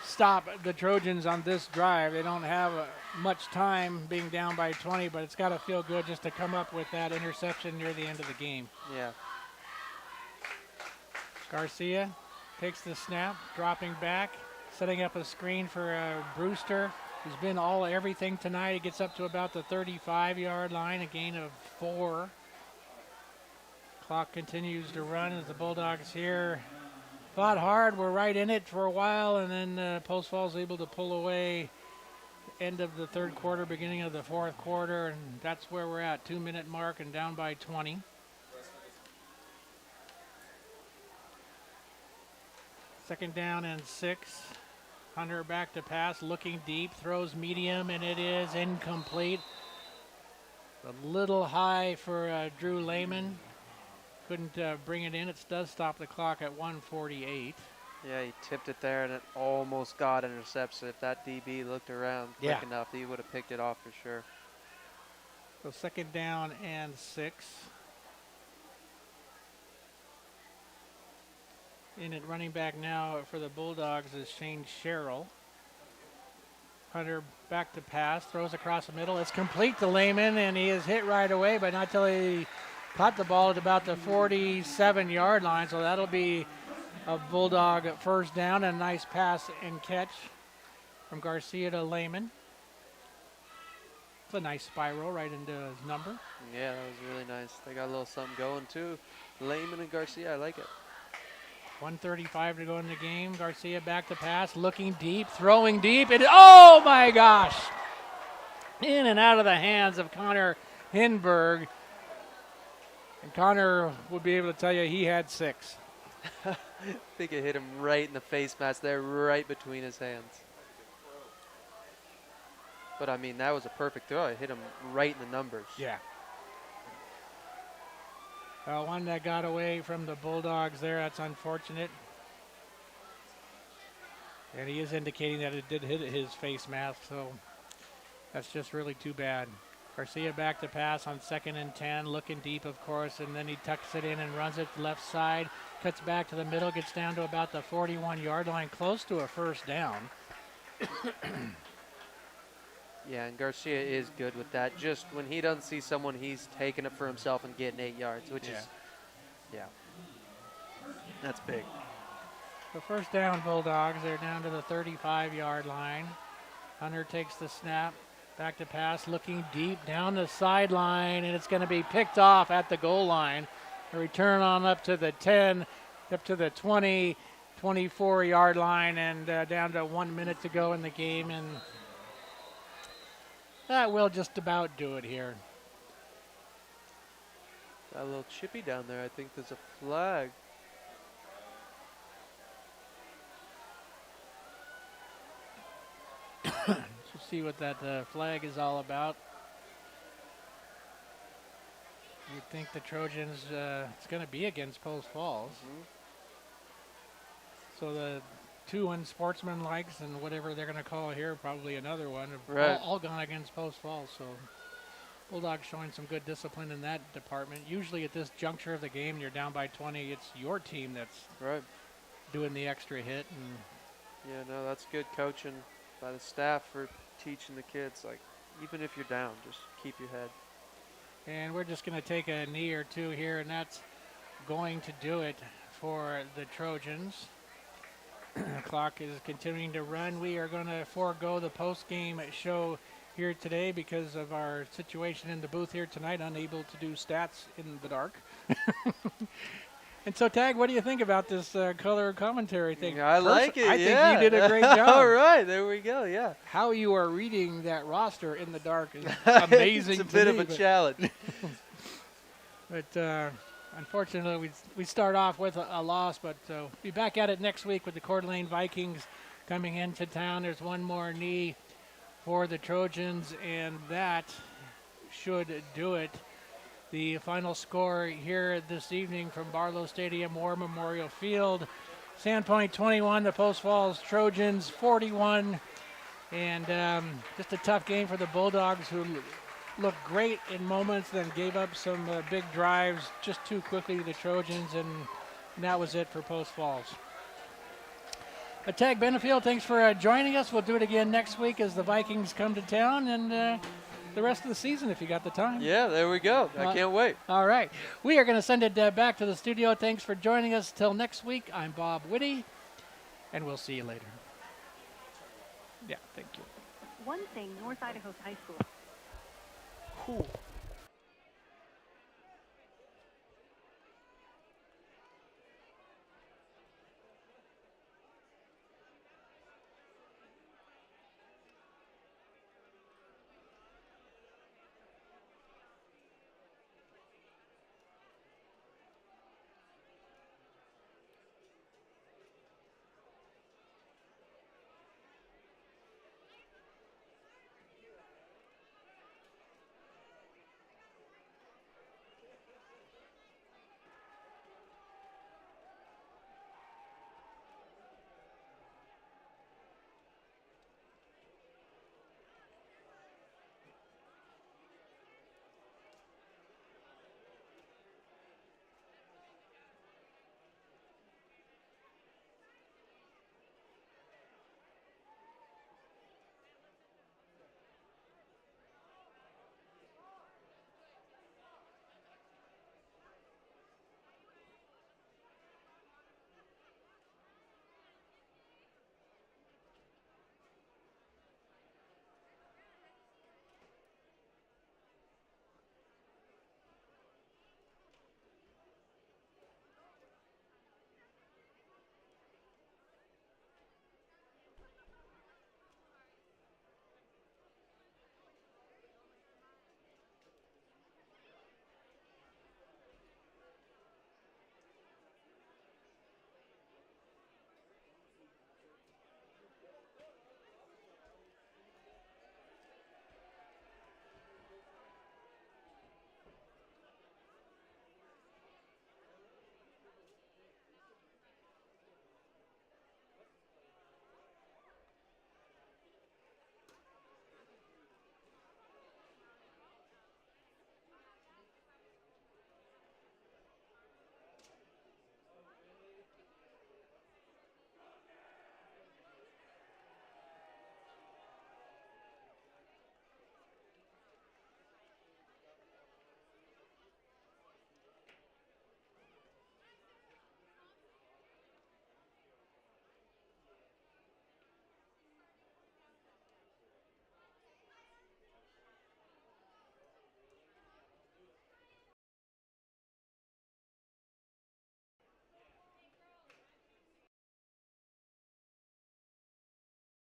stop the Trojans on this drive. They don't have much time being down by 20, but it's got to feel good just to come up with that interception near the end of the game. Yeah. Garcia takes the snap, dropping back, setting up a screen for Brewster, who's been everything tonight. He gets up to about the 35-yard line, a gain of 4. Clock continues to run as the Bulldogs here fought hard, were right in it for a while, and then Post Falls able to pull away end of the third quarter, beginning of the fourth quarter, and that's where we're at, 2-minute mark and down by 20. Second down and 6. Hunter back to pass, looking deep, throws medium, and it is incomplete. A little high for Drew Lehman. Couldn't bring it in. It does stop the clock at 1:48. Yeah, he tipped it there, and it almost got intercepted. If that DB looked around quick enough, he would have picked it off for sure. So second down and 6. In at running back now for the Bulldogs is Shane Sherrill. Hunter back to pass, throws across the middle. It's complete to Lehman, and he is hit right away, but not till he caught the ball at about the 47-yard line. So that'll be a Bulldog first down, and a nice pass and catch from Garcia to Lehman. It's a nice spiral right into his number. Yeah, that was really nice. They got a little something going too. Lehman and Garcia, I like it. 1:35 to go in the game. Garcia back to pass, looking deep, throwing deep, and oh my gosh! In and out of the hands of Connor Hinberg. And Connor would be able to tell you he had 6. I think it hit him right in the face mask there, right between his hands. But I mean, that was a perfect throw. It hit him right in the numbers. Yeah. One that got away from the Bulldogs there. That's unfortunate. And he is indicating that it did hit his face mask, so that's just really too bad. Garcia back to pass on 2nd and 10, looking deep, of course, and then he tucks it in and runs it left side, cuts back to the middle, gets down to about the 41-yard line, close to a first down. Yeah, and Garcia is good with that. Just when he doesn't see someone, he's taking it for himself and getting 8 yards, which is, that's big. The first down, Bulldogs. They're down to the 35-yard line. Hunter takes the snap, back to pass, looking deep down the sideline, and it's going to be picked off at the goal line. A return on up to the 10, up to the 20, 24-yard line, and down to 1 minute to go in the game, and that will just about do it here. Got a little chippy down there. I think there's a flag. Let's see what that flag is all about. You'd think the Trojans, it's going to be against Post Falls. So the 2 unsportsmanlikes and whatever they're going to call here, probably another one, have all gone against Post Falls. So Bulldogs showing some good discipline in that department. Usually at this juncture of the game, you're down by 20, it's your team that's doing the extra hit. And yeah, no, that's good coaching by the staff for teaching the kids, like, even if you're down, just keep your head. And we're just going to take a knee or two here, and that's going to do it for the Trojans. The clock is continuing to run. We are going to forego the post-game show here today because of our situation in the booth here tonight, unable to do stats in the dark. And so, Tag, what do you think about this color commentary thing? I like it, I think you did a great job. All right, there we go, yeah. How you are reading that roster in the dark is amazing. It's a bit of a challenge. But unfortunately, we start off with a loss, but be back at it next week with the Coeur d'Alene Vikings coming into town. There's one more knee for the Trojans, and that should do it. The final score here this evening from Barlow Stadium, War Memorial Field. Sandpoint 21, the Post Falls Trojans 41. And just a tough game for the Bulldogs, who looked great in moments, then gave up some big drives just too quickly to the Trojans, and that was it for Post Falls. Tag Benefield, thanks for joining us. We'll do it again next week as the Vikings come to town, and the rest of the season if you got the time. Yeah, there we go. I can't wait. All right. We are going to send it back to the studio. Thanks for joining us. Till next week, I'm Bob Whitty, and we'll see you later. Yeah, thank you. One thing North Idaho's high school. Cool.